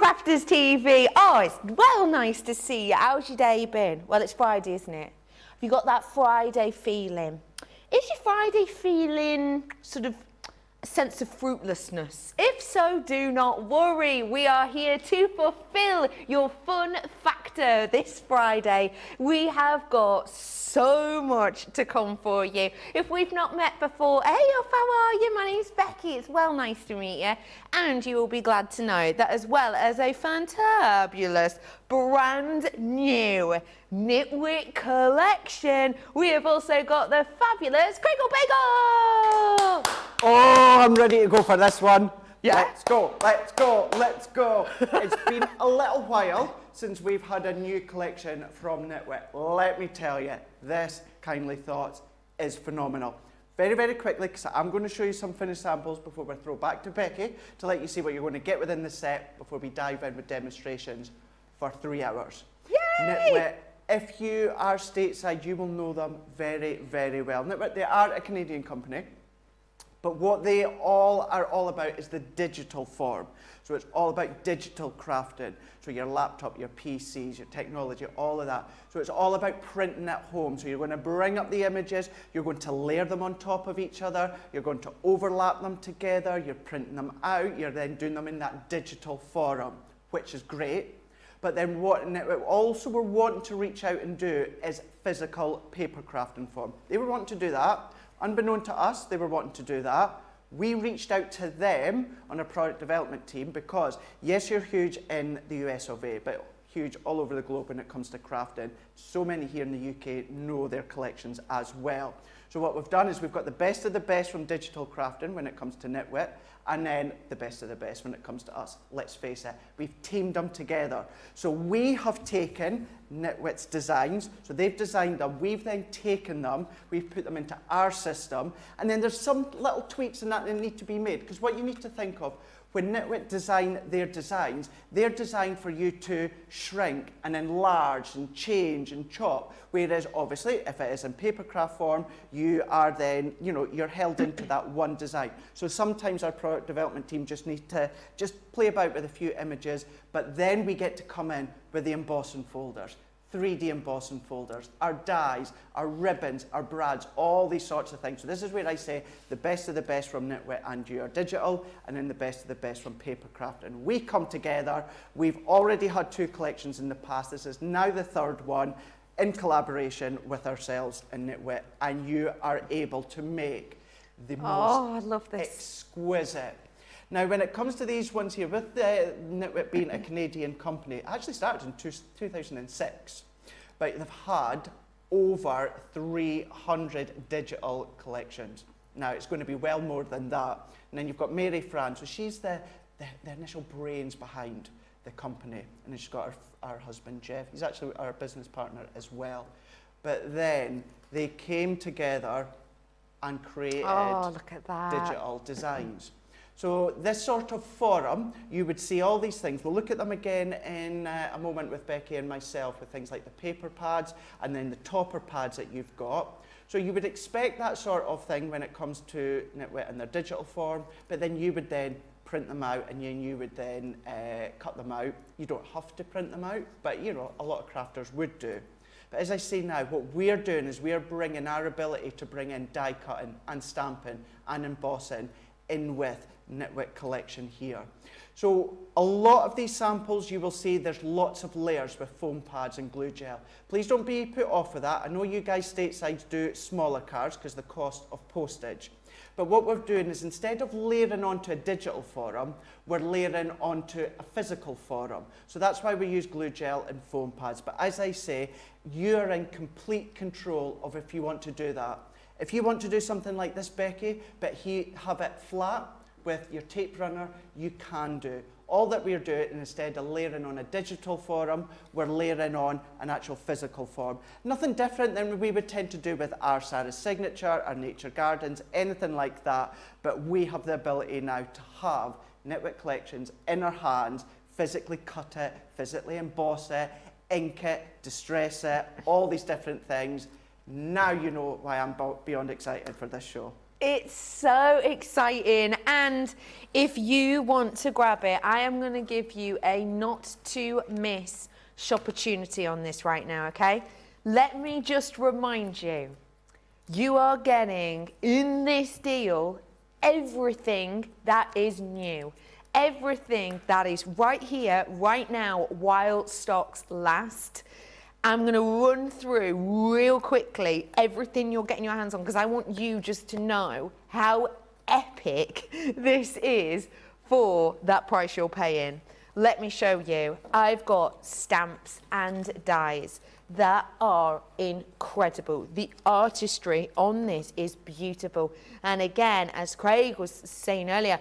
Crafters TV. Oh, it's well nice to see you. How's your day been? Well, it's Friday, isn't it? Have you got that Friday feeling? Is your Friday feeling sort of a sense of fruitlessness? If so, do not worry. We are here to fulfill your fun factor this Friday. We have got so much to come for you. If we've not met before, hey, how are you? My name's Becky. It's well nice to meet you. And you will be glad to know that as well as a fantabulous, brand new Nitwit collection, we have also got the fabulous Craig Laird. Oh, I'm ready to go for this one. Yeah. Let's go, let's go, let's go. It's been a little while since we've had a new collection from Nitwit. Let me tell you, this Kindly Thoughts is phenomenal. Very, very quickly, because I'm going to show you some finished samples before we throw back to Becky to let you see what you're going to get within the set before we dive in with demonstrations for 3 hours. Yay! Nitwit, if you are stateside, you will know them very, very well. Nitwit, they are a Canadian company. But what they are all about is the digital form. So it's all about digital crafting. So your laptop, your PCs, your technology, all of that. So it's all about printing at home. So you're going to bring up the images, you're going to layer them on top of each other, you're going to overlap them together, you're printing them out, you're then doing them in that digital forum, which is great. But then what also we're wanting to reach out and do is physical paper crafting form. They were wanting to do that. Unbeknown to us, they were wanting to do that. We reached out to them on a product development team because, yes, you're huge in the US of A, but huge all over the globe when it comes to crafting. So many here in the UK know their collections as well. So what we've done is we've got the best of the best from digital crafting when it comes to Nitwit, and then the best of the best when it comes to us. Let's face it, we've teamed them together. So we have taken Nitwit's designs, so they've designed them, we've then taken them, we've put them into our system, and then there's some little tweaks in that need to be made, because what you need to think of, when Nitwit design their designs, they're designed for you to shrink and enlarge and change and chop. Whereas obviously, if it is in papercraft form, you are then, you're held into that one design. So sometimes our product development team just need to play about with a few images, but then we get to come in with the embossing folders. 3D embossing folders, our dies, our ribbons, our brads, all these sorts of things. So this is where I say the best of the best from Nitwit and you are digital, and then the best of the best from papercraft. And we come together. We've already had 2 collections in the past. This is now the 3rd one in collaboration with ourselves and Nitwit, and you are able to make the most I love this. Exquisite. Now, when it comes to these ones here, with the Nitwit being a Canadian company, it actually started in 2006, but they've had over 300 digital collections. Now, it's going to be well more than that. And then you've got Mary Fran, so she's the initial brains behind the company. And then she's got our husband, Jeff. He's actually our business partner as well. But then they came together and created look at that. digital designs. So this sort of forum, you would see all these things. We'll look at them again in a moment with Becky and myself with things like the paper pads and then the topper pads that you've got. So you would expect that sort of thing when it comes to Nitwit and their digital form, but then you would then print them out and then you would then cut them out. You don't have to print them out, but a lot of crafters would do. But as I say now, what we're doing is we're bringing our ability to bring in die cutting and stamping and embossing in with Nitwit collection here. So a lot of these samples you will see there's lots of layers with foam pads and glue gel. Please don't be put off with that. I know you guys stateside do smaller cards because the cost of postage. But what we're doing is instead of layering onto a digital forum, we're layering onto a physical forum. So that's why we use glue gel and foam pads. But as I say, you're in complete control of if you want to do that. If you want to do something like this, Becky, but have it flat with your tape runner, you can do. All that we're doing, instead of layering on a digital forum, we're layering on an actual physical form. Nothing different than we would tend to do with our Sarah's Signature, our Nature Gardens, anything like that, but we have the ability now to have Nitwit collections in our hands, physically cut it, physically emboss it, ink it, distress it, all these different things. Now you know why I'm beyond excited for this show. It's so exciting. And if you want to grab it, I am going to give you a not to miss shopportunity on this right now, okay? Let me just remind you, you are getting in this deal everything that is new. Everything that is right here, right now, while stocks last. I'm going to run through real quickly everything you're getting your hands on because I want you just to know how epic this is for that price you're paying. Let me show you. I've got stamps and dies that are incredible. The artistry on this is beautiful. And again, as Craig was saying earlier,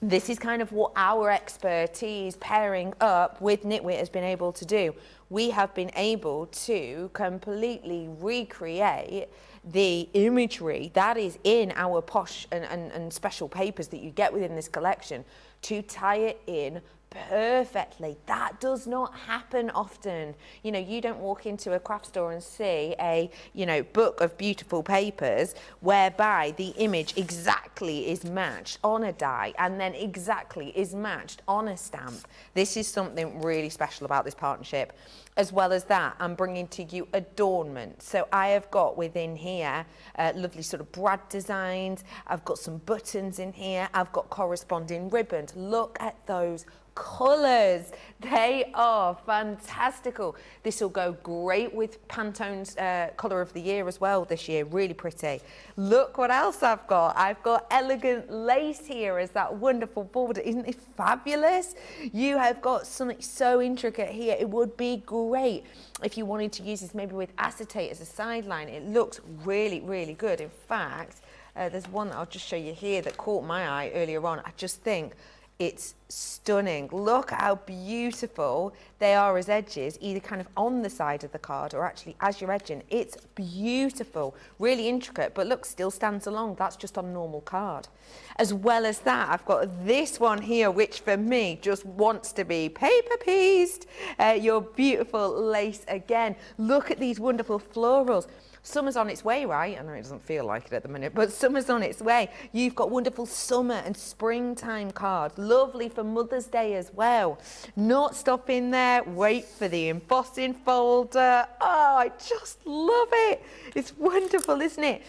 this is kind of what our expertise pairing up with Nitwit has been able to do. We have been able to completely recreate the imagery that is in our posh and special papers that you get within this collection to tie it in perfectly. That does not happen often. You know, you don't walk into a craft store and see a, you know, book of beautiful papers whereby the image exactly is matched on a die and then exactly is matched on a stamp. This is something really special about this partnership. As well as that, I'm bringing to you adornment. So I have got within here lovely sort of brad designs. I've got some buttons in here. I've got corresponding ribbons. Look at those colours. They are fantastical. This will go great with Pantone's colour of the year as well this year. Really pretty. Look what else I've got. I've got elegant lace here as that wonderful border. Isn't it fabulous? You have got something so intricate here. It would be great if you wanted to use this maybe with acetate as a sideline. It looks really, really good. In fact, there's one that I'll just show you here that caught my eye earlier on. I just think it's stunning. Look how beautiful they are as edges, either kind of on the side of the card or actually as you're edging. It's beautiful, really intricate, but look, still stands along. That's just on a normal card. As well as that, I've got this one here, which for me just wants to be paper pieced. Your beautiful lace again. Look at these wonderful florals. Summer's on its way, right? I know it doesn't feel like it at the minute, but summer's on its way. You've got wonderful summer and springtime cards. Lovely for Mother's Day as well. Not stopping there. Wait for the embossing folder. Oh, I just love it. It's wonderful, isn't it?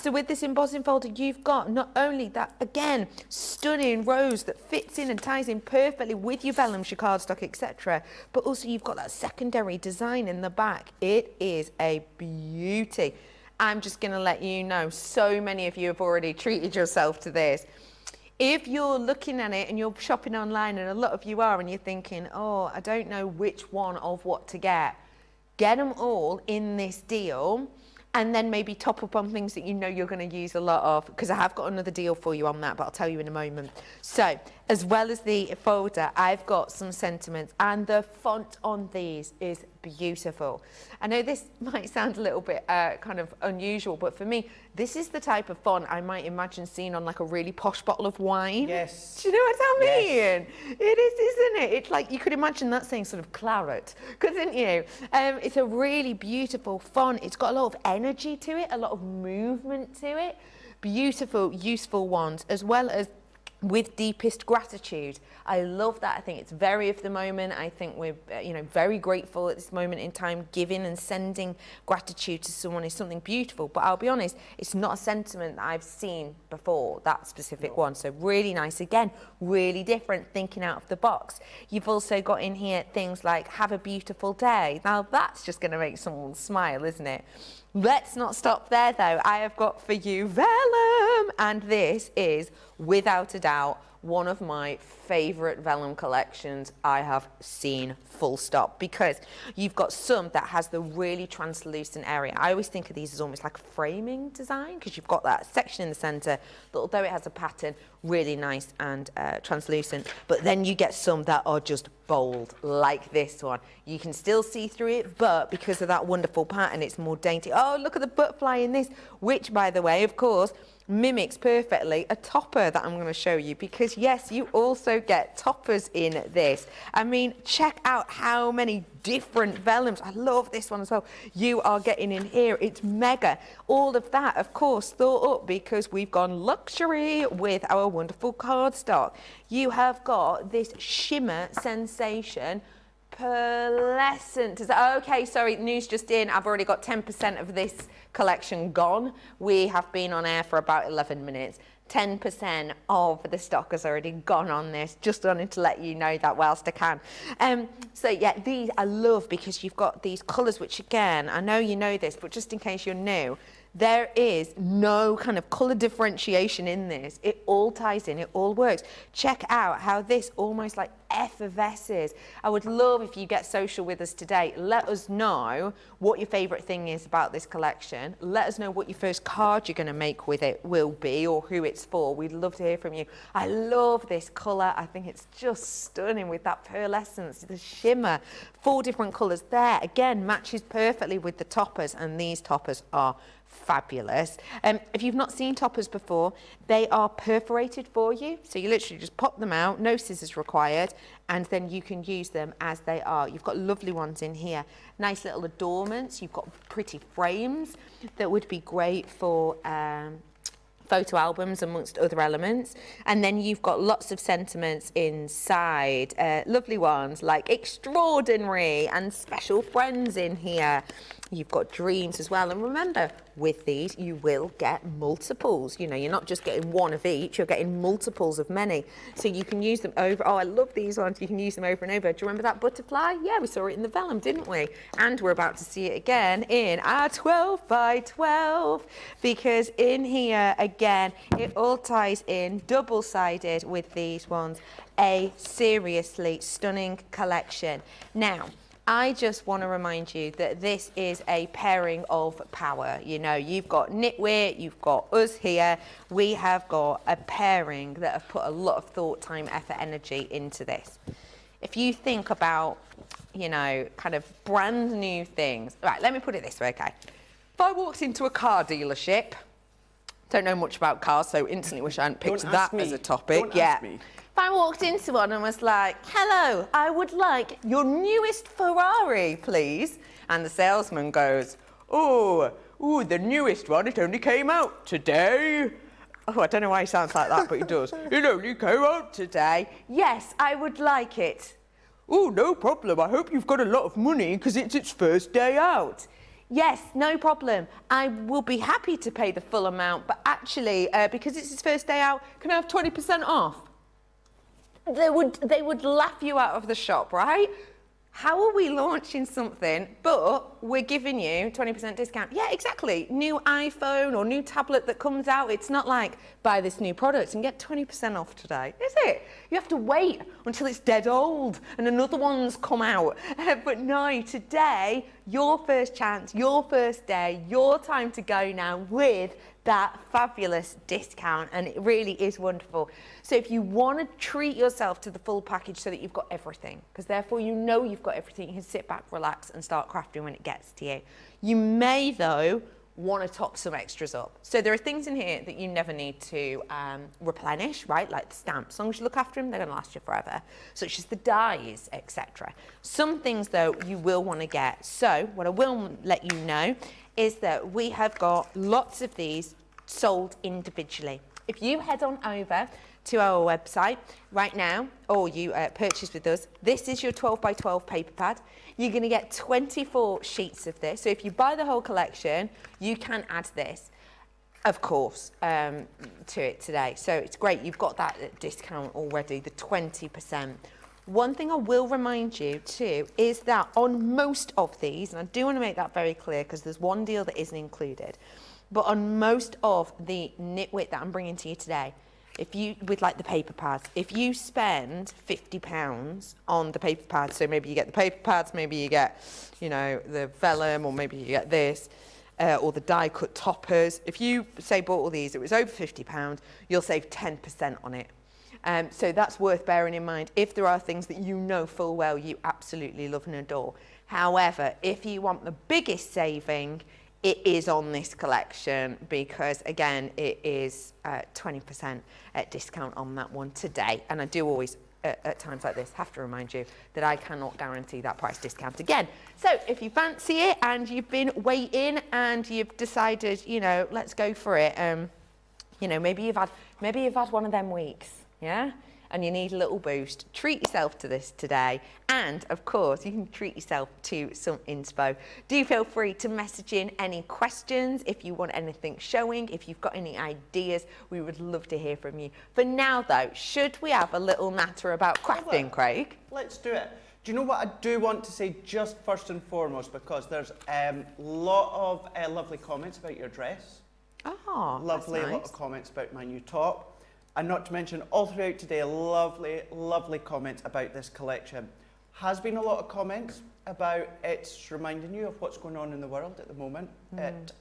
So with this embossing folder, you've got not only that, again, stunning rose that fits in and ties in perfectly with your vellums, your cardstock, etc. But also you've got that secondary design in the back. It is a beauty. I'm just going to let you know, so many of you have already treated yourself to this. If you're looking at it and you're shopping online, and a lot of you are, and you're thinking, oh, I don't know which one of what to get them all in this deal. And then maybe top up on things that you know you're going to use a lot of, because I have got another deal for you on that, but I'll tell you in a moment. So, as well as the folder, I've got some sentiments, and the font on these is beautiful. I know this might sound a little bit kind of unusual, but for me, this is the type of font I might imagine seeing on like a really posh bottle of wine. Yes. Do you know what I mean? Yes. It is, isn't it? It's like, you could imagine that saying sort of claret, couldn't you? It's a really beautiful font. It's got a lot of energy to it, a lot of movement to it. Beautiful, useful ones, as well as with deepest gratitude. I love that. I think it's very of the moment. I think we're, very grateful at this moment in time. Giving and sending gratitude to someone is something beautiful. But I'll be honest, it's not a sentiment that I've seen before, that specific one. So really nice. Again, really different, thinking out of the box. You've also got in here things like, have a beautiful day. Now that's just going to make someone smile, isn't it? Let's not stop there though. I have got for you vellum, and this is without a doubt one of my favourite vellum collections I have seen, full stop, because you've got some that has the really translucent area. I always think of these as almost like a framing design, because you've got that section in the centre that, although it has a pattern, really nice and translucent, but then you get some that are just bold, like this one. You can still see through it, but because of that wonderful pattern, it's more dainty. Oh, look at the butterfly in this, which, by the way, of course, mimics perfectly a topper that I'm going to show you, because yes, you also get toppers in this. I mean, check out how many different vellums. I love this one as well. You are getting in here. It's mega. All of that, of course, thought up because we've gone luxury with our wonderful cardstock. You have got this shimmer sensation. Pearlescent. Okay, sorry, news just in. I've already got 10% of this collection gone. We have been on air for about 11 minutes. 10% of the stock has already gone on this. Just wanted to let you know that whilst I can. So yeah, these I love because you've got these colours, which again, I know you know this, but just in case you're new, there is no kind of colour differentiation in this. It all ties in, it all works. Check out how this almost like effervesces. I would love if you get social with us today. Let us know what your favourite thing is about this collection. Let us know what your first card you're going to make with it will be, or who it's for. We'd love to hear from you. I love this colour. I think it's just stunning with that pearlescence, the shimmer. 4 different colours there. Again, matches perfectly with the toppers, and these toppers are fabulous. If you've not seen toppers before, they are perforated for you. So you literally just pop them out, no scissors required, and then you can use them as they are. You've got lovely ones in here. Nice little adornments. You've got pretty frames that would be great for photo albums amongst other elements. And then you've got lots of sentiments inside, lovely ones like extraordinary and special friends in here. You've got dreams as well. And remember, with these, you will get multiples. You know, you're not just getting one of each, you're getting multiples of many. So you can use them over. Oh, I love these ones. You can use them over and over. Do you remember that butterfly? Yeah, we saw it in the vellum, didn't we? And we're about to see it again in our 12 by 12, because in here, again, it all ties in, double-sided with these ones. A seriously stunning collection. Now, I just want to remind you that this is a pairing of power. You know, you've got Nitwit, you've got us here. We have got a pairing that have put a lot of thought, time, effort, energy into this. If you think about, you know, kind of brand new things. Right, let me put it this way, okay? If I walked into a car dealership, don't know much about cars, so instantly wish I hadn't picked that as a topic. Don't ask me. If I walked into one and was like, hello, I would like your newest Ferrari, please. And the salesman goes, oh, the newest one, it only came out today. Oh, I don't know why he sounds like that, but he does. It only came out today. Yes, I would like it. Oh, no problem. I hope you've got a lot of money because it's its first day out. Yes, no problem. I will be happy to pay the full amount, but actually, because it's his first day out, can I have 20% off? They would laugh you out of the shop, right? How are we launching something, but we're giving you 20% discount? Yeah, exactly. New iPhone or new tablet that comes out, it's not like buy this new product and get 20% off today, is it? You have to wait until it's dead old and another one's come out. But no, today, your first chance, your first day, your time to go now with that fabulous discount, and it really is wonderful. So if you want to treat yourself to the full package so that you've got everything, because therefore you know you've got everything, you can sit back, relax and start crafting when it gets to you. You may though want to top some extras up. So there are things in here that you never need to replenish, right? Like the stamps. As long as you look after them, they're going to last you forever, such as the dies, etc. Some things though you will want to get. So what I will let you know is that we have got lots of these sold individually. If you head on over to our website right now, or you purchase with us, this is your 12 by 12 paper pad. You're going to get 24 sheets of this. So if you buy the whole collection, you can add this, of course, to it today. So it's great. You've got that discount already, the 20%. One thing I will remind you too is that on most of these, and I do want to make that very clear because there's one deal that isn't included, but on most of the Nitwit that I'm bringing to you today, if you, with like the paper pads, if you spend £50 on the paper pads, so maybe you get the paper pads, maybe you get, you know, the vellum, or maybe you get this, or the die cut toppers. If you say bought all these, it was over £50, you'll save 10% on it. So that's worth bearing in mind if there are things that you know full well you absolutely love and adore. However, if you want the biggest saving, it is on this collection because, again, it is 20% discount on that one today. And I do always, at times like this, have to remind you that I cannot guarantee that price discount again. So if you fancy it and you've been waiting and you've decided, you know, let's go for it, you know, maybe you've had one of them weeks, yeah? And you need a little boost, treat yourself to this today. And of course, you can treat yourself to some inspo. Do feel free to message in any questions if you want anything showing, if you've got any ideas, we would love to hear from you. For now though, should we have a little natter about crafting, Craig? Let's do it. Do you know what I do want to say just first and foremost, because there's a lot of lovely comments about your dress. Oh, lovely, that's nice. A lot of comments about my new top. And not to mention, all throughout today, lovely, lovely comments about this collection. Has been a lot of comments about it's reminding you of what's going on in the world at the moment at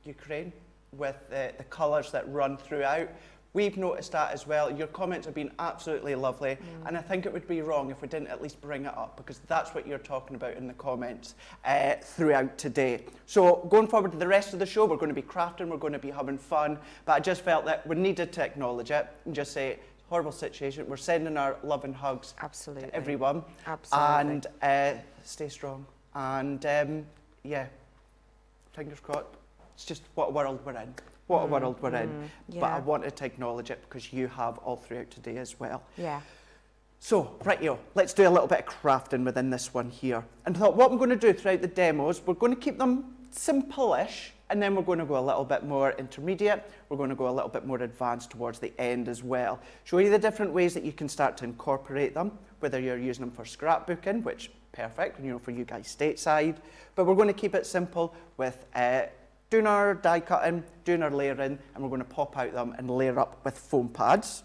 Ukraine with the colours that run throughout. We've noticed that as well. Your comments have been absolutely lovely, and I think it would be wrong if we didn't at least bring it up, because that's what you're talking about in the comments throughout today. So going forward to the rest of the show, we're going to be crafting, we're going to be having fun, but I just felt that we needed to acknowledge it and just say, horrible situation. We're sending our love and hugs to everyone. Absolutely. And stay strong. And yeah, fingers crossed. It's just what world we're in. What a world we're in. Yeah. But I wanted to acknowledge it because you have all throughout today as well. Yeah. So, rightio, let's do a little bit of crafting within this one here. And I thought what I'm going to do throughout the demos, we're going to keep them simple-ish, and then we're going to go a little bit more intermediate. We're going to go a little bit more advanced towards the end as well. Show you the different ways that you can start to incorporate them, whether you're using them for scrapbooking, which perfect, you know, for you guys stateside. But we're going to keep it simple with doing our die cutting, doing our layering, and we're going to pop out them and layer up with foam pads.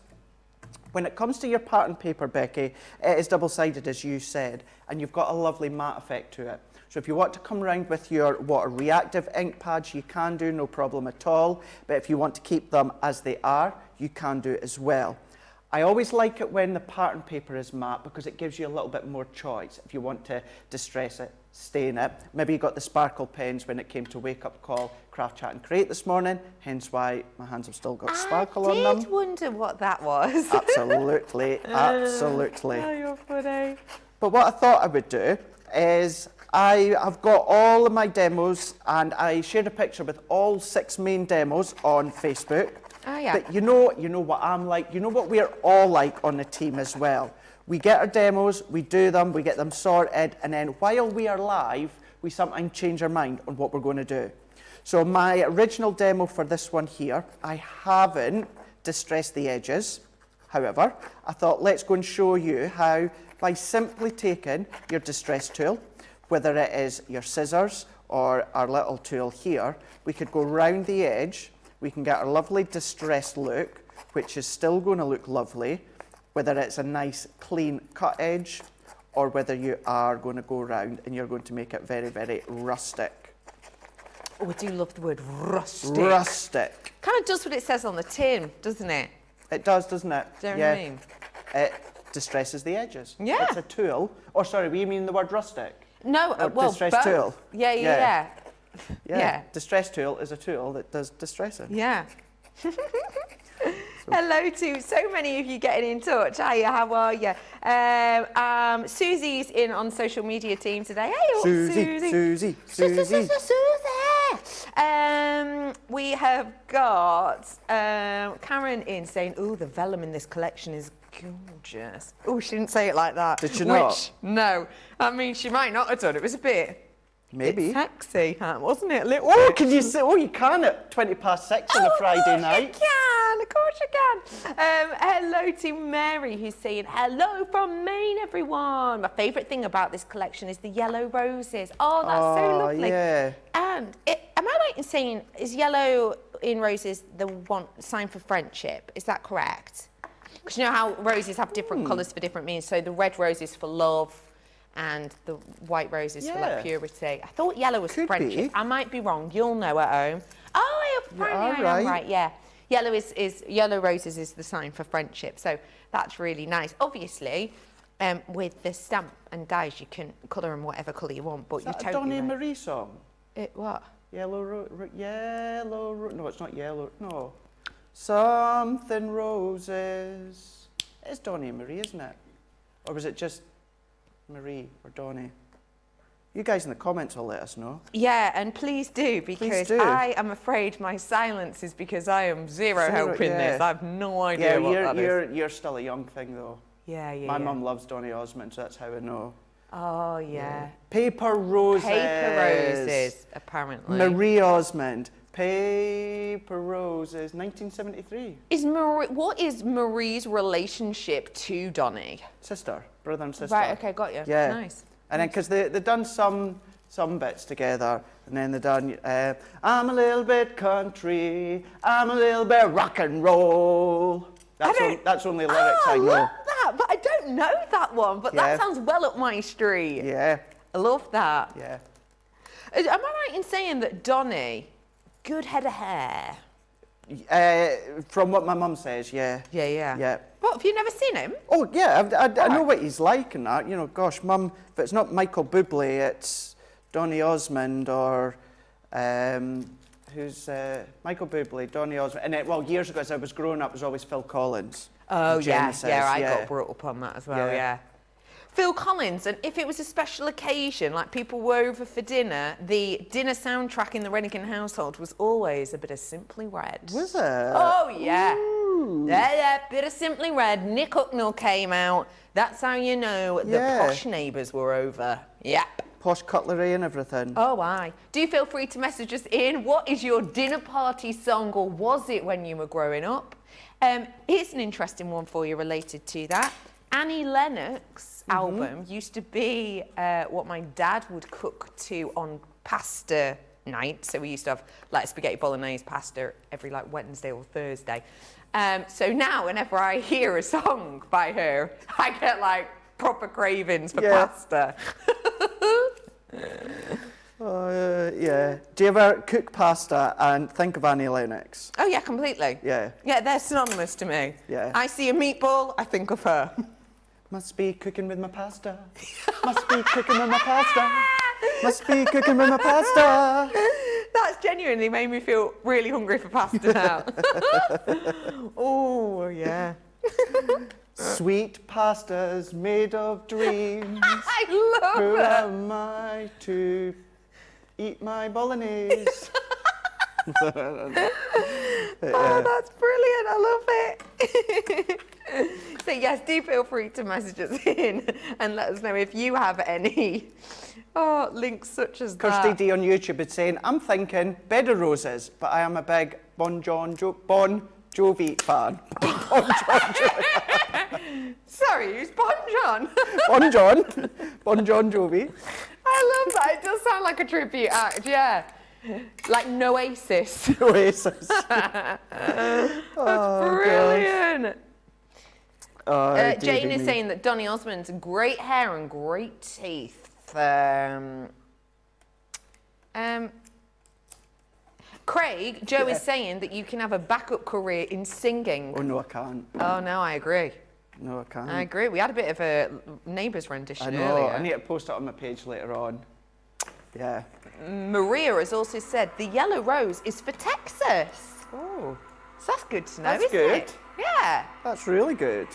When it comes to your pattern paper, Becky, it is double-sided, as you said, and you've got a lovely matte effect to it. So if you want to come around with your water reactive ink pads, you can do, no problem at all. But if you want to keep them as they are, you can do it as well. I always like it when the pattern paper is matte because it gives you a little bit more choice if you want to distress it, stain it. Maybe you got the sparkle pens when it came to Wake Up Call, Craft, Chat and Create this morning, hence why my hands have still got sparkle on them. I did wonder what that was. Absolutely, absolutely. Oh, you're funny. But what I thought I would do is I have got all of my demos and I shared a picture with all 6 main demos on Facebook. Oh, yeah. But you know what I'm like, you know what we're all like on the team as well. We get our demos, we do them, we get them sorted, and then while we are live, we sometimes change our mind on what we're going to do. So my original demo for this one here, I haven't distressed the edges. However, I thought let's go and show you how by simply taking your distress tool, whether it is your scissors or our little tool here, we could go round the edge. We can get a lovely distressed look, which is still going to look lovely, whether it's a nice clean cut edge or whether you are going to go around and you're going to make it very, very rustic. Oh, I do love the word rustic. Rustic. Kind of does what it says on the tin, doesn't it? It does, doesn't it? Do you know what I mean? It distresses the edges. Yeah. It's a tool. Or sorry, we mean the word rustic? No, well, distress both. tool. Yeah. Yeah. Distress tool is a tool that does distressing. Yeah. Hello to so many of you getting in touch. Hiya, how are you? Susie's in on social media team today. Hey, Susie. We have got Karen in saying, oh, the vellum in this collection is gorgeous. Oh, she didn't say it like that. Did she not? No. I mean, she might not have done. It was a bit... Maybe. Sexy, wasn't it? Oh, can you say? Oh, you can at 6:20 on a Friday night. You can, of course you can. Hello to Mary, who's saying hello from Maine, everyone. My favourite thing about this collection is the yellow roses. Oh, that's so lovely. Yeah. And am I right in saying is yellow in roses the one sign for friendship? Is that correct? Because you know how roses have different colours for different meanings. So the red rose is for love. And the white rose is for like purity. I thought yellow was friendship. I might be wrong. You'll know at home. Oh, apparently I am right. Yeah, yellow roses is the sign for friendship. So that's really nice. Obviously, with the stamp and dies, you can colour them whatever colour you want. But Is that you totally a Donny Marie song? What? No, it's not yellow. No. Something roses. It's Donnie and Marie, isn't it? Or was it just Marie or Donnie? You guys in the comments will let us know. Yeah, and please do, because I am afraid my silence is because I am zero helping this. I have no idea what that is. You're still a young thing, though. Yeah. My mum loves Donny Osmond, so that's how I know. Oh, yeah. Paper Roses. Paper Roses, apparently. Marie Osmond. Paper Roses, 1973. What is Marie's relationship to Donny? Sister, brother and sister. Right, okay, got you. Yeah. Nice. And then, because they've done some bits together, and then they've done, I'm a little bit country, I'm a little bit rock and roll. That's only lyrics I know. I love that, but I don't know that one, but that sounds well up my street. Yeah. I love that. Yeah. Am I right in saying that Donny, good head of hair? From what my mum says, yeah. Yeah. What, have you never seen him? Oh, yeah, I know what he's like and that. You know, gosh, Mum, if it's not Michael Bublé, it's Donny Osmond or who's Michael Bublé, Donny Osmond. And years ago as I was growing up, it was always Phil Collins. Oh, Genesis, I got brought up on that as well, yeah. Phil Collins, and if it was a special occasion, like people were over for dinner, the dinner soundtrack in the Redican household was always a bit of Simply Red. Was it? Oh, yeah. Ooh. Yeah, bit of Simply Red. Nick Hucknall came out. That's how you know the posh neighbours were over. Yep. Posh cutlery and everything. Oh, aye. Do feel free to message us in. What is your dinner party song, or was it when you were growing up? Here's an interesting one for you related to that. Annie Lennox album used to be what my dad would cook to on pasta night. So we used to have like spaghetti bolognese pasta every like Wednesday or Thursday. So now whenever I hear a song by her, I get like proper cravings for pasta. Yeah. Do you ever cook pasta and think of Annie Lennox? Oh yeah, completely. Yeah. Yeah, they're synonymous to me. Yeah. I see a meatball, I think of her. Must be cooking with my pasta. Must be cooking with my pasta. Must be cooking with my pasta. That's genuinely made me feel really hungry for pasta now. Oh, yeah. Sweet pastas made of dreams. I love Who it. am I to eat my bolognese? Oh, that's brilliant. I love it. So, yes, do feel free to message us in and let us know if you have any links such as Kirsty that. D on YouTube is saying, I'm thinking Bed of Roses, but I am a big Bon Jovi fan. Sorry, who's Bon John? Bon Jovi. I love that. It does sound like a tribute act, yeah. Like Noasis. Oasis. That's brilliant. Jane is me. saying that Donny Osmond's great hair and great teeth. Craig, Joe is saying that you can have a backup career in singing. Oh, no, I can't. Oh, no, I agree. No, I can't. I agree. We had a bit of a Neighbours rendition I know. earlier. I need to post it on my page later on. Yeah. Maria has also said the yellow rose is for Texas. Oh, so that's good to know, That's isn't good. it? Yeah. That's really good.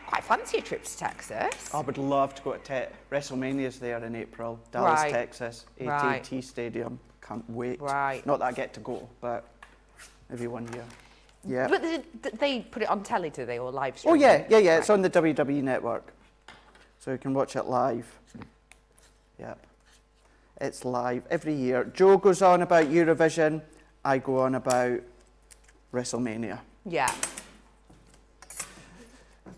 Quite fancy a trip to Texas. I would love to go to WrestleMania's there in April. Dallas, Right. Texas. AT&T Stadium. Can't wait. Right. Not that I get to go, but maybe one year. Yeah. But they put it on telly, do they, or live stream? Oh, yeah. Right. It's on the WWE network. So you can watch it live. Yep. It's live every year. Joe goes on about Eurovision. I go on about WrestleMania. Yeah.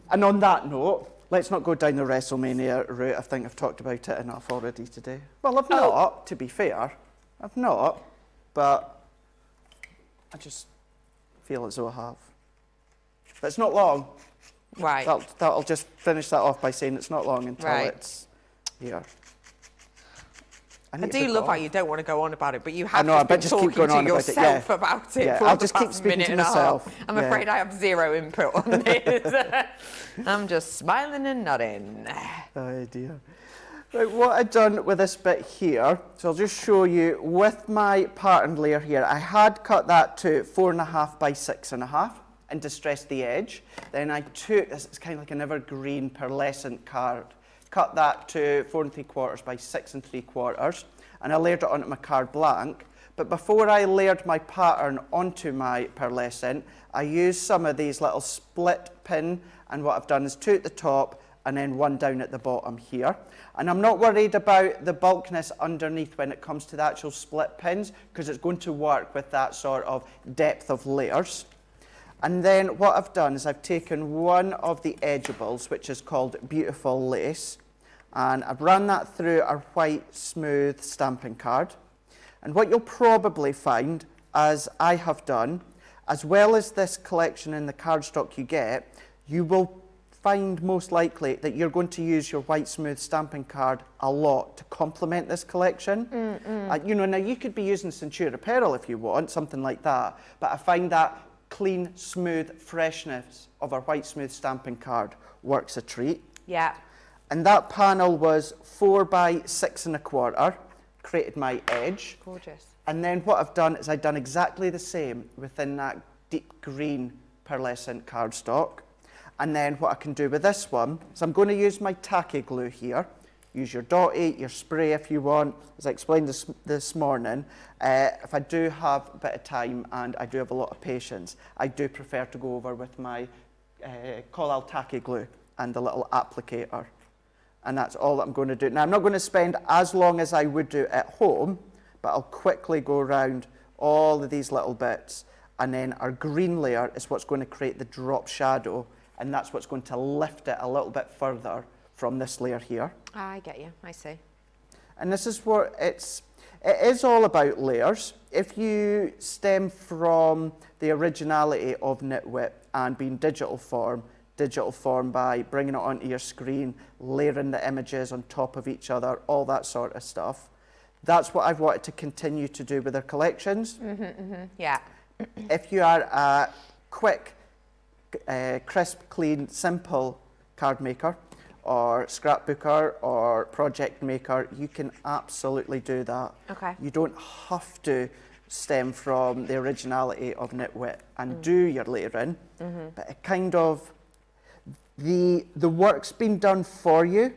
And on that note, let's not go down the WrestleMania route. I think I've talked about it enough already today. Well, I've not, to be fair. I've not, but I just feel as though I have. But it's not long. Right. That'll just finish that off by saying it's not long until it's here. I do love how you don't want to go on about it, but you have just been keep talking going on to about it, yourself about it for I'll the just keep past speaking minute to and a myself. half. I'm afraid I have zero input on this. I'm just smiling and nodding. Oh dear. Right, what I've done with this bit here, so I'll just show you with my pattern layer here. I had cut that to 4.5 by 6.5 and distressed the edge. Then I took this, it's kind of like an evergreen pearlescent card, cut that to 4.75 by 6.75, and I layered it onto my card blank. But before I layered my pattern onto my pearlescent, I used some of these little split pin, and what I've done is two at the top and then one down at the bottom here. And I'm not worried about the bulkiness underneath when it comes to the actual split pins, because it's going to work with that sort of depth of layers. And then what I've done is I've taken one of the edgeables, which is called Beautiful Lace, and I've run that through our white smooth stamping card. And what you'll probably find, as I have done, as well as this collection in the cardstock you get, you will find most likely that you're going to use your white smooth stamping card a lot to complement this collection. You know, now you could be using Centura Pearl if you want, something like that, but I find that clean, smooth freshness of our white smooth stamping card works a treat. Yeah. And that panel was 4 by 6.25, created my edge. Gorgeous. And then what I've done is I've done exactly the same within that deep green pearlescent cardstock. And then what I can do with this one is I'm going to use my tacky glue here. Use your dotty, your spray if you want. As I explained this morning, if I do have a bit of time and I do have a lot of patience, I do prefer to go over with my Collal tacky glue and the little applicator. And that's all that I'm going to do. Now, I'm not going to spend as long as I would do at home, but I'll quickly go around all of these little bits. And then our green layer is what's going to create the drop shadow, and that's what's going to lift it a little bit further from this layer here. I get you, I see. And this is what it is all about layers. If you stem from the originality of Nitwit and being digital form by bringing it onto your screen, layering the images on top of each other, all that sort of stuff. That's what I've wanted to continue to do with our collections. Yeah. If you are a quick, crisp, clean, simple card maker or scrapbooker or project maker, you can absolutely do that. Okay. You don't have to stem from the originality of Nitwit and do your layering, but it kind of, the work's been done for you,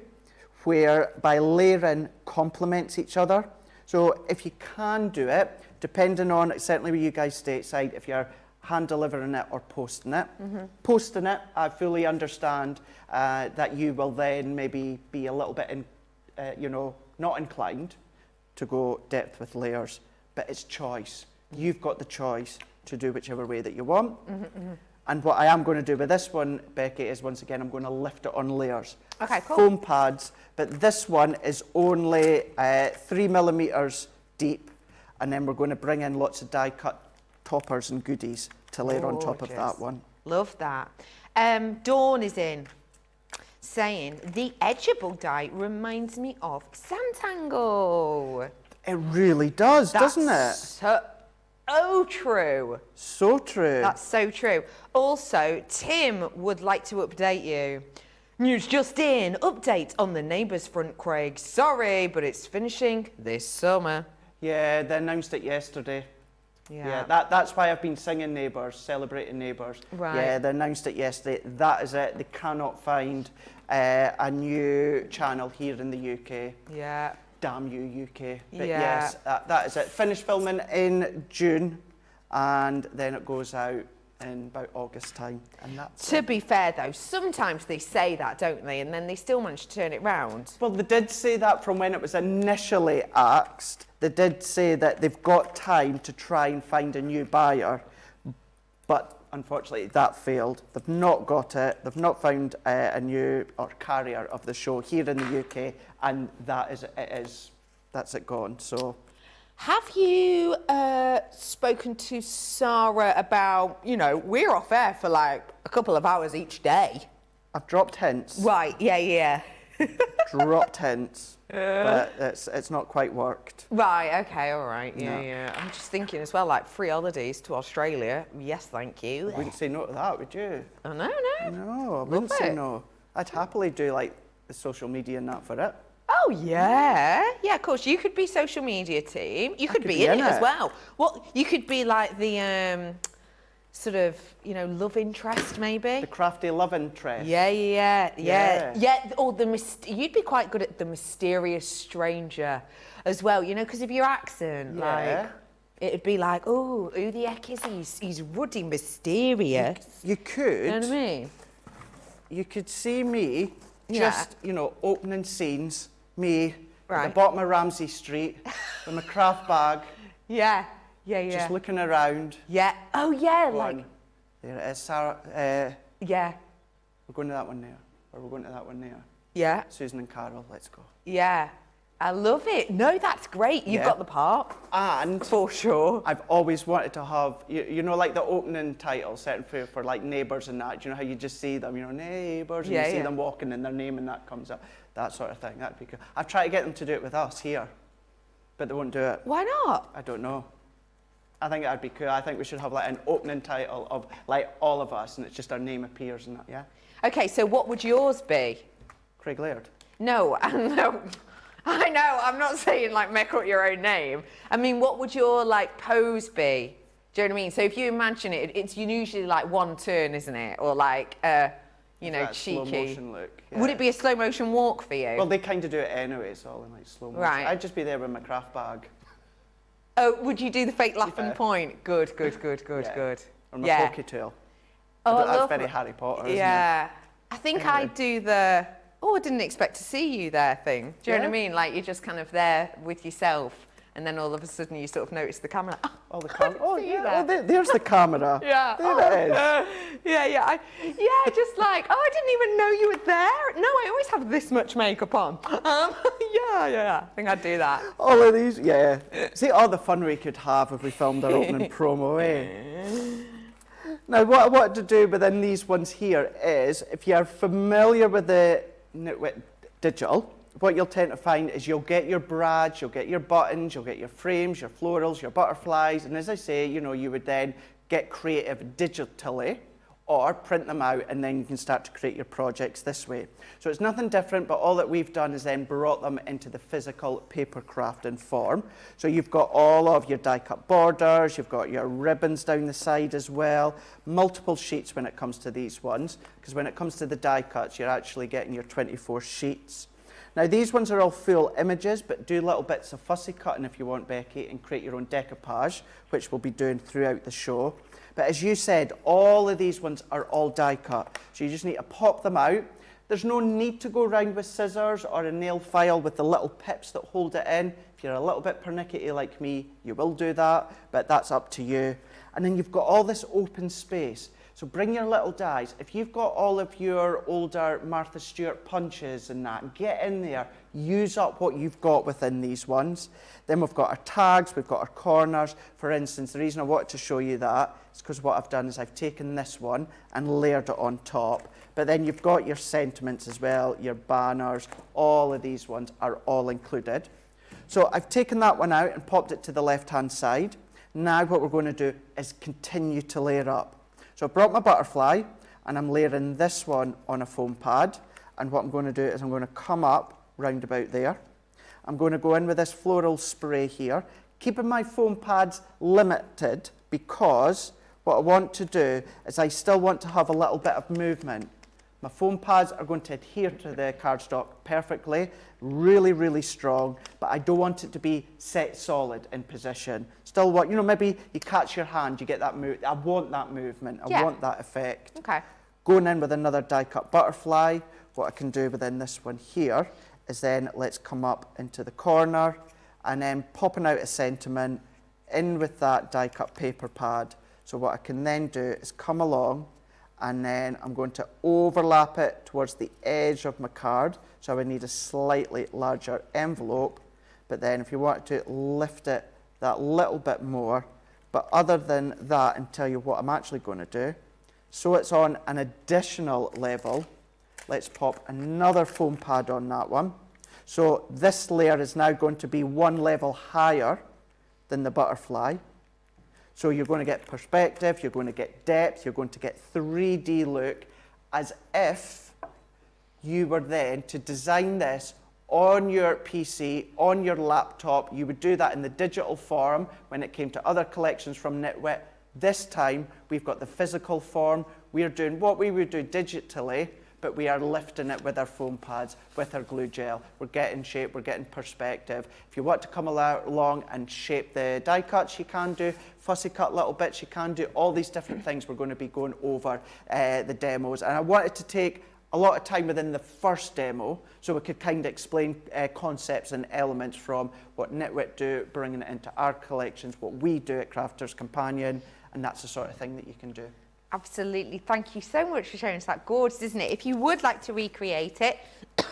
where by layering complements each other. So if you can do it, depending on, certainly with you guys stateside, if you're hand delivering it or posting it. Posting it, I fully understand that you will then maybe be a little bit, not inclined to go depth with layers, but it's choice. You've got the choice to do whichever way that you want. And what I am going to do with this one, Becky, is once again, I'm going to lift it on layers. Okay, cool. Foam pads, but this one is only 3mm deep, and then we're going to bring in lots of die cut toppers and goodies to layer on top of that one. Love that. Dawn is in, saying, the edgeable die reminds me of Santango. It really does, doesn't it? So true. So true. That's so true. Also, Tim would like to update you. News just in, update on the Neighbours front, Craig. Sorry, but it's finishing this summer. Yeah, they announced it yesterday. Yeah. That's why I've been singing Neighbours, celebrating Neighbours. Right. Yeah, they announced it yesterday. That is it. They cannot find a new channel here in the UK. Yeah. Damn you, UK. But Yeah. yes, that is it. Finished filming in June, and then it goes out in about August time. And that's To be fair, though, sometimes they say that, don't they? And then they still manage to turn it round. Well, they did say that from when it was initially axed. They did say that they've got time to try and find a new buyer, but unfortunately that failed. They've not got it. They've not found a new or carrier of the show here in the UK, and that's it gone. So, Have you spoken to Sarah about, we're off air for like a couple of hours each day? I've dropped hints. Right, yeah. Dropped hints. But it's not quite worked. Right, okay, all right, No. yeah. I'm just thinking as well, like free holidays to Australia. Yes, thank you. Wouldn't say no to that, would you? Oh, no. No, I wouldn't say it. no. I'd happily do like the social media and that for it. Oh, Oh, yeah. Yeah, of course. You could be social media team. You could be in it as well. Well, you could be like the sort of, you know, love interest, maybe. The crafty love interest. Yeah. Or you'd be quite good at the mysterious stranger as well, you know, because of your accent. Yeah. Like, it'd be like, oh, who the heck is he? He's ruddy, mysterious. You could. You know what I mean? You could see me Yeah. just, you know, opening scenes, me at Right. the bottom of Ramsey Street with my craft bag, Yeah. just looking around. Yeah. Oh, yeah. Going, Like, there it is, Sarah. yeah. We're going to that one there. Or we're going to that one there. Yeah. Susan and Carol, let's go. Yeah. I love it. No, that's great. You've Yeah. got the part. And For sure. I've always wanted to have, you know, like the opening title set for like neighbours and that. Do you know how you just see them, you know, neighbours, and Yeah, you see yeah. them walking and their name and that comes up. That sort of thing. That'd be cool. I've tried to get them to do it with us here, but they won't do it. Why not? I don't know. I think that'd be cool. I think we should have like an opening title of like all of us, and it's just our name appears and that. Yeah. Okay, so what would yours be? Craig Laird. No, I know. I'm not saying like make up your own name. I mean, what would your like pose be? Do you know what I mean? So if you imagine it, it's usually like one turn, isn't it? Or like, you know, That cheeky. slow motion look. Yeah. Would it be a slow motion walk for you? Well, they kind of do it anyway. It's all in like slow motion. Right. I'd just be there with my craft bag. Oh, would you do the fake laugh and Yeah. point? Good. Yeah. Or my Yeah. ponytail. Oh, I That's love very it. Harry Potter, isn't it? Yeah. I think Anyway. I'd do the, oh, I didn't expect to see you there thing. Do you know what I Yeah. mean? Like you're just kind of there with yourself, and then all of a sudden you sort of notice the camera. Like, Oh, the I camera. didn't Oh, see you yeah. there. Oh, there's the camera. Yeah. There it is. Yeah, just like, oh, I didn't even know you were there. No, I always have this much makeup on. Yeah. I think I'd do that. All of these, yeah. See all the fun we could have if we filmed our opening promo, eh? Now, what I wanted to do within these ones here is, if you're familiar with the Nitwit digital, what you'll tend to find is you'll get your brads, you'll get your buttons, you'll get your frames, your florals, your butterflies, and as I say, you know, you would then get creative digitally or print them out, and then you can start to create your projects this way. So it's nothing different, but all that we've done is then brought them into the physical paper crafting form. So you've got all of your die-cut borders, you've got your ribbons down the side as well, multiple sheets when it comes to these ones, because when it comes to the die-cuts, you're actually getting your 24 sheets. Now these ones are all full images, but do little bits of fussy cutting if you want, Becky, and create your own decoupage, which we'll be doing throughout the show. But as you said, all of these ones are all die cut. So you just need to pop them out. There's no need to go around with scissors or a nail file with the little pips that hold it in. If you're a little bit pernickety like me, you will do that, but that's up to you. And then you've got all this open space. So bring your little dies. If you've got all of your older Martha Stewart punches and that, get in there, use up what you've got within these ones. Then we've got our tags, we've got our corners. For instance, the reason I wanted to show you that is because what I've done is I've taken this one and layered it on top. But then you've got your sentiments as well, your banners, all of these ones are all included. So I've taken that one out and popped it to the left-hand side. Now what we're going to do is continue to layer up. So I brought my butterfly and I'm layering this one on a foam pad. And what I'm going to do is I'm going to come up round about there. I'm going to go in with this floral spray here, keeping my foam pads limited because what I want to do is I still want to have a little bit of movement. My foam pads are going to adhere to the cardstock perfectly, really, really strong, but I don't want it to be set solid in position. Still want, you know, maybe you catch your hand, you get that move. I want that movement, I want that effect. Okay. Going in with another die-cut butterfly, what I can do within this one here is then let's come up into the corner and then popping out a sentiment in with that die-cut paper pad. So what I can then do is come along and then I'm going to overlap it towards the edge of my card. So I would need a slightly larger envelope, but then if you want to lift it that little bit more, but other than that, and tell you what I'm actually going to do. So it's on an additional level. Let's pop another foam pad on that one. So this layer is now going to be one level higher than the butterfly. So you're going to get perspective, you're going to get depth, you're going to get 3D look, as if you were then to design this on your PC, on your laptop. You would do that in the digital form when it came to other collections from Nitwit. This time, we've got the physical form. We're doing what we would do digitally, but we are lifting it with our foam pads, with our glue gel. We're getting shape, we're getting perspective. If you want to come along and shape the die cuts, you can do. Fussy cut little bits, you can do. All these different things we're going to be going over the demos. And I wanted to take a lot of time within the first demo so we could kind of explain concepts and elements from what Nitwit do, bringing it into our collections, what we do at Crafters Companion, and that's the sort of thing that you can do. Absolutely. Thank you so much for showing us that. Gorgeous, isn't it? If you would like to recreate it,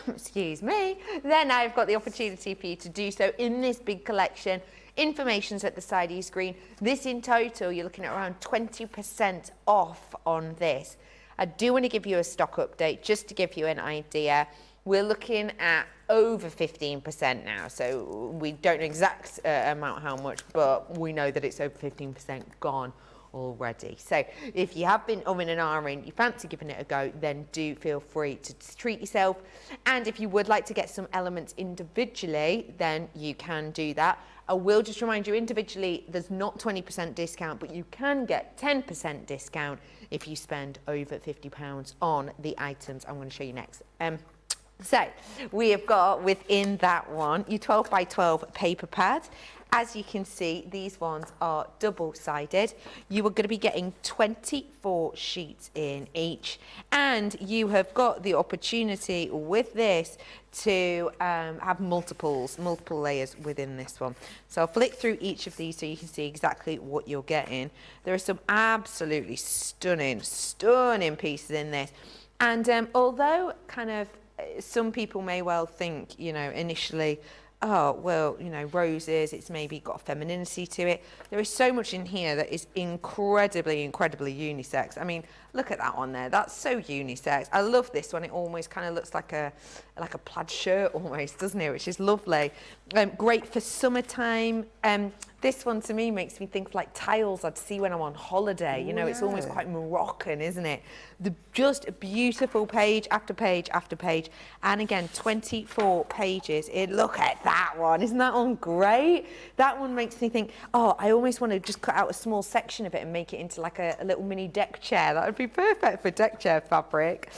excuse me, then I've got the opportunity for you to do so in this big collection. Information's at the side of your screen. This in total, you're looking at around 20% off on this. I do want to give you a stock update just to give you an idea. We're looking at over 15% now, so we don't know exact amount how much, but we know that it's over 15% gone already. So if you have been umming and ahhing, you fancy giving it a go, then do feel free to treat yourself. And if you would like to get some elements individually, then you can do that. I will just remind you, individually, there's not 20% discount, but you can get 10% discount if you spend over £50 on the items I'm going to show you next. So we have got within that one your 12 by 12 paper pad. As you can see, these ones are double-sided. You are going to be getting 24 sheets in each, and you have got the opportunity with this to have multiple layers within this one. So I'll flick through each of these so you can see exactly what you're getting. There are some absolutely stunning pieces in this, and although kind of some people may well think, you know, initially, oh, well, you know, roses, it's maybe got a femininity to it. There is so much in here that is incredibly unisex. I mean, look at that one there. That's so unisex. I love this one. It almost kind of looks like a plaid shirt almost, doesn't it? Which is lovely. Great for summertime. This one to me makes me think of like tiles I'd see when I'm on holiday. You know, it's almost quite Moroccan, isn't it? Just beautiful page after page after page. And again, 24 pages. Look at that one. Isn't that one great? That one makes me think, oh, I almost want to just cut out a small section of it and make it into like a little mini deck chair. That would be perfect for deck chair fabric.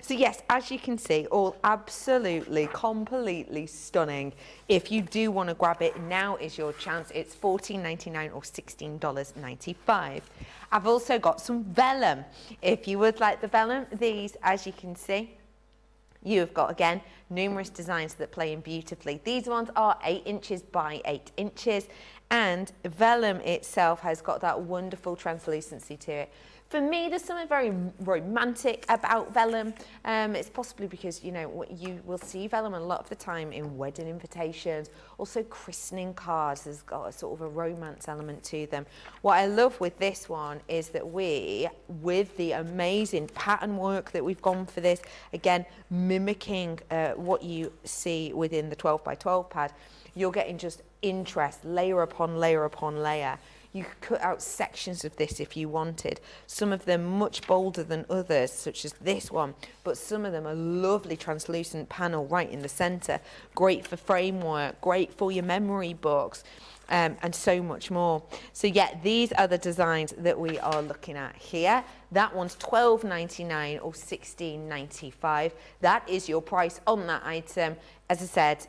So yes, as you can see, all absolutely, completely stunning. If you do want to grab it, now is your chance. It's $14.99 or $16.95. I've also got some vellum. If you would like the vellum, these, as you can see, you have got, again, numerous designs that play in beautifully. These ones are 8 inches by 8 inches, and vellum itself has got that wonderful translucency to it. For me, there's something very romantic about vellum. It's possibly because, you know, you will see vellum a lot of the time in wedding invitations, also christening cards. There's got a sort of a romance element to them. What I love with this one is that with the amazing pattern work that we've gone for this, again, mimicking what you see within the 12 by 12 pad, you're getting just interest, layer upon layer upon layer. You could cut out sections of this if you wanted. Some of them much bolder than others, such as this one, but some of them are lovely translucent panel right in the centre. Great for framework, great for your memory books, and so much more. So yeah, these are the designs that we are looking at here. That one's $12.99 or $16.95. That is your price on that item. As I said,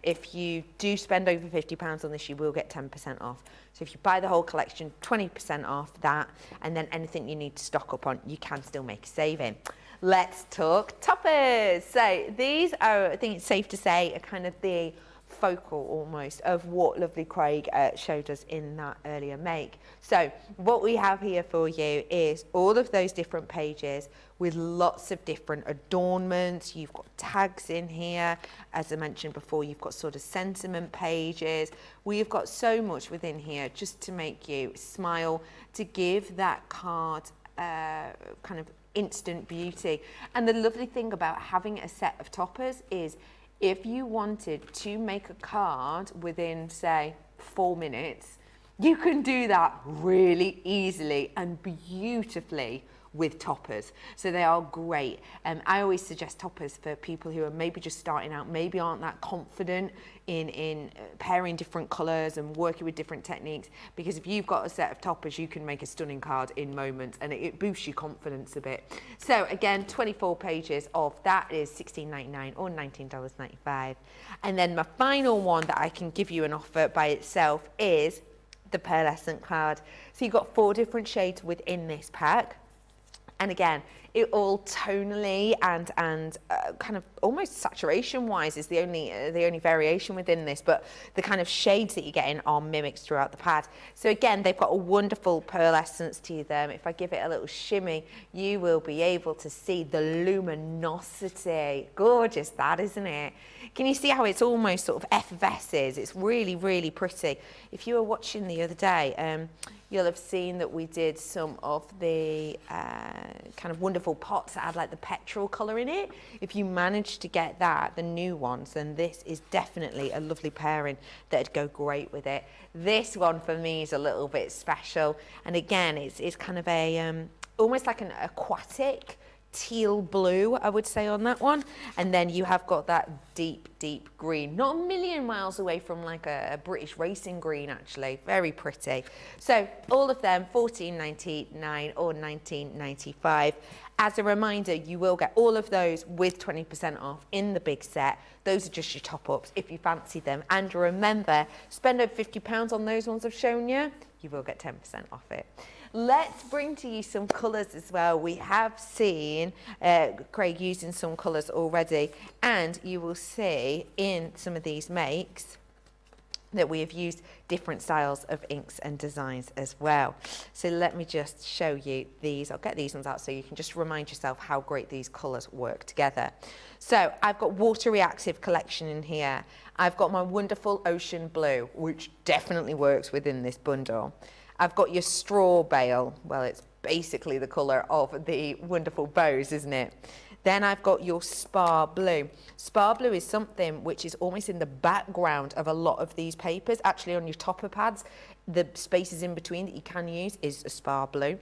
if you do spend over £50 on this, you will get 10% off. So if you buy the whole collection, 20% off that, and then anything you need to stock up on, you can still make a saving. Let's talk toppers. So these are, I think it's safe to say, are kind of the focal almost of what lovely Craig showed us in that earlier make. So what we have here for you is all of those different pages with lots of different adornments. You've got tags in here. As I mentioned before, you've got sort of sentiment pages. We've got so much within here just to make you smile, to give that card kind of instant beauty. And the lovely thing about having a set of toppers is if you wanted to make a card within, say, 4 minutes, you can do that really easily and beautifully with toppers. So they are great. I always suggest toppers for people who are maybe just starting out, maybe aren't that confident in pairing different colours and working with different techniques, because if you've got a set of toppers, you can make a stunning card in moments, and it boosts your confidence a bit. So again, 24 pages of that is $16.99 or $19.95. And then my final one that I can give you an offer by itself is the pearlescent card. So you've got 4 different shades within this pack. And again, it all tonally and kind of almost saturation wise is the only variation within this, but the kind of shades that you're getting are mimics throughout the pad. So again, they've got a wonderful pearlescence to them. If I give it a little shimmy, you will be able to see the luminosity. Gorgeous that, isn't it? Can you see how it's almost sort of effervesces? It's really, really pretty. If you were watching the other day, you'll have seen that we did some of the kind of wonderful pots that had like the petrol colour in it. If you manage to get that, the new ones, then this is definitely a lovely pairing that'd go great with it. This one for me is a little bit special. And again, it's kind of a, almost like an aquatic teal blue, I would say, on that one. And then you have got that deep, deep green, not a million miles away from like a British racing green, actually. Very pretty. So all of them, $14.99 or $19.95. As a reminder, you will get all of those with 20% off in the big set. Those are just your top-ups if you fancy them. And remember, spend over £50 on those ones I've shown you, you will get 10% off it. Let's bring to you some colours as well. We have seen Craig using some colours already, and you will see in some of these makes that we have used different styles of inks and designs as well. So let me just show you these. I'll get these ones out so you can just remind yourself how great these colours work together. So I've got water reactive collection in here. I've got my wonderful ocean blue, which definitely works within this bundle. I've got your straw bale. Well, it's basically the colour of the wonderful bows, isn't it? Then I've got your spar blue. Spar blue is something which is almost in the background of a lot of these papers. Actually, on your topper pads, the spaces in between that you can use is a spar blue.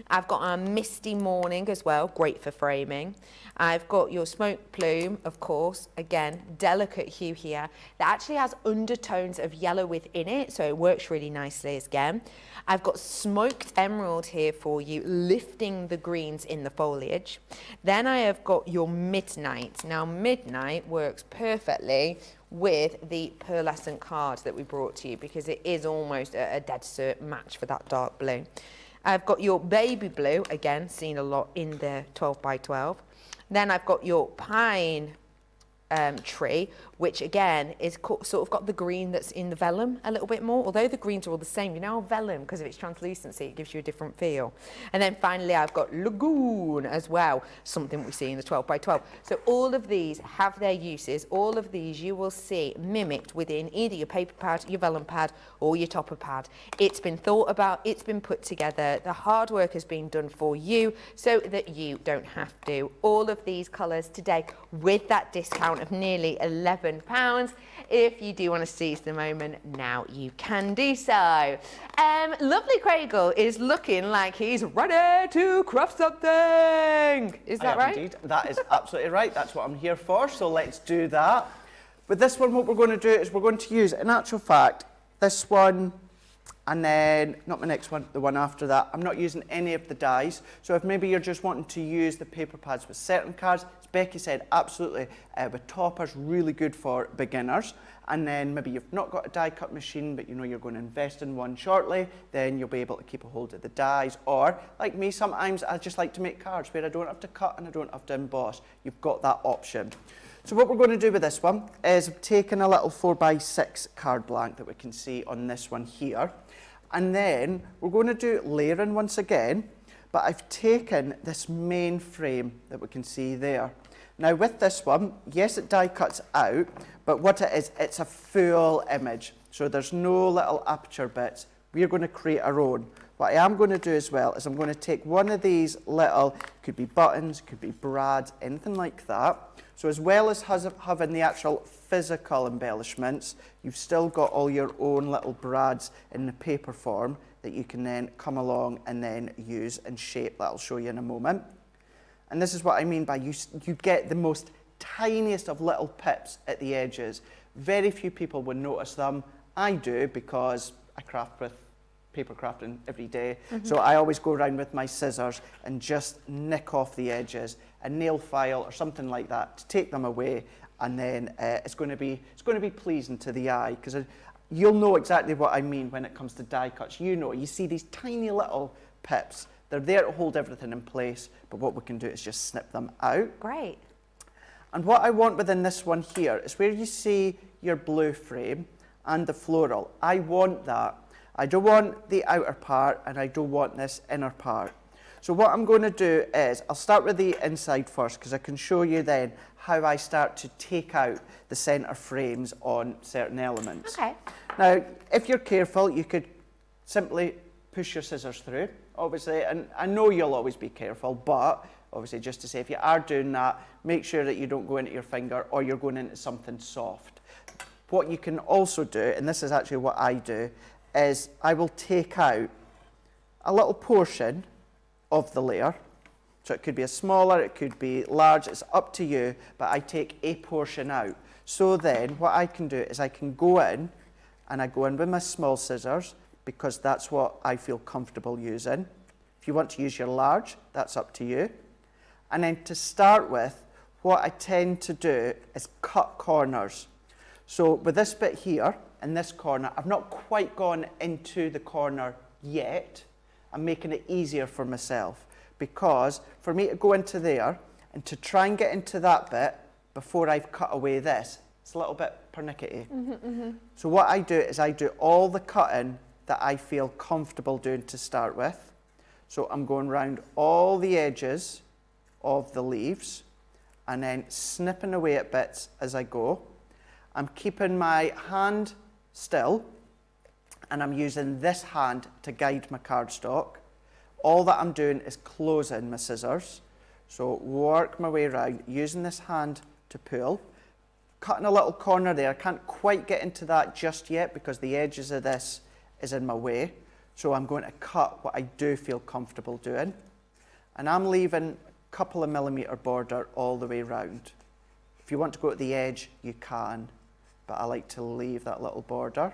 I've got our misty morning as well, great for framing. I've got your smoke plume, of course, again, delicate hue here, that actually has undertones of yellow within it, so it works really nicely again. I've got smoked emerald here for you, lifting the greens in the foliage. Then I have got your midnight. Now, midnight works perfectly with the pearlescent card that we brought to you, because it is almost a dead cert match for that dark blue. I've got your baby blue, again, seen a lot in the 12 by 12. Then I've got your pine tree, which again is sort of got the green that's in the vellum a little bit more, although the greens are all the same. You know, vellum, because of its translucency, it gives you a different feel. And then finally I've got lagoon as well, something we see in the 12 by 12. So all of these have their uses. All of these you will see mimicked within either your paper pad, your vellum pad, or your topper pad. It's been thought about, it's been put together, the hard work has been done for you so that you don't have to. All of these colours today with that discount of nearly £11. If you do want to seize the moment, now you can do so. Lovely Craigle is looking like he's ready to craft something. Is that right? Indeed. That is absolutely right. That's what I'm here for, so let's do that. With this one, what we're going to do is we're going to use, in actual fact, this one, and then, not my next one, the one after that. I'm not using any of the dies, so if maybe you're just wanting to use the paper pads with certain cards, as Becky said, absolutely, with toppers, really good for beginners. And then maybe you've not got a die cut machine, but you know you're going to invest in one shortly, then you'll be able to keep a hold of the dies. Or, like me, sometimes I just like to make cards where I don't have to cut and I don't have to emboss. You've got that option. So what we're going to do with this one is I've taken a little 4x6 card blank that we can see on this one here. And then we're going to do layering once again, but I've taken this main frame that we can see there. Now with this one, yes, it die cuts out, but what it is, it's a full image. So there's no little aperture bits. We're going to create our own. What I am going to do as well is I'm going to take one of these little, could be buttons, could be brads, anything like that. So as well as having the actual physical embellishments, you've still got all your own little brads in the paper form. that you can then come along and then use and shape that I'll show you in a moment. And this is what I mean by you get the most tiniest of little pips at the edges. Very few people would notice them. I do because I craft with paper crafting every day. So I always go around with my scissors and just nick off the edges, a nail file or something like that to take them away, and then it's going to be pleasing to the eye, because you'll know exactly what I mean when it comes to die cuts. You see these tiny little pips. They're there to hold everything in place, but what we can do is just snip them out. Great. And what I want within this one here is where you see your blue frame and the floral. I want that. I don't want the outer part, and I don't want this inner part. So what I'm going to do is, I'll start with the inside first, because I can show you then how I start to take out the centre frames on certain elements. Okay. Now, if you're careful, you could simply push your scissors through, obviously, and I know you'll always be careful, but obviously just to say, if you are doing that, make sure that you don't go into your finger or you're going into something soft. What you can also do, and this is actually what I do, is I will take out a little portion of the layer. So it could be a smaller, it could be large, it's up to you, but I take a portion out. So then what I can do is I can go in, and I go in with my small scissors, because that's what I feel comfortable using. If you want to use your large, that's up to you. And then to start with, what I tend to do is cut corners. So with this bit here, in this corner, I've not quite gone into the corner yet. I'm making it easier for myself, because for me to go into there and to try and get into that bit before I've cut away this, it's a little bit pernickety. So what I do is I do all the cutting that I feel comfortable doing to start with. So I'm going round all the edges of the leaves and then snipping away at bits as I go. I'm keeping my hand still, and I'm using this hand to guide my cardstock. All that I'm doing is closing my scissors. So work my way around, using this hand to pull. Cutting a little corner there. I can't quite get into that just yet because the edges of this is in my way. So I'm going to cut what I do feel comfortable doing. And I'm leaving a couple of millimetre border all the way around. If you want to go to the edge, you can, but I like to leave that little border.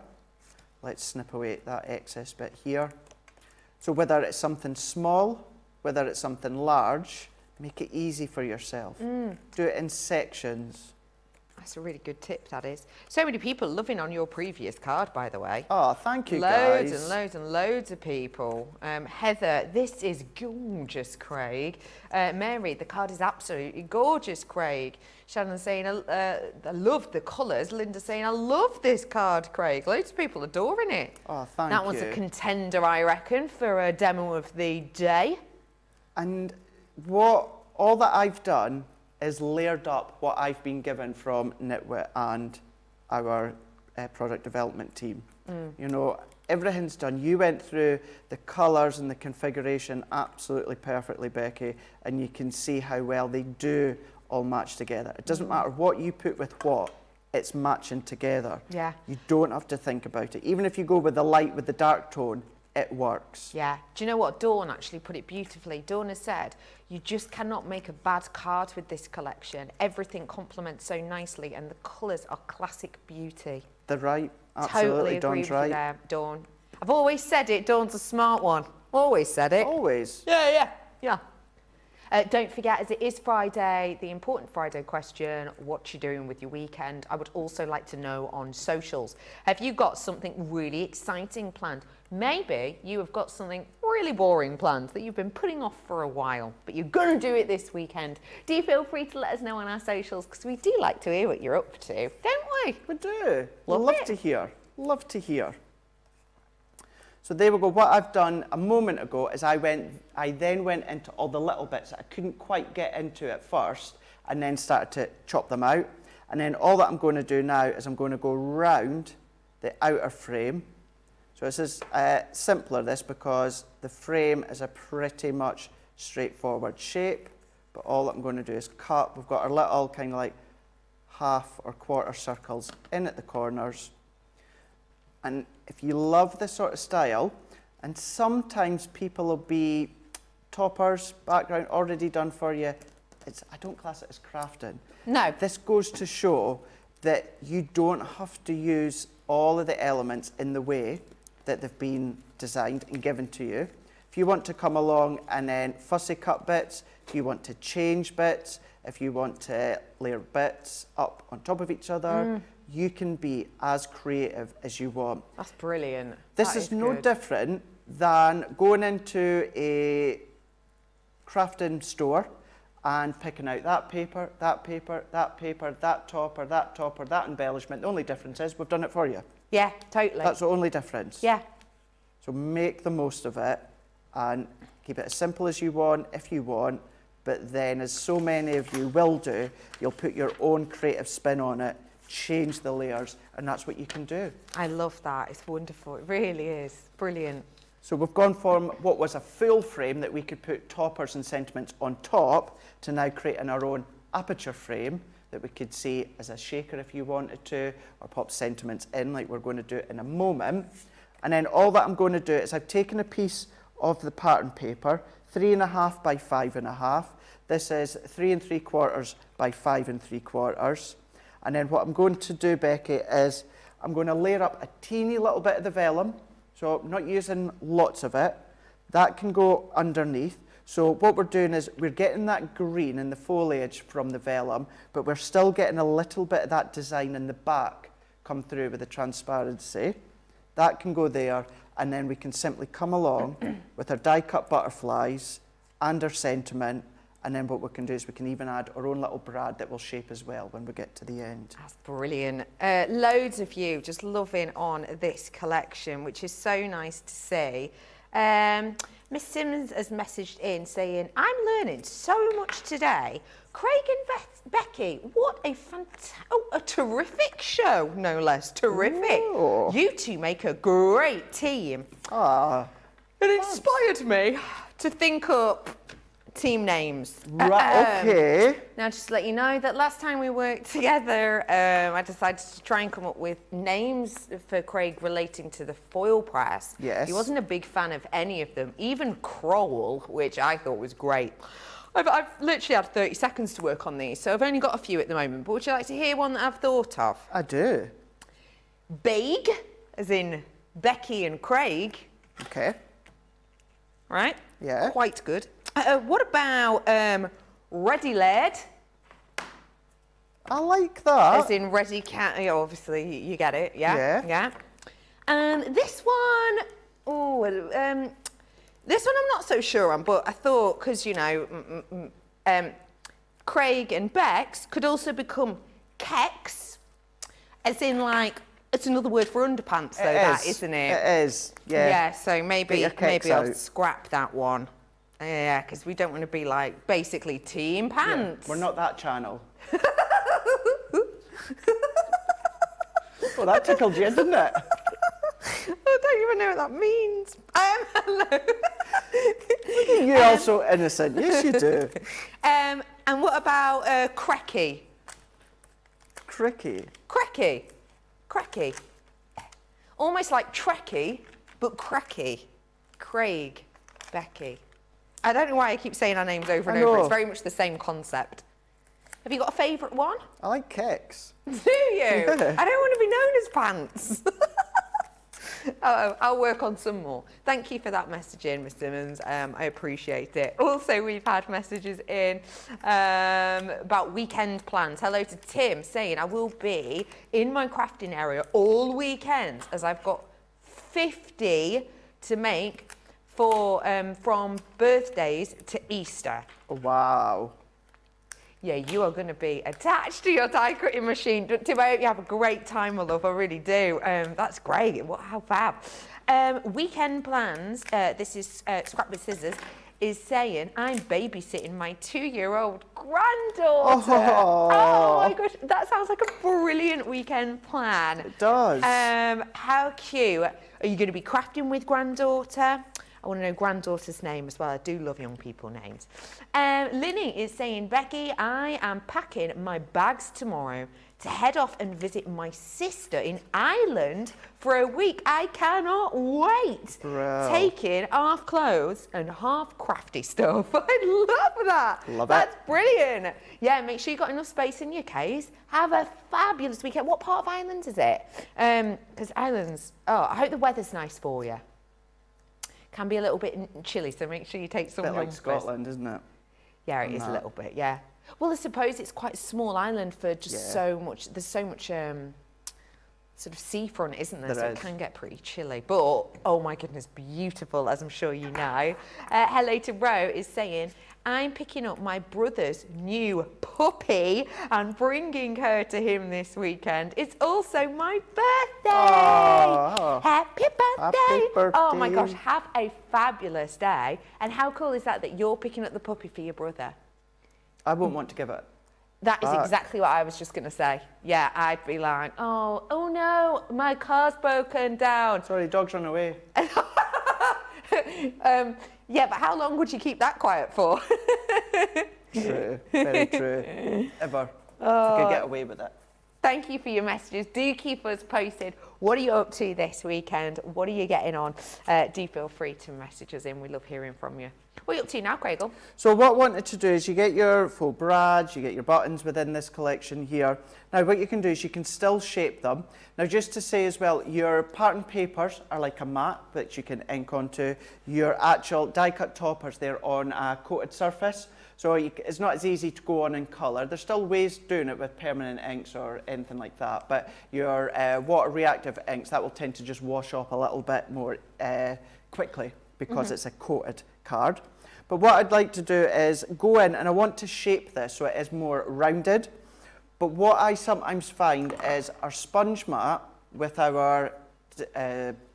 Let's snip away that excess bit here. So whether it's something small, whether it's something large, make it easy for yourself. Do it in sections. That's a really good tip, that is. So many people loving on your previous card, by the way. Oh, thank you, loads guys. and loads and loads of people. Heather, this is gorgeous, Craig. Mary, the card is absolutely gorgeous, Craig. Shannon saying, I love the colours. Linda saying, I love this card, Craig. Loads of people adoring it. Oh, thank you. That one's a contender, I reckon, for a demo of the day. And all that I've done is layered up what I've been given from Nitwit and our product development team. You know, everything's done. You went through the colours and the configuration absolutely perfectly, Becky, and you can see how well they do all match together. It doesn't matter what you put with what, it's matching together. Yeah. You don't have to think about it. Even if you go with the light with the dark tone, it works. Yeah. Do you know what? Dawn actually put it beautifully. Dawn has said, you just cannot make a bad card with this collection. Everything complements so nicely and the colours are classic beauty. They're right. Totally Absolutely, agree Dawn's with you right. there, Dawn. I've always said it, Dawn's a smart one. Always said it. Always. Yeah. Don't forget, as it is Friday, the important Friday question, what you doing with your weekend? I would also like to know on socials. Have you got something really exciting planned? Maybe you have got something really boring planned that you've been putting off for a while, but you're going to do it this weekend. Do feel free to let us know on our socials, because we do like to hear what you're up to, don't we? We do. Love it. to hear. Love to hear. So there we go. What I've done a moment ago is I then went into all the little bits that I couldn't quite get into at first, and then started to chop them out. And then all that I'm going to do now is I'm going to go round the outer frame. So this is simpler, this, because the frame is a pretty much straightforward shape. But all that I'm going to do is cut. We've got our little kind of like half or quarter circles in at the corners. And if you love this sort of style, And sometimes people will be toppers, background already done for you. I don't class it as crafting. No. This goes to show that you don't have to use all of the elements in the way that they've been designed and given to you. If you want to come along and then fussy cut bits, if you want to change bits, if you want to layer bits up on top of each other, you can be as creative as you want. That's brilliant. This is no different than going into a crafting store and picking out that paper, that paper, that paper, that topper, that embellishment. The only difference is we've done it for you. Yeah, totally. That's the only difference. Yeah. So make the most of it and keep it as simple as you want, if you want, but then, as so many of you will do, you'll put your own creative spin on it, change the layers, and that's what you can do. I love that. It's wonderful. It really is. Brilliant. So we've gone from what was a full frame that we could put toppers and sentiments on top to now creating our own aperture frame that we could see as a shaker if you wanted to, or pop sentiments in like we're going to do in a moment. And then all that I'm going to do is I've taken a piece of the pattern paper, 3.5 by 5.5. This is 3 3/4 by 5 3/4. And then what I'm going to do, Becky, is I'm going to layer up a teeny little bit of the vellum. So I'm not using lots of it. That can go underneath. So what we're doing is we're getting that green in the foliage from the vellum, but we're still getting a little bit of that design in the back come through with the transparency. That can go there, and then we can simply come along with our die-cut butterflies and our sentiment, and then what we can do is we can even add our own little brad that will shape as well when we get to the end. That's brilliant. Loads of you just loving on this collection, which is so nice to see. Miss Simmons has messaged in saying, I'm learning so much today. Craig and Becky, what a a terrific show, no less. Terrific. Ooh. You two make a great team. Ah, It inspired me to think up team names. right, okay. Now, just to let you know that last time we worked together, I decided to try and come up with names for Craig relating to the foil press. Yes. He wasn't a big fan of any of them, even Kroll, which I thought was great. I've literally had 30 seconds to work on these, so I've only got a few at the moment, but would you like to hear one that I've thought of? I do. Big, as in Becky and Craig, Okay. right? Yeah. Quite good. What about Redican Laird? I like that. As in Redican, obviously you get it, yeah? Yeah. This one, this one I'm not so sure on, but I thought, because, you know, Craig and Bex could also become Kex, as in, like, it's another word for underpants, though, that, isn't it? It is, yeah. Yeah, so maybe Kex I'll out. scrap that one. Yeah, because we don't want to be, like, basically team pants. We're not that channel. Well, that tickled you, didn't it? I don't even know what that means. Hello. You're also innocent. Yes, you do. And what about Crecky? Cricky. Crecky. Crecky. Almost like Trekkie, but Crecky. Craig. Becky. I don't know why I keep saying our names over and I over. know. It's very much the same concept. Have you got a favourite one? I like kicks. Do you? Yeah. I don't want to be known as pants. I'll work on some more. Thank you for that message in, Miss Simmons. I appreciate it. Also, we've had messages in about weekend plans. Hello to Tim saying, I will be in my crafting area all weekend as I've got 50 to make for from birthdays to Easter. Wow. Yeah, you are going to be attached to your die cutting machine. Tim, I hope you have a great time, my love. I really do. That's great. How fab. Weekend plans. This is Scrap with Scissors. Is saying I'm babysitting my 2-year-old granddaughter. Oh my gosh, that sounds like a brilliant weekend plan. It does. How cute. Are you going to be crafting with granddaughter? I want to know granddaughter's name as well. I do love young people names. Linny is saying, Becky, I am packing my bags tomorrow to head off and visit my sister in Ireland for a week. I cannot wait. Bro. Taking half clothes and half crafty stuff. I love that. Love That's it. brilliant. Yeah, make sure you got enough space in your case. Have a fabulous weekend. What part of Ireland is it? Because Ireland's, I hope the weather's nice for you. Can be a little bit chilly, so make sure you take some. A bit like numbers. Scotland, isn't it? Yeah, it is a little bit, yeah. Well, I suppose it's quite a small island for just so much, there's so much sort of seafront, isn't there? So it can get pretty chilly. But, oh my goodness, beautiful, as I'm sure you know. Hello to Ro is saying, I'm picking up my brother's new puppy and bringing her to him this weekend. It's also my birthday. Oh, Happy birthday. Happy birthday. Oh my gosh, have a fabulous day. And how cool is that you're picking up the puppy for your brother? I wouldn't want to give it. That is exactly what I was just going to say. Yeah, I'd be like, oh no, my car's broken down. Sorry, dog's run away. Yeah, but how long would you keep that quiet for? True, very true. Ever. If I could get away with it. Thank you for your messages. Do keep us posted. What are you up to this weekend? What are you getting on? Do feel free to message us in. We love hearing from you. What are you up to now, Craig? So what I wanted to do is you get your faux brads, you get your buttons within this collection here. Now what you can do is you can still shape them. Now just to say as well, your pattern papers are like a mat which you can ink onto. Your actual die cut toppers, they're on a coated surface. So it's not as easy to go on in colour. There's still ways doing it with permanent inks or anything like that. But your water reactive inks, that will tend to just wash off a little bit more quickly because it's a coated card. But what I'd like to do is go in and I want to shape this so it is more rounded. But what I sometimes find is our sponge mat with our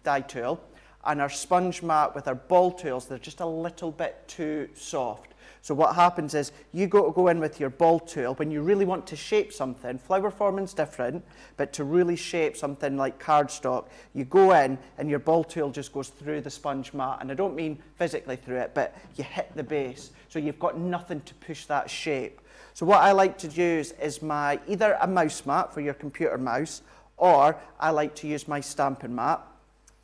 die tool and our sponge mat with our ball tools, they're just a little bit too soft. So what happens is you go in with your ball tool when you really want to shape something. Flower forming's different, but to really shape something like cardstock, you go in and your ball tool just goes through the sponge mat. And I don't mean physically through it, but you hit the base. So you've got nothing to push that shape. So what I like to use is either a mouse mat for your computer mouse, or I like to use my stamping mat.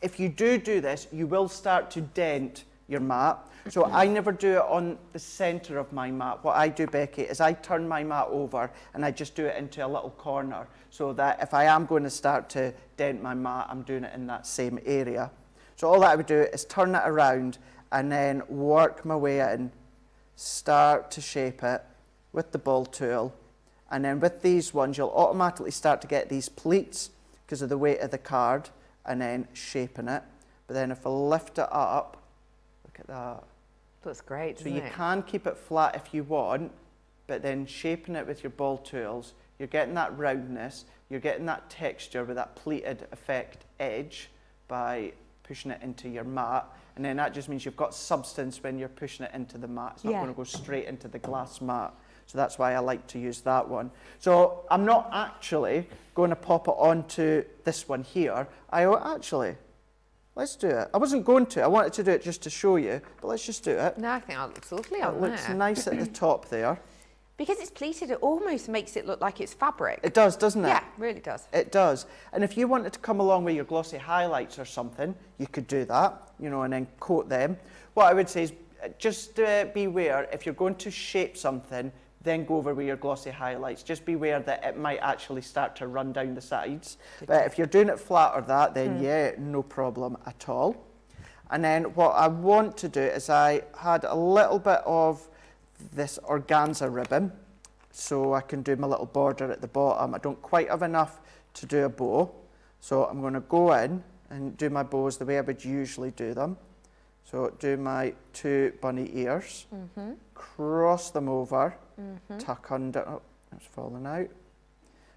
If you do this, you will start to dent your mat. So I never do it on the centre of my mat. What I do, Becky, is I turn my mat over and I just do it into a little corner so that if I am going to start to dent my mat, I'm doing it in that same area. So all that I would do is turn it around and then work my way in, start to shape it with the ball tool. And then with these ones, you'll automatically start to get these pleats because of the weight of the card and then shaping it. But then if I lift it up, look at that. That's great, So you can keep it flat if you want, but then shaping it with your ball tools, you're getting that roundness, you're getting that texture with that pleated effect edge by pushing it into your mat. And then that just means you've got substance when you're pushing it into the mat. It's not going to go straight into the glass mat. So that's why I like to use that one. So I'm not actually going to pop it onto this one here. Let's do it. I wasn't going to. I wanted to do it just to show you, but let's just do it. No, I think that looks lovely on there. It looks there. nice at the top there. Because it's pleated, it almost makes it look like it's fabric. It does, doesn't it? Yeah, really does. It does. And if you wanted to come along with your glossy highlights or something, you could do that, and then coat them. What I would say is just beware, if you're going to shape something, then go over with your glossy highlights. Just beware that it might actually start to run down the sides. But if you're doing it flat or that, then yeah, no problem at all. And then what I want to do is I had a little bit of this organza ribbon, so I can do my little border at the bottom. I don't quite have enough to do a bow, so I'm going to go in and do my bows the way I would usually do them. So do my 2 bunny ears, cross them over, tuck under, oh, it's falling out.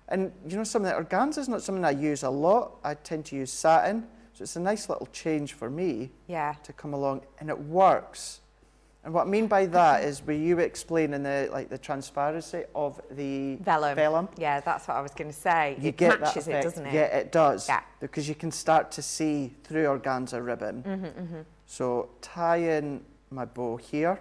And some of the organza is not something I use a lot. I tend to use satin, so it's a nice little change for me to come along, and it works. And what I mean by that is, were you explaining the transparency of the vellum? Yeah, that's what I was going to say. You it get matches that effect. it, doesn't it? Yeah, it does. Yeah. Because you can start to see through organza ribbon. So tie in my bow here,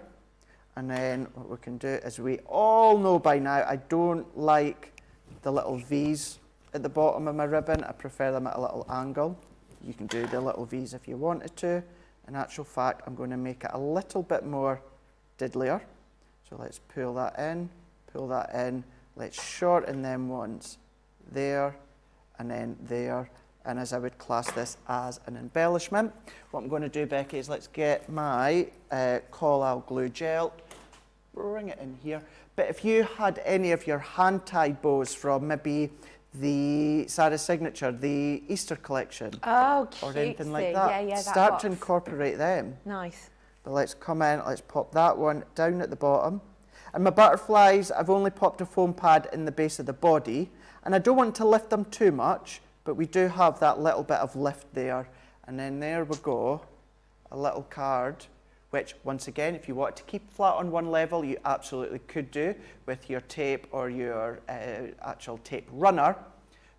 and then what we can do is, we all know by now, I don't like the little V's at the bottom of my ribbon. I prefer them at a little angle. You can do the little V's if you wanted to. In actual fact, I'm going to make it a little bit more diddlier. So let's pull that in, let's shorten them once, there, and then there. And as I would class this as an embellishment. What I'm going to do, Becky, is let's get my Collal glue gel, bring it in here. But if you had any of your hand-tied bows from maybe the Sarah's Signature, the Easter collection, or anything like that, start to incorporate them. Nice. But let's come in, let's pop that one down at the bottom. And my butterflies, I've only popped a foam pad in the base of the body, and I don't want to lift them too much, but we do have that little bit of lift there. And then there we go, a little card, which once again, if you want to keep flat on one level, you absolutely could do with your tape or your actual tape runner.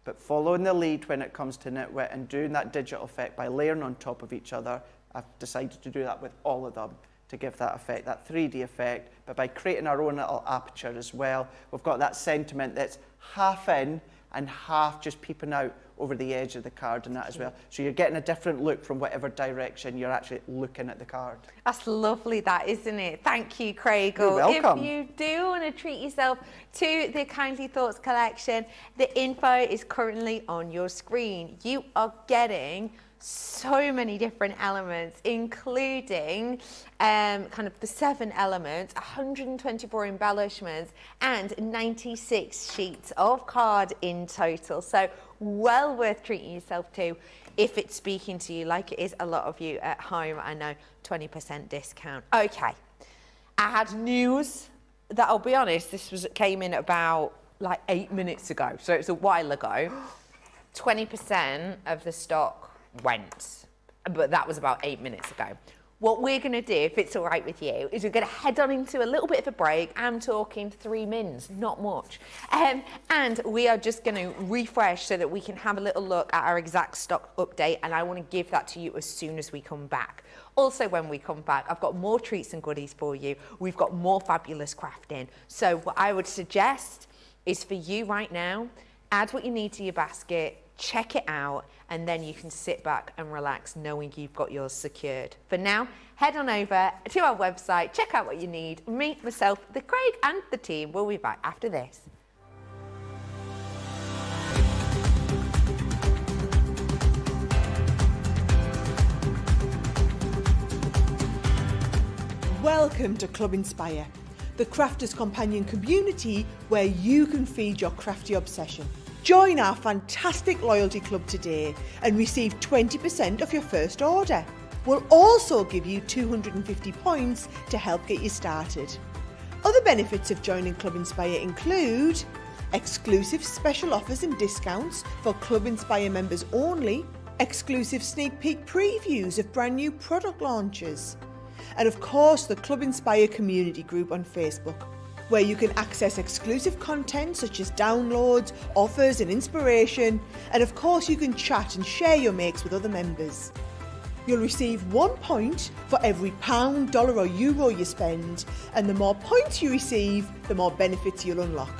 But following the lead when it comes to Nitwit and doing that digital effect by layering on top of each other, I've decided to do that with all of them to give that effect, that 3D effect, but by creating our own little aperture as well. We've got that sentiment that's half in and half just peeping out over the edge of the card and that as well. So you're getting a different look from whatever direction you're actually looking at the card. That's lovely, that, isn't it? Thank you, Craig. You're welcome. If you do want to treat yourself to the Kindly Thoughts collection, the info is currently on your screen. You are getting so many different elements, including kind of the 7 elements, 124 embellishments, and 96 sheets of card in total. So well worth treating yourself to if it's speaking to you like it is a lot of you at home. I know, 20% discount. Okay, I had news that, I'll be honest, came in about like 8 minutes ago, so it's a while ago. 20% of the stock went, but that was about 8 minutes ago. What we're going to do, if it's all right with you, is we're going to head on into a little bit of a break. I'm talking 3 mins, not much. And we are just going to refresh so that we can have a little look at our exact stock update, and I want to give that to you as soon as we come back. Also, when we come back, I've got more treats and goodies for you. We've got more fabulous crafting. So what I would suggest is for you right now, add what you need to your basket, check it out, and then you can sit back and relax knowing you've got yours secured. For now, head on over to our website, check out what you need. Me, myself, the Craig and the team will be back after this. Welcome to Club Inspire, the crafters companion community where you can feed your crafty obsession. Join our fantastic loyalty club today and receive 20% off your first order. We'll also give you 250 points to help get you started. Other benefits of joining Club Inspire include exclusive special offers and discounts for Club Inspire members only, exclusive sneak peek previews of brand new product launches, and of course the Club Inspire community group on Facebook, where you can access exclusive content such as downloads, offers and inspiration, and of course you can chat and share your makes with other members. You'll receive 1 point for every £, dollar or euro you spend, and the more points you receive, the more benefits you'll unlock.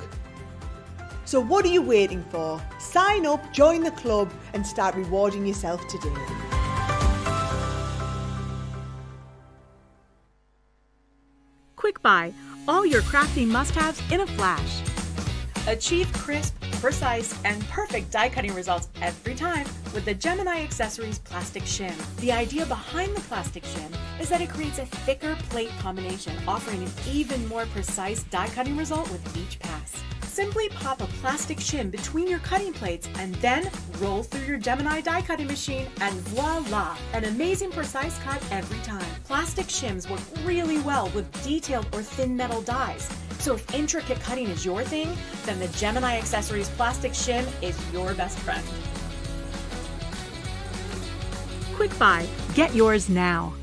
So what are you waiting for? Sign up, join the club and start rewarding yourself today. Quick Buy, all your crafting must-haves in a flash. Achieve crisp, precise, and perfect die cutting results every time with the Gemini Accessories Plastic Shim. The idea behind the plastic shim is that it creates a thicker plate combination, offering an even more precise die cutting result with each pass. Simply pop a plastic shim between your cutting plates and then roll through your Gemini die cutting machine and voila, an amazing precise cut every time. Plastic shims work really well with detailed or thin metal dies. So if intricate cutting is your thing, then the Gemini Accessories Plastic Shim is your best friend. Quick Buy, get yours now.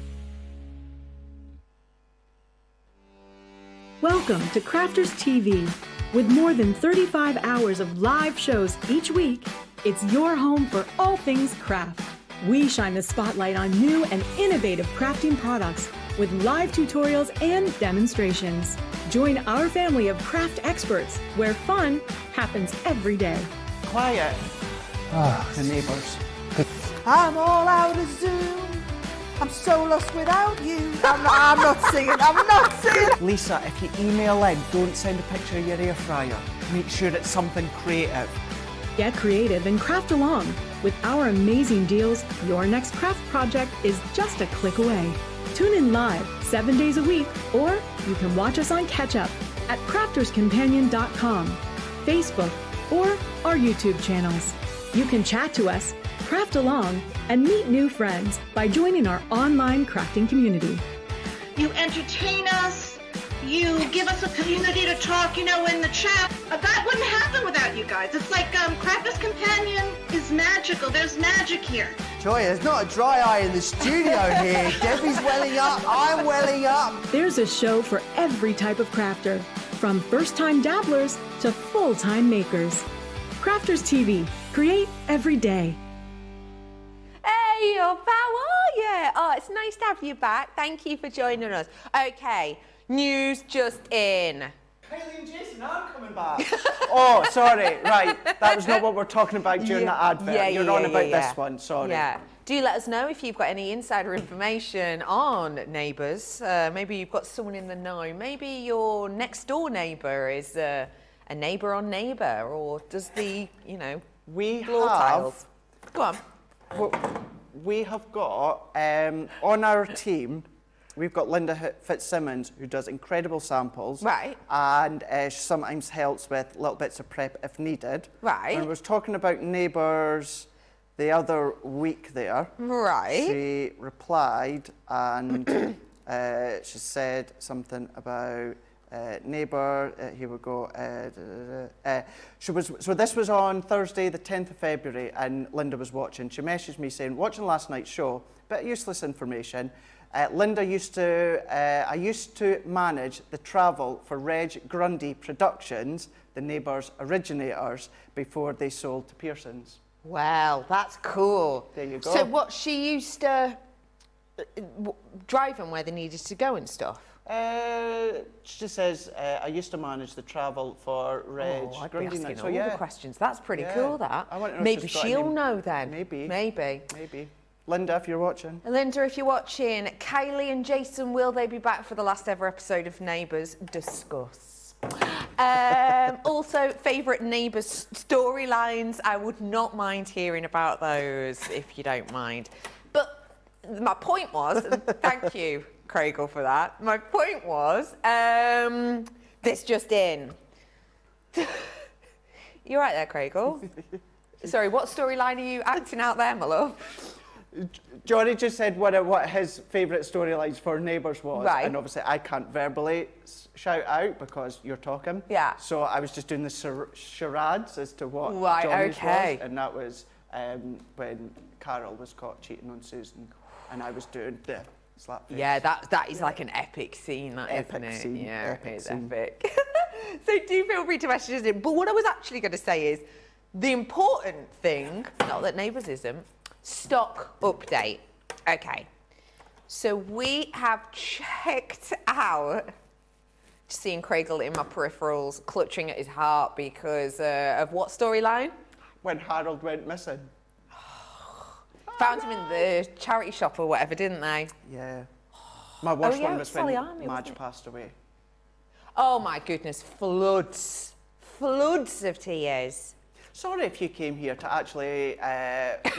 Welcome to Crafters TV. With more than 35 hours of live shows each week, it's your home for all things craft. We shine the spotlight on new and innovative crafting products with live tutorials and demonstrations. Join our family of craft experts where fun happens every day. Quiet. The neighbours. I'm all out of Zoom. I'm so lost without you. I'm not singing. Lisa, if you email in, don't send a picture of your air fryer. Make sure it's something creative. Get creative and craft along. With our amazing deals, your next craft project is just a click away. Tune in live 7 days a week, or you can watch us on Catch Up at crafterscompanion.com, Facebook, or our YouTube channels. You can chat to us, craft along, and meet new friends by joining our online crafting community. You entertain us. You give us a community to talk, in the chat. That wouldn't happen without you guys. It's like Crafters Companion is magical. There's magic here. Joy, there's not a dry eye in the studio here. Debbie's welling up, I'm welling up. There's a show for every type of crafter, from first-time dabblers to full-time makers. Crafters TV. Create every day. Hey, how are you? Oh, it's nice to have you back. Thank you for joining us. Okay, news just in. Kylie and Jason are coming back. Oh, sorry. Right. That was not what we're talking about during the advert. You're on about this one. Sorry. Yeah. Do let us know if you've got any insider information on neighbours. Maybe you've got someone in the know. Maybe your next door neighbour is a neighbour on neighbour, or does the, We floor tiles. Go on. We have got, on our team, we've got Linda Fitzsimmons, who does incredible samples. Right. And she sometimes helps with little bits of prep if needed. Right. And I was talking about neighbours the other week there. Right. She replied and she said something about neighbour, here we go. So this was on Thursday, the 10th of February, and Linda was watching. She messaged me saying, watching last night's show, bit of useless information. Linda I used to manage the travel for Reg Grundy Productions, the Neighbours originators, before they sold to Pearson's. Wow, that's cool. There you go. So what, she used to drive them where they needed to go and stuff? She says, I used to manage the travel for Reg I'd Grundy. be asking So, all the questions. That's pretty cool, that. I want to know if Maybe she's got she'll any- know then. Maybe. Linda, if you're watching. Linda, if you're watching, Kylie and Jason, will they be back for the last ever episode of Neighbours? Discuss. Also, favourite Neighbours storylines. I would not mind hearing about those, if you don't mind. But my point was, and thank you, Craig, for that. My point was, this just in. You're right there, Craig. Sorry, what storyline are you acting out there, my love? Johnny just said what his favourite storylines for Neighbours was, Right. and obviously I can't verbally shout out because you're talking. Yeah. So I was just doing the charades as to what Right, Johnny's okay. was, and that was when Carol was caught cheating on Susan, and I was doing the slap face. Yeah, that is like an epic scene, that Epic isn't it? scene, Yeah, epic it's scene. epic. So do feel free to message us in. But what I was actually going to say is, the important thing, not that Neighbours isn't, stock update. Okay, so we have checked out, seeing Craig in my peripherals, clutching at his heart because of what storyline? When Harold went missing. Found him in the charity shop or whatever, didn't they? Yeah. My worst yeah, one it was was when Sally Army, wasn't Madge it? passed away. Oh my goodness, floods of tears. Sorry if you came here to actually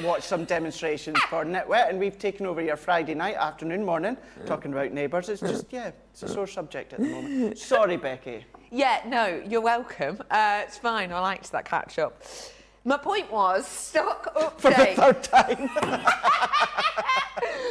watch some demonstrations for Nitwit, and we've taken over your Friday night, afternoon, morning, talking about Neighbours. It's just, it's a sore subject at the moment. Sorry, Becky. Yeah, no, you're welcome. It's fine, I liked that catch up. My point was, stock update. For the third time.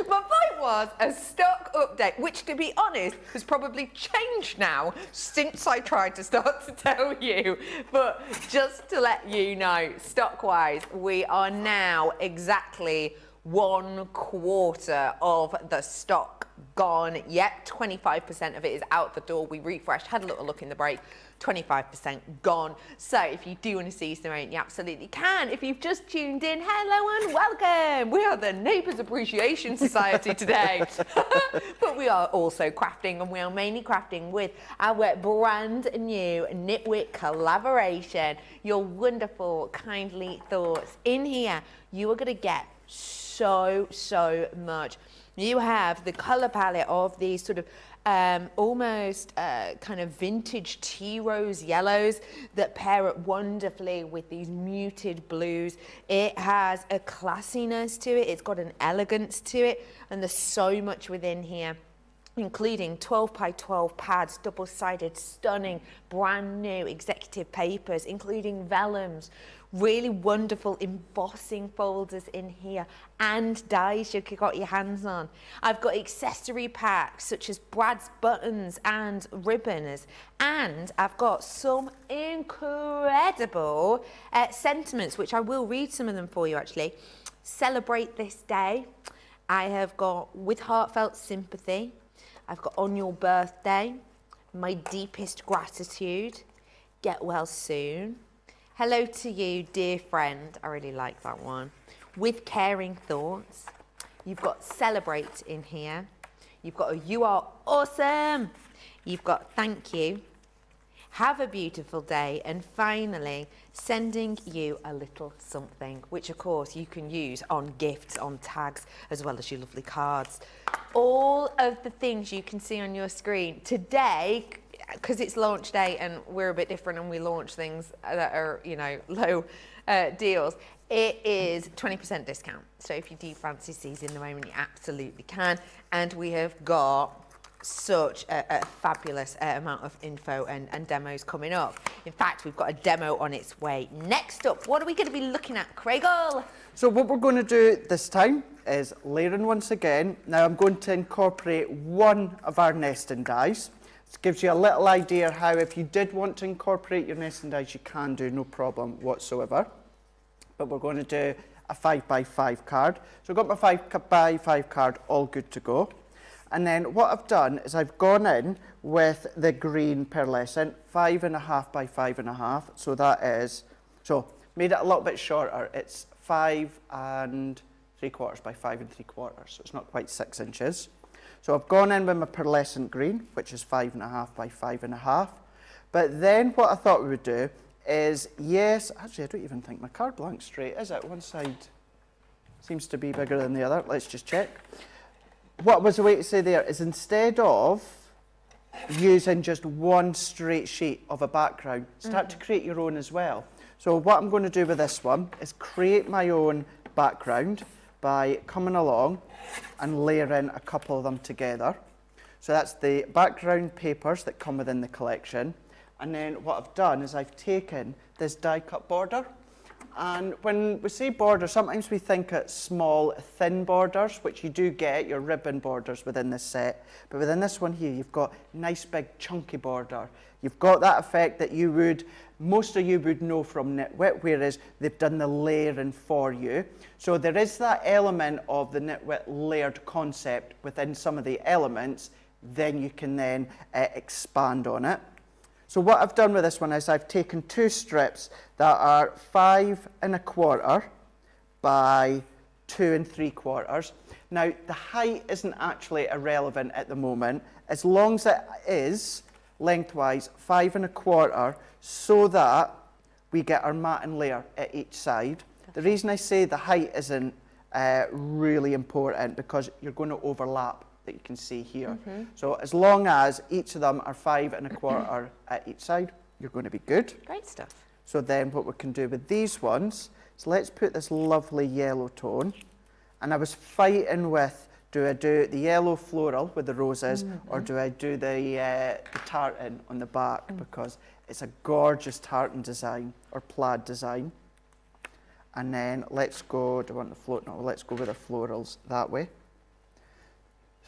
My point was a stock update, which to be honest has probably changed now since I tried to start to tell you. But just to let you know, stock-wise, we are now exactly 1/4 of the stock gone. Yep, 25% of it is out the door. We refreshed, had a little look in the break, 25% gone. So if you do want to see some rain, you absolutely can. If you've just tuned in, hello and welcome. We are the Neighbours Appreciation Society today. But we are also crafting, and we are mainly crafting with our brand new Nitwit collaboration. Your wonderful, kindly thoughts. In here, you are going to get so much. You have the colour palette of these sort of almost kind of vintage tea rose yellows that pair up wonderfully with these muted blues. It has a classiness to it, it's got an elegance to it, and there's so much within here, including 12 by 12 pads, double-sided, stunning, brand new executive papers, including vellums, really wonderful embossing folders in here, and dies you got your hands on. I've got accessory packs such as Brad's buttons and ribbons, and I've got some incredible sentiments, which I will read some of them for you actually. Celebrate this day. I have got with heartfelt sympathy. I've got on your birthday, my deepest gratitude, get well soon. Hello to you, dear friend. I really like that one. With caring thoughts. You've got celebrate in here. You've got a you are awesome. You've got thank you. Have a beautiful day. And finally, sending you a little something, which of course you can use on gifts, on tags, as well as your lovely cards. All of the things you can see on your screen today, because it's launch day and we're a bit different and we launch things that are, you know, low deals, it is 20% discount. So if you do fancy these in the moment, you absolutely can. And we have got such a fabulous amount of info and demos coming up. In fact, we've got a demo on its way. Next up, what are we going to be looking at, Craigle? So what we're going to do this time is layering once again. Now I'm going to incorporate one of our nesting dies. This gives you a little idea how if you did want to incorporate your nesting dies, you can do, no problem whatsoever. But we're going to do a 5x5 card. So I've got my 5x5 card all good to go. And then what I've done is I've gone in with the green pearlescent, 5.5 by 5.5. So that is, so made it a little bit shorter. It's 5 3/4 by 5 3/4. So it's not quite 6 inches. So I've gone in with my pearlescent green, which is 5.5 by 5.5. But then what I thought we would do is, yes, actually I don't even think my card blank's straight, is it? One side seems to be bigger than the other. Let's just check. What was the way to say there is instead of using just one straight sheet of a background, start to create your own as well. So what I'm going to do with this one is create my own background by coming along and layering a couple of them together. So that's the background papers that come within the collection. And then what I've done is I've taken this die cut border. And when we say border, sometimes we think it's small, thin borders, which you do get, your ribbon borders within this set. But within this one here, you've got nice big chunky border. You've got that effect that you would, most of you would know from Nitwit, whereas they've done the layering for you. So there is that element of the Nitwit layered concept within some of the elements, then you can then expand on it. So what I've done with this one is I've taken two strips that are 5 1/4 by 2 3/4. Now the height isn't actually irrelevant at the moment, as long as it is lengthwise 5 1/4, so that we get our matting layer at each side. The reason I say the height isn't really important because you're going to overlap, that you can see here. So as long as each of them are 5 1/4 at each side, you're going to be good. Great stuff. So then what we can do with these ones is let's put this lovely yellow tone. And I was fighting with, do I do the yellow floral with the roses or do I do the tartan on the back, because it's a gorgeous tartan design or plaid design. And then let's go, do I want the float? No, let's go with the florals that way.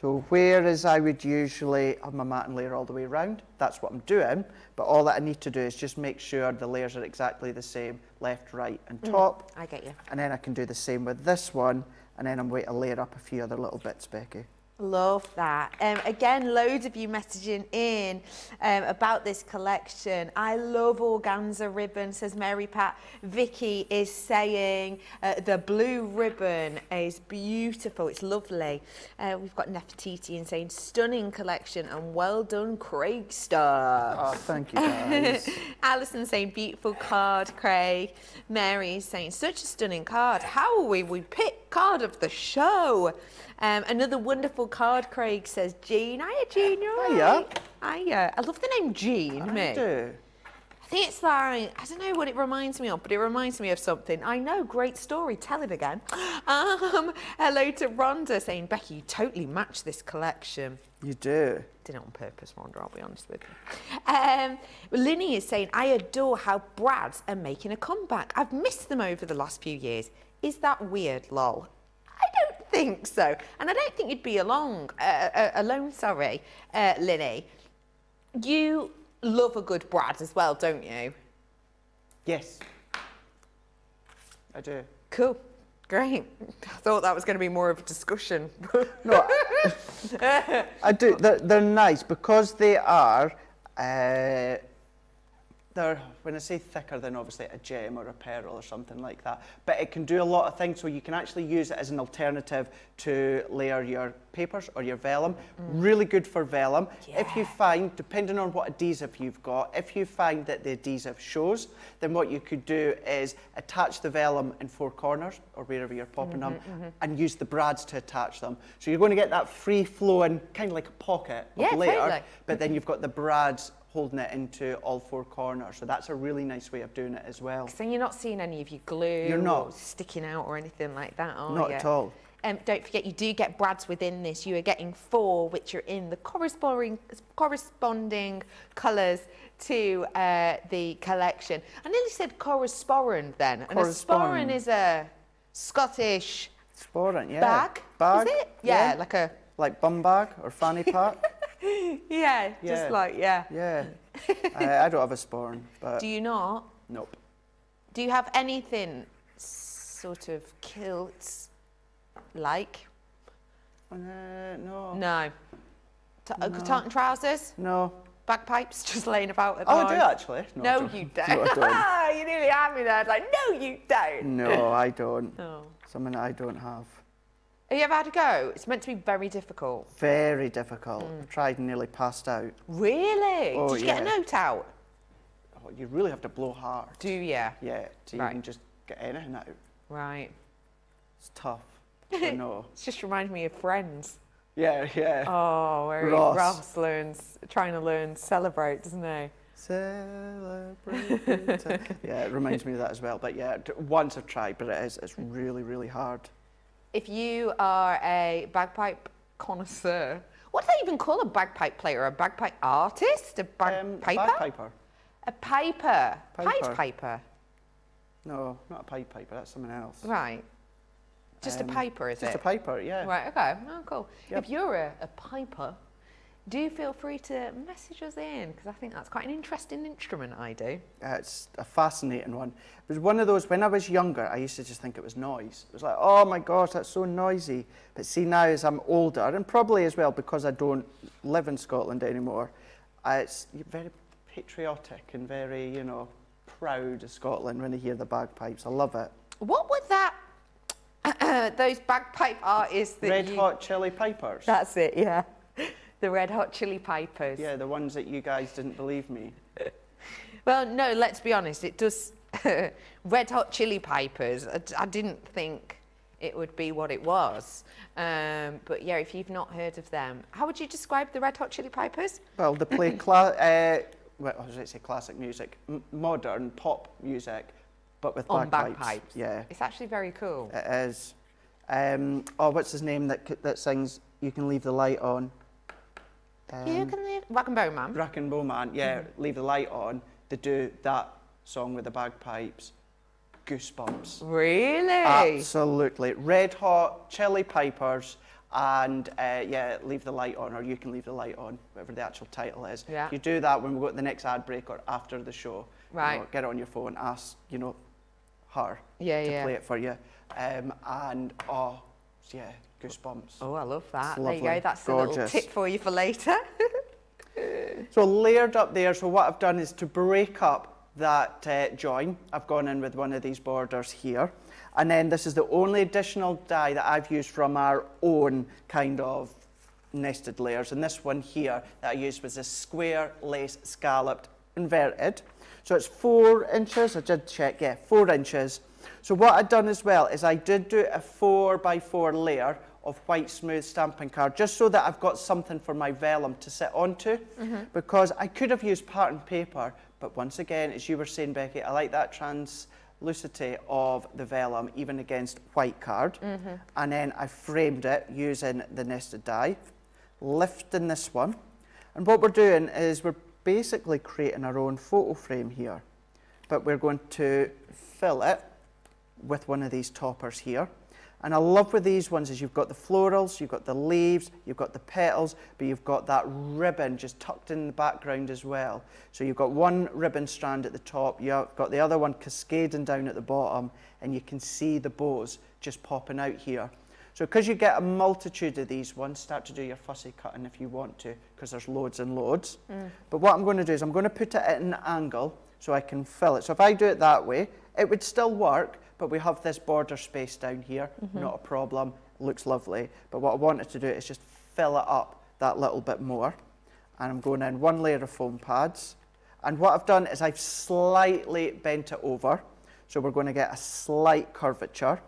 So whereas I would usually have my matting layer all the way around, that's what I'm doing. But all that I need to do is just make sure the layers are exactly the same, left, right, and top. I get you. And then I can do the same with this one, and then I'm going to layer up a few other little bits, Becky. Love that. Again, loads of you messaging in about this collection. I love organza ribbon, says Mary Pat. Vicky is saying the blue ribbon is beautiful. It's lovely. We've got Nefertiti in saying stunning collection and well done, Craig Star. Oh, thank you, guys. Alison saying beautiful card, Craig. Mary's saying such a stunning card. How will we pick card of the show? Another wonderful card, Craig, says Jean. Hiya, Jean, you're right. Hiya. I love the name Jean, I do. I think it's like, I don't know what it reminds me of, but it reminds me of something. I know, great story, tell it again. Hello to Rhonda saying, Becky, you totally match this collection. You do. Did it on purpose, Rhonda, I'll be honest with you. Linny is saying, I adore how Brads are making a comeback. I've missed them over the last few years. Is that weird, lol? I don't think so. And I don't think you'd be alone, Linny. You love a good Brad as well, don't you? Yes. I do. Cool. Great. I thought that was going to be more of a discussion. No, I do. They're nice because they are. They're, when I say thicker than obviously a gem or a pearl or something like that, but it can do a lot of things, so you can actually use it as an alternative to layer your papers or your vellum. Really good for vellum. Yeah. If you find, depending on what adhesive you've got, if you find that the adhesive shows, then what you could do is attach the vellum in four corners or wherever you're popping them and use the brads to attach them. So you're going to get that free-flowing, kind of like a pocket of layer, totally. but then you've got the brads holding it into all four corners. So that's a really nice way of doing it as well. So you're not seeing any of your glue You're not. or sticking out or anything like that, are you? Not at all. Don't forget, you do get brads within this. You are getting 4, which are in the corresponding colours to the collection. I nearly said correspondent then. And a sporran is a Scottish Sporran, yeah. bag, Bag? is it? Yeah, like a... Like bum bag or fanny pack. Yeah, just like, yeah. Yeah. I don't have a sporran, but... Do you not? Nope. Do you have anything sort of kilt-like? No. No. Tartan trousers? No. Bagpipes just laying about at the Oh, I moment? do actually. No, I don't. you don't. No, I don't. You nearly had me there. I was like, no, you don't. No, I don't. Oh. Something I don't have. Have you ever had a go? It's meant to be very difficult. Very difficult. Tried and nearly passed out. Really? Oh, Did you get a yeah. note out? Oh, you really have to blow hard. Do you? Yeah, to Right. even just get anything out. Right. It's tough. I know. It just reminds me of Friends. Yeah, yeah. Oh, where Ross. Ross trying to learn Celebrate, doesn't he? Celebrate. Yeah, it reminds me of that as well. But yeah, once I've tried, but it's really, really hard. If you are a bagpipe connoisseur, what do they even call a bagpipe player? A bagpipe artist? A bagpiper? Bagpiper. A piper. Piper. Pied piper. No, not a pied piper, that's something else. Right. Just a piper, is Just it? a piper, yeah. Right, okay. Oh, cool. Yep. If you're a piper, do feel free to message us in, because I think that's quite an interesting instrument, I do. It's a fascinating one. It was one of those, when I was younger, I used to just think it was noise. It was like, oh my gosh, that's so noisy. But see, now as I'm older, and probably as well because I don't live in Scotland anymore, it's very patriotic and very, you know, proud of Scotland when I hear the bagpipes. I love it. What was that? Those bagpipe artists that Red Hot Chili Pipers. That's it, yeah. The Red Hot Chili Pipers. Yeah, the ones that you guys didn't believe me. Well, no, let's be honest. It does. Red Hot Chili Pipers. I didn't think it would be what it was. But yeah, if you've not heard of them, how would you describe the Red Hot Chili Pipers? Well, they play well, I was going to say classic music, modern pop music, but with On bagpipes. bagpipes. Yeah, It's actually very cool. it is. Oh, what's his name that sings "You Can Leave the Light On"? You can leave. Rock and Bone Man. Redican Bowman, yeah, Leave the Light On. They do that song with the bagpipes. Goosebumps. Really? Absolutely. Red Hot Chili Pipers and yeah, Leave the Light On, or You Can Leave the Light On, whatever the actual title is. Yeah. You do that when we go to the next ad break or after the show. Right. You know, get it on your phone, ask, you know, her Yeah, to yeah. play it for you. And, oh, yeah, Goosebumps. Oh, I love that. It's There you go. lovely. That's a little Gorgeous. tip for you for later. So layered up there, so what I've done is to break up that join, I've gone in with one of these borders here. And then this is the only additional dye that I've used from our own kind of nested layers. And this one here that I used was a square lace scalloped inverted. So it's 4 inches, I did check, yeah, 4 inches. So what I'd done as well is I did do a 4x4 layer of white smooth stamping card, just so that I've got something for my vellum to sit onto, because I could have used pattern paper, but once again, as you were saying, Becky, I like that translucity of the vellum, even against white card. And then I framed it using the nested die, lifting this one. And what we're doing is we're basically creating our own photo frame here, but we're going to fill it with one of these toppers here. And I love with these ones is you've got the florals, you've got the leaves, you've got the petals, but you've got that ribbon just tucked in the background as well. So you've got one ribbon strand at the top, you've got the other one cascading down at the bottom, and you can see the bows just popping out here. So because you get a multitude of these ones, start to do your fussy cutting if you want to, because there's loads and loads. But what I'm going to do is I'm going to put it at an angle so I can fill it. So if I do it that way, it would still work, but we have this border space down here, not a problem, looks lovely. But what I wanted to do is just fill it up that little bit more. And I'm going in one layer of foam pads. And what I've done is I've slightly bent it over. So we're going to get a slight curvature.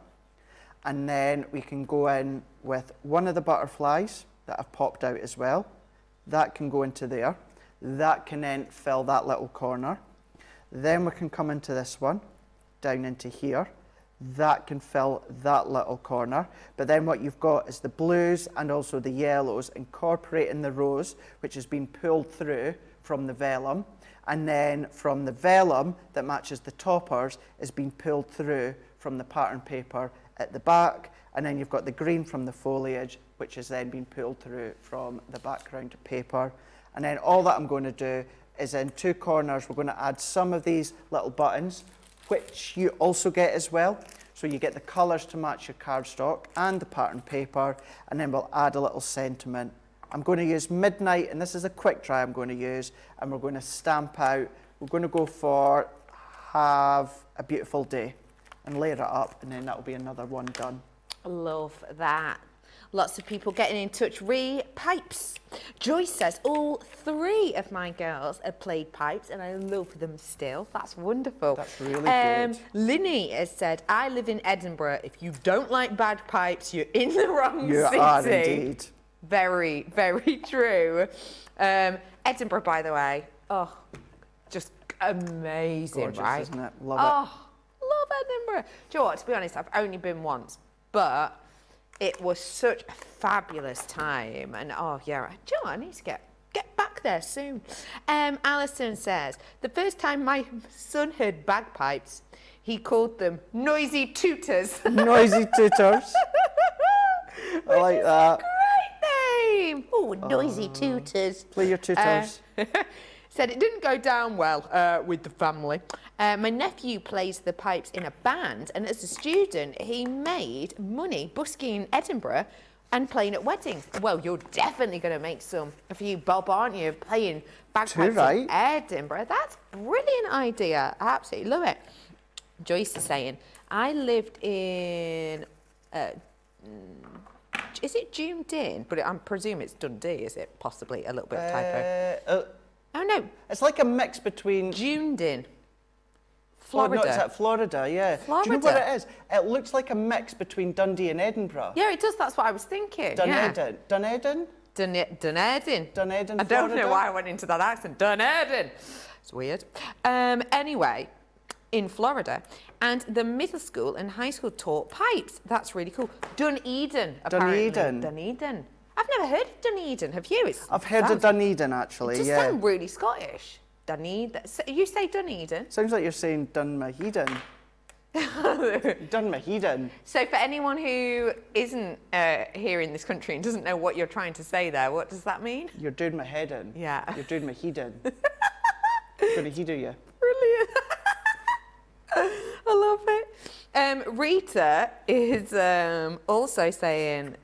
And then we can go in with one of the butterflies that I've popped out as well. That can go into there. That can then fill that little corner. Then we can come into this one, down into here. That can fill that little corner. But then what you've got is the blues and also the yellows incorporating the rose, which has been pulled through from the vellum. And then from the vellum that matches the toppers is being pulled through from the pattern paper at the back. And then you've got the green from the foliage, which has then been pulled through from the background paper. And then all that I'm going to do is in 2 corners, we're going to add some of these little buttons, which you also get as well. So you get the colours to match your cardstock and the pattern paper, and then we'll add a little sentiment. I'm going to use Midnight, and this is a quick dry I'm going to use, and we're going to stamp out. We're going to go for Have a Beautiful Day and layer it up, and then that'll be another one done. Love that. Lots of people getting in touch. Pipes. Joyce says, all 3 of my girls have played pipes and I love them still. That's wonderful. That's really good. Linny has said, I live in Edinburgh. If you don't like bagpipes, you're in the wrong You city. are indeed. Very, very true. Edinburgh, by the way, oh, just amazing, Gorgeous, right? isn't it? Love it. Oh, love Edinburgh. Do you know what, to be honest, I've only been once, but it was such a fabulous time. And oh yeah, do you know what, I need to get back there soon. Alison says, the first time my son heard bagpipes, he called them noisy tooters. Noisy tooters. I like that. Great name. Oh, noisy tooters. Play your tooters. Said it didn't go down well with the family. My nephew plays the pipes in a band, and as a student, he made money busking in Edinburgh and playing at weddings. Well, you're definitely going to make a few bob, aren't you, playing bagpipes in Edinburgh? That's a brilliant idea. I absolutely love it. Joyce is saying, I lived in, is it Dunedin? But I presume it's Dundee, is it? Possibly a little bit of typo. Oh no, it's like a mix between Dunedin, Florida. Florida. Is that Florida? Yeah. Florida. Do you know what it is? It looks like a mix between Dundee and Edinburgh. Yeah, it does. That's what I was thinking. Dunedin. Dunedin? Dunedin. Dunedin, I don't know why I went into that accent. Dunedin. It's weird. Anyway, in Florida, and the middle school and high school taught pipes. That's really cool. Dunedin, apparently. Dunedin. I've never heard of Dunedin. Have you? I've heard of Dunedin, actually, It does sound really Scottish. Dunedin. You say Dunedin? Sounds like you're saying Dunmahedon. Dunmahedon. So for anyone who isn't here in this country and doesn't know what you're trying to say there, what does that mean? You're doing my head in. Yeah. You're doing my head in. Gonna head you. Brilliant. I love it. Rita is also saying,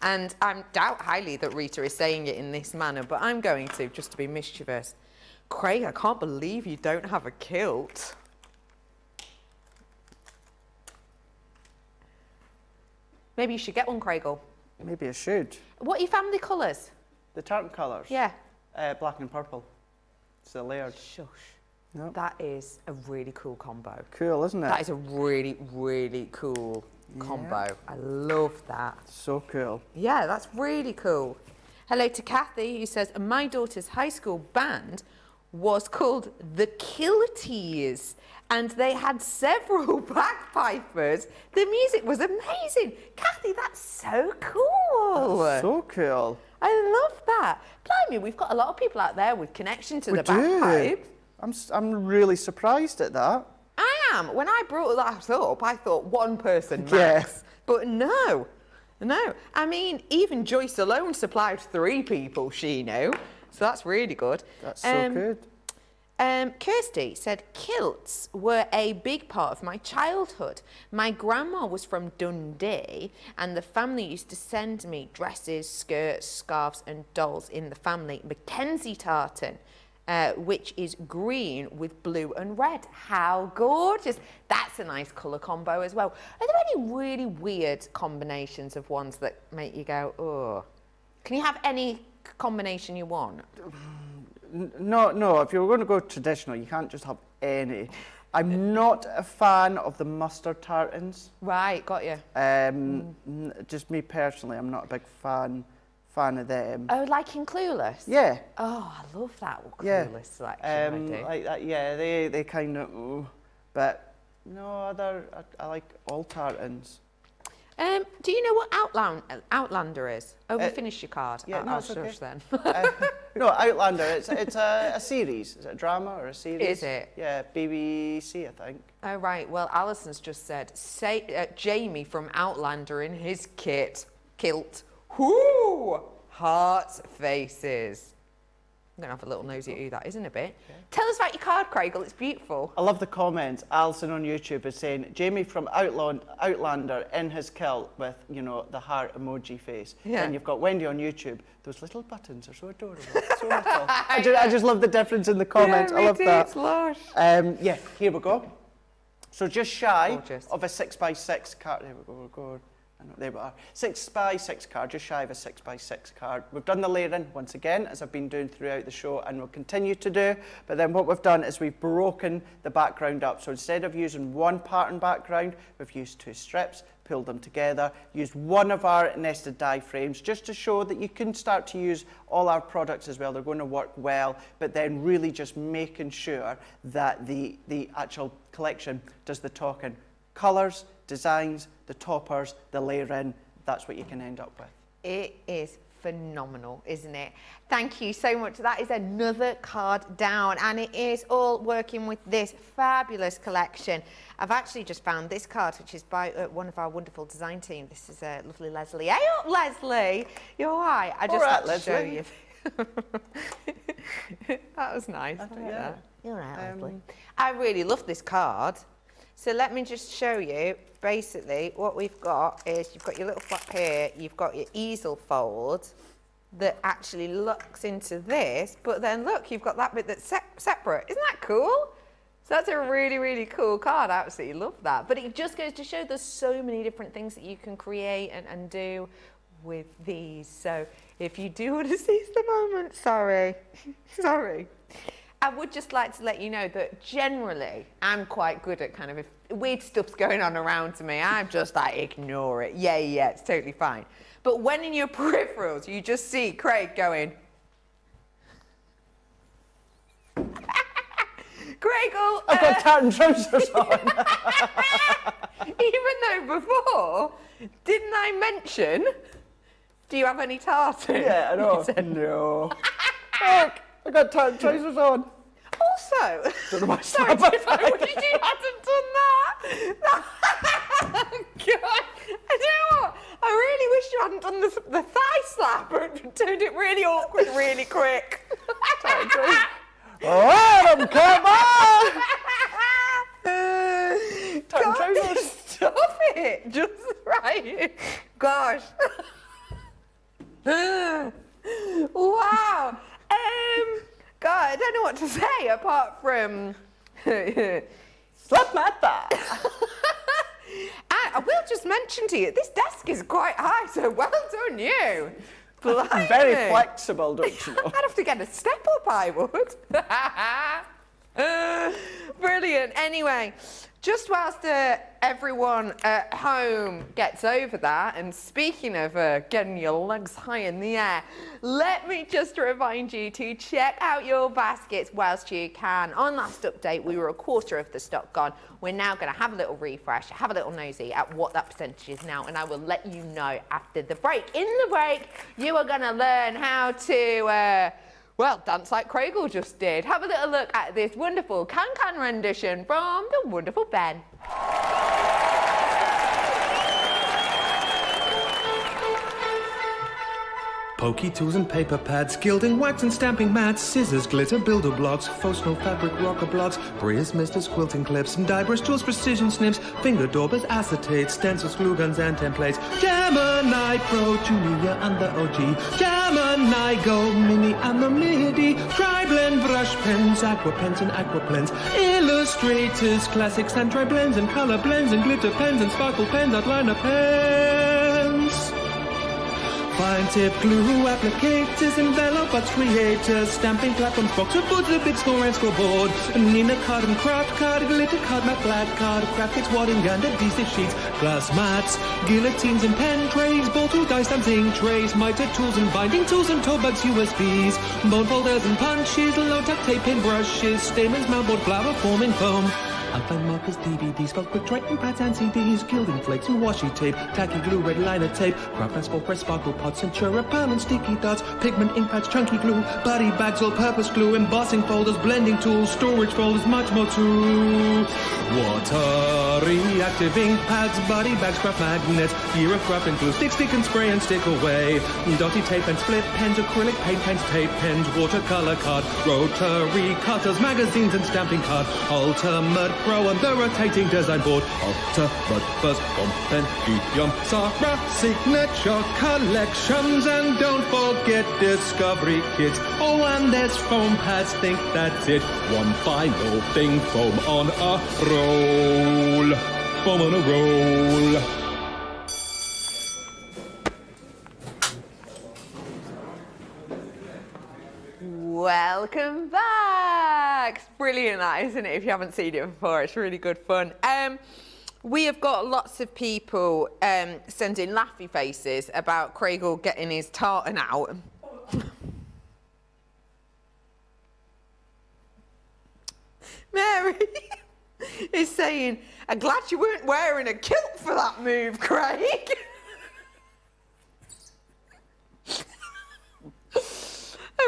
And I doubt highly that Rita is saying it in this manner, but I'm going to, just to be mischievous. Craig, I can't believe you don't have a kilt. Maybe you should get one, Craigle. Maybe I should. What are your family colours? The tartan colours? Yeah. Black and purple. It's the Laird. Shush. Nope. That is a really cool combo. Cool, isn't it? That is a really, really cool combo. I love that. So cool. Yeah, that's really cool. Hello to Kathy, who says, my daughter's high school band was called the Kilties, and they had several bagpipers. The music was amazing. Kathy, that's so cool. That's so cool. I love that. Blimey, we've got a lot of people out there with connection to the do. bagpipe. I'm really surprised at that. I am. When I brought that up, I thought one person max. Yeah. But no. I mean, even Joyce alone supplied 3 people, she knew. So that's really good. That's so good. Kirsty said, kilts were a big part of my childhood. My grandma was from Dundee, and the family used to send me dresses, skirts, scarves and dolls in the family Mackenzie tartan, which is green with blue and red. How gorgeous. That's a nice colour combo as well. Are there any really weird combinations of ones that make you go, oh? Can you have any combination you want? No, if you're going to go traditional, you can't just have any. I'm not a fan of the mustard tartans. Right, got you. Just me personally, I'm not a big fan of them. Oh, like in Clueless? Yeah. Oh, I love that Yeah. Clueless selection. I do. Like that, yeah, they kind of, but no, I like all tartans. Do you know what Outlander is? Oh, we finished your card. Yeah, no, I'll it's okay. shush then. No, Outlander, it's a series. Is it a drama or a series? Is it? Yeah, BBC, I think. Oh, right. Well, Alison's just said, Jamie from Outlander in his kilt. Whoo! Hearts, faces. I'm going to have a little nosy at who that is in a bit. Okay. Tell us about your card, Craigle. It's beautiful. I love the comments. Alison on YouTube is saying, Jamie from Outlander in his kilt with, the heart emoji face. Yeah. And you've got Wendy on YouTube. Those little buttons are so adorable. So little. I just love the difference in the comments. Yeah, I love that. It's lush. Yeah, here we go. So just shy Gorgeous. of a 6x6 card. There we go, we're good. There we are. 6x6 card, just shy of a 6x6 card. We've done the layering once again, as I've been doing throughout the show, and we'll continue to do. But then what we've done is we've broken the background up. So instead of using one pattern background, we've used 2 strips, pulled them together, used one of our nested die frames, just to show that you can start to use all our products as well. They're going to work well, but then really just making sure that the actual collection does the talking. Colours, designs, the toppers, the layering, that's what you can end up with. It is phenomenal, isn't it? Thank you so much. That is another card down, and it is all working with this fabulous collection. I've actually just found this card, which is by one of our wonderful design team. This is lovely Leslie. Hey up, Leslie! You're all right. I just had to show you. That was nice. Yeah. You're right, Leslie. I really love this card. So let me just show you, basically, what we've got is you've got your little flap here, you've got your easel fold that actually looks into this, but then look, you've got that bit that's separate. Isn't that cool? So that's a really, really cool card. I absolutely love that. But it just goes to show there's so many different things that you can create and do with these. So if you do want to seize the moment, sorry. I would just like to let you know that generally I'm quite good at kind of, if weird stuff's going on around to me, I'm just like, ignore it. Yeah, it's totally fine. But when in your peripherals, you just see Craig going, Craigle, I've got tartan trousers on. Even though before, didn't I mention, do you have any tartan? Yeah, I know. No. Look, I got tartan trousers on. Also, sorry, I wish you hadn't done that. God, I know what? I really wish you hadn't done the thigh slap and turned it really awkward really quick. Adam, come on! Tartan God, trousers. stop it. Just right. Gosh. Wow. God, I don't know what to say apart from... Slap matter. I will just mention to you, this desk is quite high, so well done you. Blimey. Very flexible, don't you know? I'd have to get a step up, I would. Brilliant. Anyway, just whilst everyone at home gets over that, and speaking of getting your legs high in the air, let me just remind you to check out your baskets whilst you can. On last update, we were a quarter of the stock gone. We're now going to have a little refresh, have a little nosy at what that percentage is now, and I will let you know after the break. In the break, you are going to learn how to... well, dance like Craig just did. Have a little look at this wonderful can-can rendition from the wonderful Ben. Pokey tools and paper pads, gilding, wax and stamping mats, scissors, glitter, builder blocks, faux snow fabric, rocker blocks, Brias, misters, quilting clips, and die brush tools, precision snips, finger daubers, acetates, stencils, glue guns and templates, Gemini Pro, Julia and the OG, Gemini Go, Mini and the MIDI, tri-blend brush pens, aqua pens and aqua blends, illustrators, classics and tri-blends and color blends and glitter pens and sparkle pens, outliner pens. Fine tip glue applicators, envelopers, creators, stamping platforms, boxer boards, a big score and scoreboard, Nina card and craft card, glitter card, matte black card, graphics, wadding and adhesive sheets, glass mats, guillotines and pen trays, ball tool, die stamps, ink trays, miter tools and binding tools and toe bags, USBs, bone folders and punches, low-tack tape, pin brushes, stamens, mountboard, flower forming foam, outline markers, DVDs, gold quick Triton pads and CDs, gilding flakes and washi tape, tacky glue, red liner tape, craft and sport press, sparkle pots, Centura pen and sticky dots, pigment ink pads, chunky glue, body bags, all-purpose glue, embossing folders, blending tools, storage folders, much more too. Water reactive ink pads, body bags, craft magnets, year of craft and glue, stick and spray and stick away, dotty tape and split pens, acrylic paint pens, tape pens, watercolor card, rotary cutters, magazines and stamping card, ultimate Pro and the rotating design board, ultimate first compendium, Sarah signature collections, and don't forget discovery kits. Oh, and there's foam pads, think that's it. One final thing, foam on a roll, foam on a roll. Welcome back. It's brilliant, that, isn't it? If you haven't seen it before, it's really good fun. We have got lots of people sending laughy faces about Craig getting his tartan out. Mary is saying, I'm glad you weren't wearing a kilt for that move, Craig.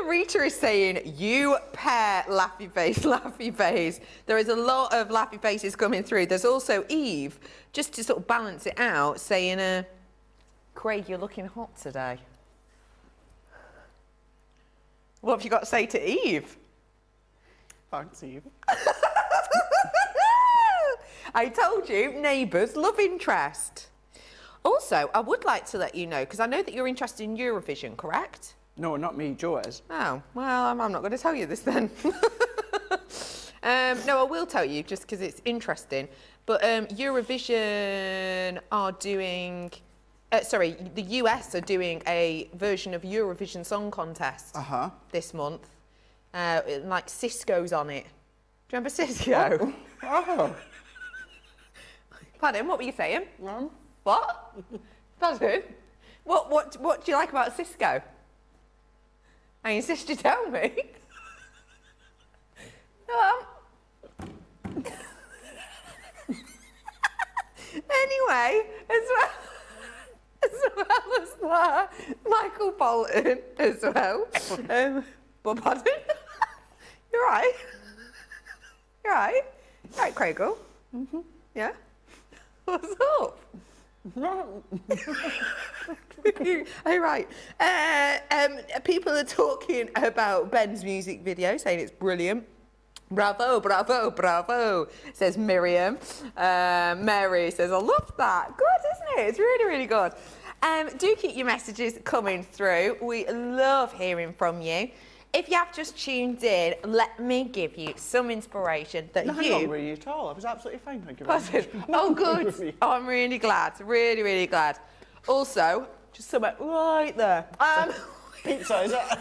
Rita is saying, you pair laughy face. There is a lot of laughy faces coming through. There's also Eve, just to sort of balance it out, saying, Craig, you're looking hot today. What have you got to say to Eve? Thanks, Eve. I told you, neighbours, love interest. Also, I would like to let you know, because I know that you're interested in Eurovision, correct? No, not me, Joe is. Oh, well, I'm not going to tell you this then. No, I will tell you, just because it's interesting. But Eurovision are doing... the US are doing a version of Eurovision Song Contest this month. Like Cisco's on it. Do you remember Cisco? Oh. Pardon, what were you saying? What? Pardon? What do you like about Cisco? I insist you tell me. Anyway, as well as that, Michael Bolton as well. But pardon? You're right. You're right. You're right, Craigle. Mm-hmm. Yeah? What's up? Oh, right. People are talking about Ben's music video, saying it's brilliant. Bravo, bravo, bravo, says Miriam. Mary says, I love that. Good, isn't it? It's really, really good. Do keep your messages coming through. We love hearing from you. If you have just tuned in, let me give you some inspiration that Not wrong with you at all. I was absolutely fine, thank you very much. Positive. Oh, good. Oh, I'm really glad. Really, really glad. Also, just somewhere right there. Pizza, is it?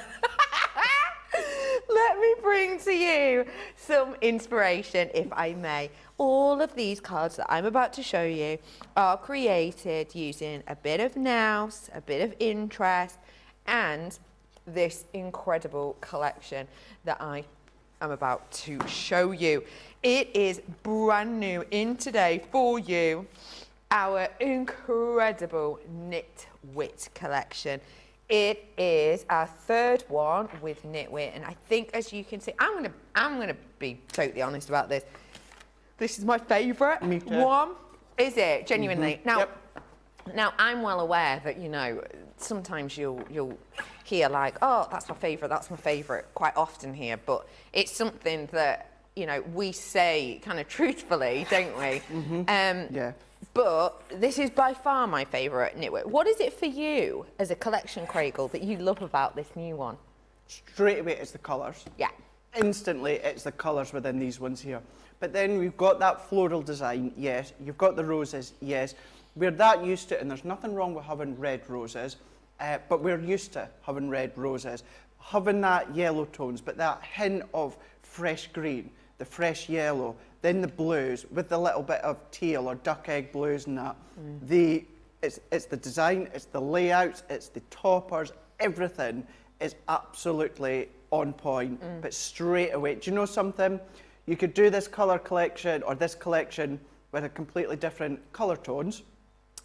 Let me bring to you some inspiration, if I may. All of these cards that I'm about to show you are created using a bit of nous, a bit of interest, and this incredible collection that I am about to show you. It is brand new in today for you, our incredible Nitwit collection. It is our third one with Nitwit, and I think, as you can see, I'm gonna be totally honest about this. This is my favourite one. Is it genuinely? Now, Yep. now I'm well aware that, you know, sometimes you'll hear like, oh, that's my favourite quite often here, but it's something that, you know, we say kind of truthfully, don't we? Yeah. But this is by far my favourite Nitwit. What is it for you as a collection, Craigle, that you love about this new one? Straight away, it's the colours. Yeah. Instantly, it's the colours within these ones here. But then we've got that floral design, yes. You've got the roses, yes. We're that used to it, and there's nothing wrong with having red roses, but we're used to having red roses. Having that yellow tones, but that hint of fresh green, the fresh yellow, then the blues with the little bit of teal or duck egg blues and that. It's the design, it's the layouts, it's the toppers, everything is absolutely on point, but straight away. Do you know something? You could do this colour collection or this collection with a completely different colour tones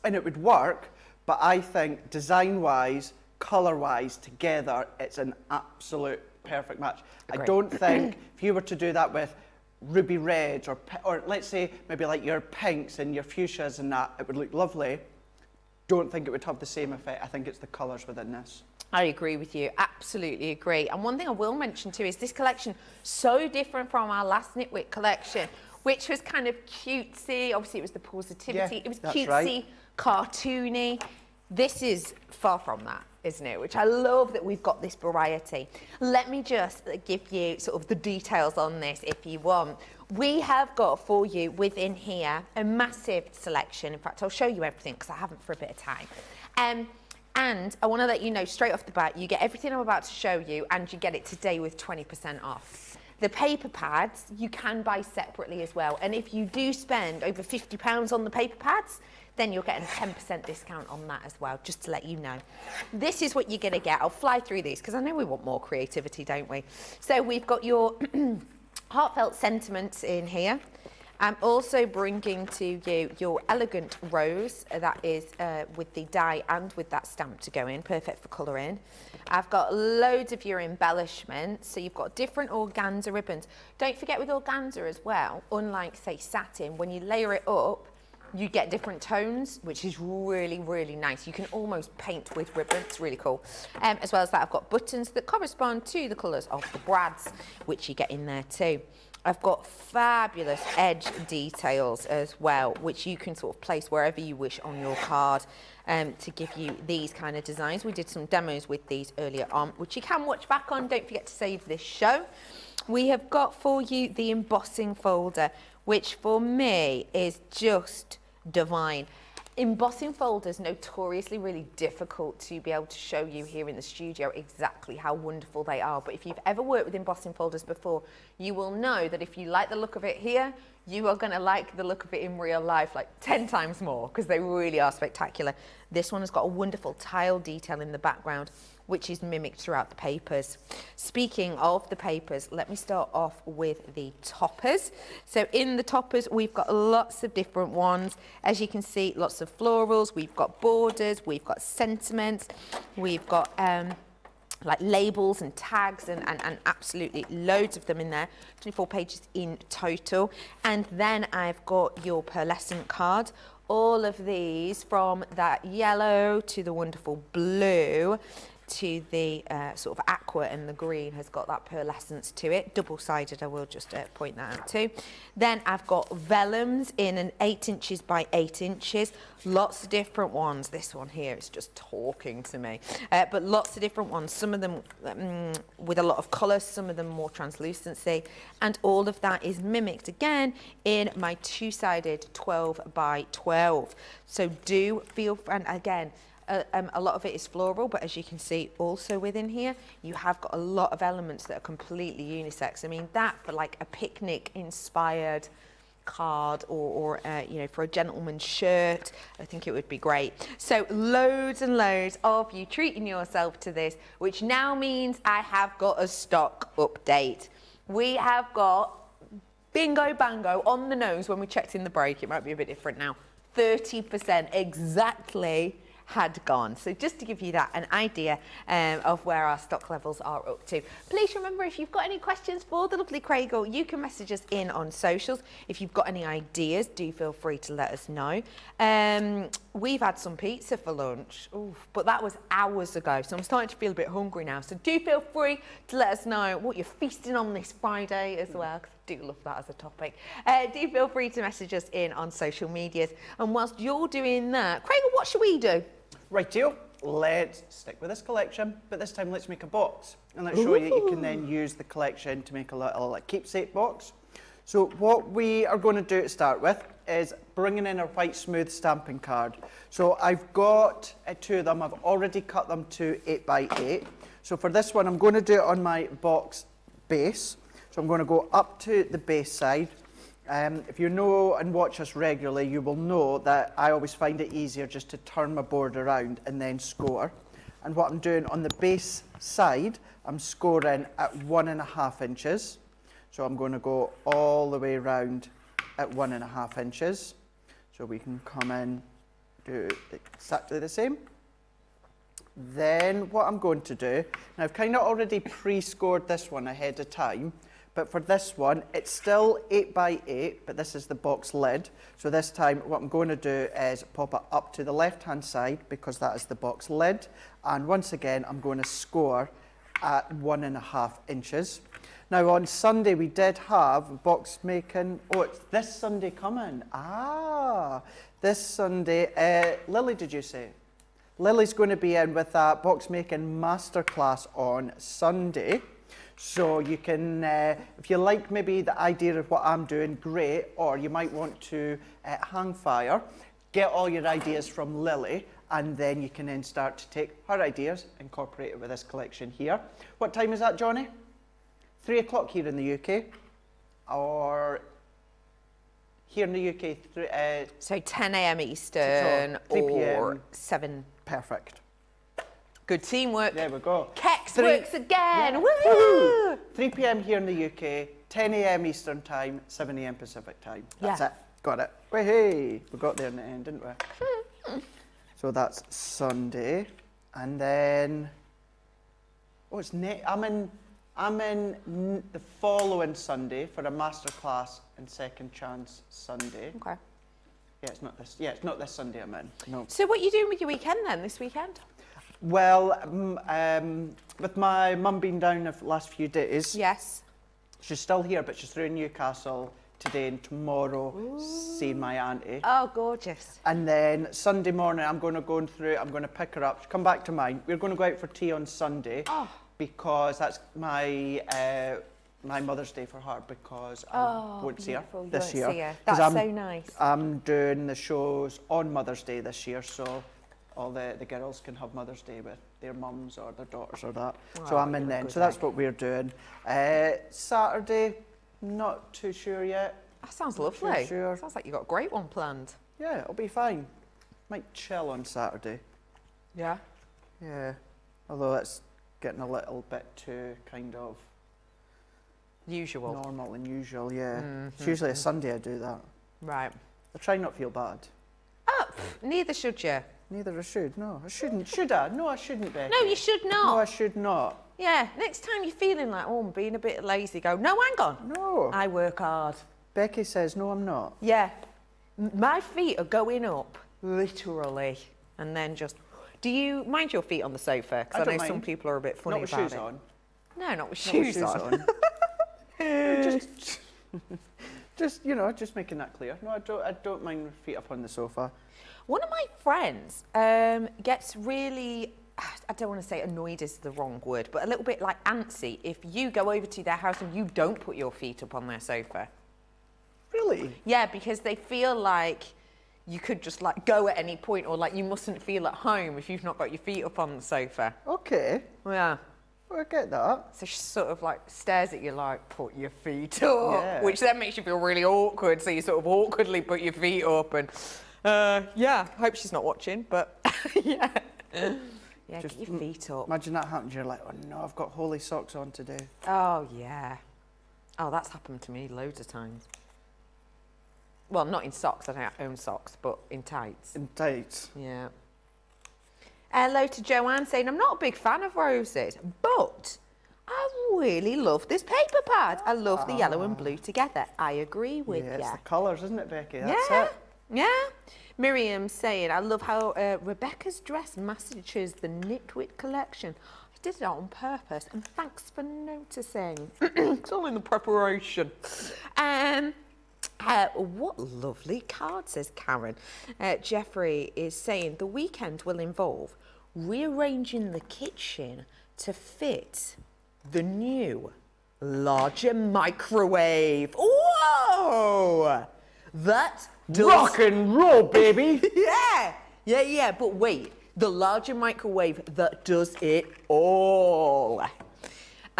and it would work, but I think design-wise, colour-wise, together, it's an absolute perfect match. Agreed. I don't think if you were to do that with ruby reds or let's say maybe like your pinks and your fuchsias and that, it would look lovely. Don't think it would have the same effect. I think it's the colours within this. I agree with you, absolutely agree. And one thing I will mention too is this collection so different from our last Nitwit collection, which was kind of cutesy. Obviously, it was the positivity. Yeah, it was that's cutesy, right. cartoony. This is far from that, isn't it? Which I love that we've got this variety. Let me just give you sort of the details on this if you want. We have got for you within here a massive selection. In fact, I'll show you everything because I haven't for a bit of time. And I want to let you know straight off the bat, you get everything I'm about to show you and you get it today with 20% off. The paper pads you can buy separately as well. And if you do spend over £50 on the paper pads, then you're getting a 10% discount on that as well, just to let you know. This is what you're going to get. I'll fly through these because I know we want more creativity, don't we? So we've got your heartfelt sentiments in here. I'm also bringing to you your elegant rose, that is with the die and with that stamp to go in, perfect for colouring. I've got loads of your embellishments, so you've got different organza ribbons. Don't forget with organza as well, unlike say satin, when you layer it up, you get different tones, which is really, really nice. You can almost paint with ribbon, it's really cool. As well as that, I've got buttons that correspond to the colours of the brads, which you get in there too. I've got fabulous edge details as well, which you can sort of place wherever you wish on your card to give you these kind of designs. We did some demos with these earlier on, which you can watch back on. Don't forget to save this show. We have got for you the embossing folder, which for me is just divine. Embossing folders notoriously really difficult to be able to show you here in the studio exactly how wonderful they are. But if you've ever worked with embossing folders before, you will know that if you like the look of it here, you are going to like the look of it in real life like 10 times more because they really are spectacular. This one has got a wonderful tile detail in the background, which is mimicked throughout the papers. Speaking of the papers, let me start off with the toppers. So in the toppers, we've got lots of different ones. As you can see, lots of florals, we've got borders, we've got sentiments, we've got like labels and tags and absolutely loads of them in there. 24 pages in total. And then I've got your pearlescent card. All of these from that yellow to the wonderful blue. to the sort of aqua, and the green has got that pearlescence to it. Double-sided, I will just point that out too. Then I've got vellums in an 8 inches by 8 inches. Lots of different ones. This one here is just talking to me. But lots of different ones. Some of them with a lot of colour, some of them more translucency. And all of that is mimicked again in my 2-sided 12 by 12. So do feel, and again, a lot of it is floral, but as you can see also within here, you have got a lot of elements that are completely unisex. I mean, that for like a picnic inspired card or you know, for a gentleman's shirt, I think it would be great. So loads and loads of you treating yourself to this, which now means I have got a stock update. We have got bingo bango on the nose when we checked in the break. It might be a bit different now. 30% exactly had gone. So just to give you that an idea of where our stock levels are up to. Please remember, if you've got any questions for the lovely Craig, you can message us in on socials. If you've got any ideas, do feel free to let us know. We've had some pizza for lunch, but that was hours ago, so I'm starting to feel a bit hungry now. So do feel free to let us know what you're feasting on this Friday as well, because I do love that as a topic. Do feel free to message us in on social medias. And whilst you're doing that, Craig, what should we do? Rightio, let's stick with this collection, but this time let's make a box. And let's show you that you can then use the collection to make a little keepsake box. So what we are going to do to start with is bringing in our white smooth stamping card. So I've got 2 of them. I've already cut them to 8 by 8. So for this one, I'm going to do it on my box base. So I'm going to go up to the base side. If you know and watch us regularly, you will know that I always find it easier just to turn my board around and then score. And what I'm doing on the base side, I'm scoring at 1.5 inches. So I'm going to go all the way around at 1.5 inches. So we can come in, do exactly the same. Then what I'm going to do, now I've kind of already pre-scored this one ahead of time, but for this one, it's still 8 by 8, but this is the box lid. So this time, what I'm going to do is pop it up to the left-hand side, because that is the box lid. And once again, I'm going to score at 1.5 inches. Now, on Sunday, we did have box making. Oh, it's this Sunday coming. This Sunday. Lily, did you say? Lily's going to be in with a box making masterclass on Sunday. So you can, if you like maybe the idea of what I'm doing, great, or you might want to hang fire, get all your ideas from Lily, and then you can then start to take her ideas, incorporate it with this collection here. What time is that, Johnny? 3 o'clock here in the UK, or here in the UK, so 10 a.m. Eastern, so 3 p.m. or 7. Perfect. Good teamwork. There we go. Kex works again. Yeah. Woo! 3 p.m. here in the UK, 10 a.m. Eastern time, 7 a.m. Pacific time. That's it. Got it. Hey, we got there in the end, didn't we? So that's Sunday, and then it's I'm in the following Sunday for a masterclass in Second Chance Sunday. Okay. Yeah, it's not this. Yeah, it's not this Sunday I'm in. No. So what are you doing with your weekend then? This weekend? Well, with my mum being down the last few days. Yes. She's still here, but she's through in Newcastle today and tomorrow, seeing my auntie. Oh, gorgeous. And then Sunday morning, I'm going to pick her up, come back to mine. We're going to go out for tea on Sunday, because that's my my Mother's Day for her, because I won't see her this year. That's so nice. I'm doing the shows on Mother's Day this year, so all the girls can have Mother's Day with their mums or their daughters or that. So I'm in then. So that's what we're doing. Saturday, not too sure yet. That sounds lovely. Sure. Sounds like you've got a great one planned. Yeah, it'll be fine. Might chill on Saturday. Yeah. Yeah. Although it's getting a little bit too kind of usual. Normal and usual, yeah. It's usually a Sunday I do that. Right. I try not to feel bad. Neither should you. Neither I should. No, I shouldn't. Should I? No, I shouldn't, Becky. No, you should not. No, I should not. Yeah, next time you're feeling like, I'm being a bit lazy, go, no, hang on. No. I work hard. Becky says, no, I'm not. Yeah. My feet are going up, literally. And then just, Do you mind your feet on the sofa? Because I don't know some mind. people are a bit funny Not with about shoes it. on. No, not with Not with shoes on. just just making that clear. No, I don't mind with feet up on the sofa. One of my friends gets really, I don't want to say annoyed is the wrong word, but a little bit like antsy if you go over to their house and you don't put your feet up on their sofa. Really? Yeah, because they feel like you could just like go at any point, or like you mustn't feel at home if you've not got your feet up on the sofa. Okay. Yeah. Well, I get that. So she sort of like stares at you like, put your feet up, Yeah. which then makes you feel really awkward. So you sort of awkwardly put your feet up and, yeah, hope she's not watching, but yeah. Yeah, Just get your feet up. Imagine that happens. You're like, oh no, I've got holy socks on today. Oh, yeah. Oh, that's happened to me loads of times. Well, not in socks, I don't own socks, but in tights. In tights. Yeah. Hello to Joanne saying, I'm not a big fan of roses, but I really love this paper pad. I love the yellow and blue together. I agree with Yeah, you. it's the colours, isn't it, Becky? That's Yeah, it. yeah. Miriam saying, I love how Rebecca's dress matches the Nitwit collection. I did it on purpose, and thanks for noticing. It's all in the preparation. What lovely card, says Karen. Jeffrey is saying, the weekend will involve rearranging the kitchen to fit the new larger microwave. Whoa! That does... Rock and roll, baby! Yeah, but wait, the larger microwave that does it all.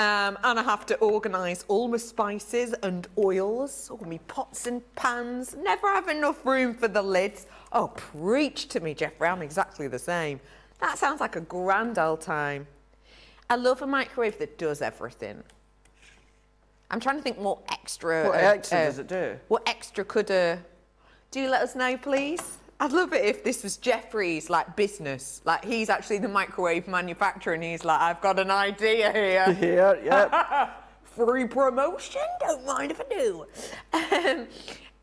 And I have to organise all my spices and oils, all my pots and pans. Never have enough room for the lids. Oh, preach to me, Jeffrey, I'm exactly the same. That sounds like a grand old time. I love a microwave that does everything. I'm trying to think what extra... What extra does it do? What extra could... do you let us know, please? I'd love it if this was Jeffrey's, like, business. Like, he's actually the microwave manufacturer and he's like, I've got an idea here. Here, yep. Free promotion? Don't mind if I do.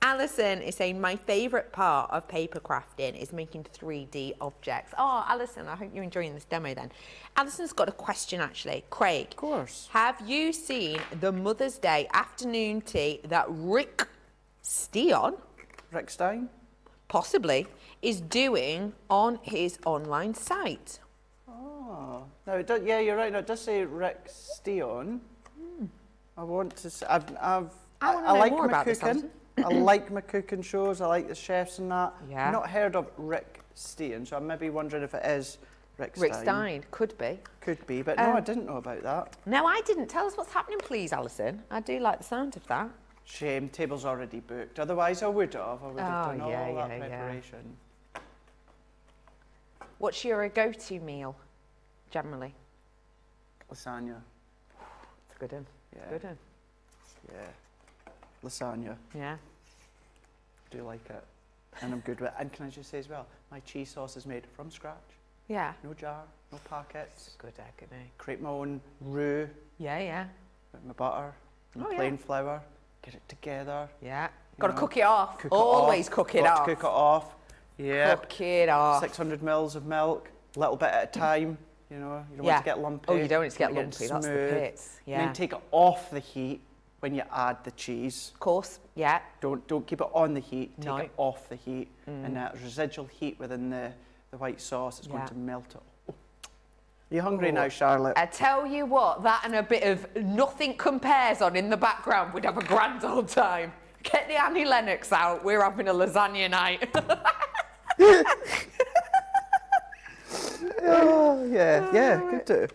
Alison is saying, my favourite part of paper crafting is making 3D objects. Oh, Alison, I hope you're enjoying this demo then. Alison's got a question, actually. Craig. Of course. Have you seen the Mother's Day afternoon tea that Rick Steon... Rick Stein? possibly, is doing on his online site? Oh, no, it does, yeah, you're right. No, it does say Rick Steon. I want to say, I wanna know like more my about this, cooking. I like my cooking shows. I like the chefs and that. Yeah. I've not heard of Rick Steon, so I'm maybe wondering if it is Rick Stein. Rick Stein, could be. Could be, but no, I didn't know about that. No, I didn't. Tell us what's happening, please, Alison. I do like the sound of that. Shame, table's already booked. Otherwise, I would have. I would have Oh, done yeah, all that yeah, yeah. preparation. What's your go-to meal, generally? Lasagna. It's a good one. Yeah. Good one. Yeah. Lasagna. Yeah. Do like it. And I'm good with it. And can I just say as well, my cheese sauce is made from scratch. Yeah. No jar, no packets. Good egg, isn't it? Create my own roux Yeah, yeah. with my butter, my Oh, yeah. plain flour. Get it together. Yeah. Got to know, cook it off. Cook Always it off. cook it Got off. to cook it off. Yeah. Cook it off. 600 mils of milk, a little bit at a time. You know, you don't Yeah. want to get lumpy. Oh, you don't want it to get want lumpy. That's the bits. And Yeah. then take it off the heat when you add the cheese. Of course. Yeah. Don't keep it on the heat. Take No. it off the heat, and that residual heat within the white sauce is going Yeah. to melt it. Oh. Are you hungry Oh. now, Charlotte? I tell you what, that and a bit of Nothing Compares on in the background, we'd have a grand old time. Get the Annie Lennox out, we're having a lasagna night. Oh, yeah, good too.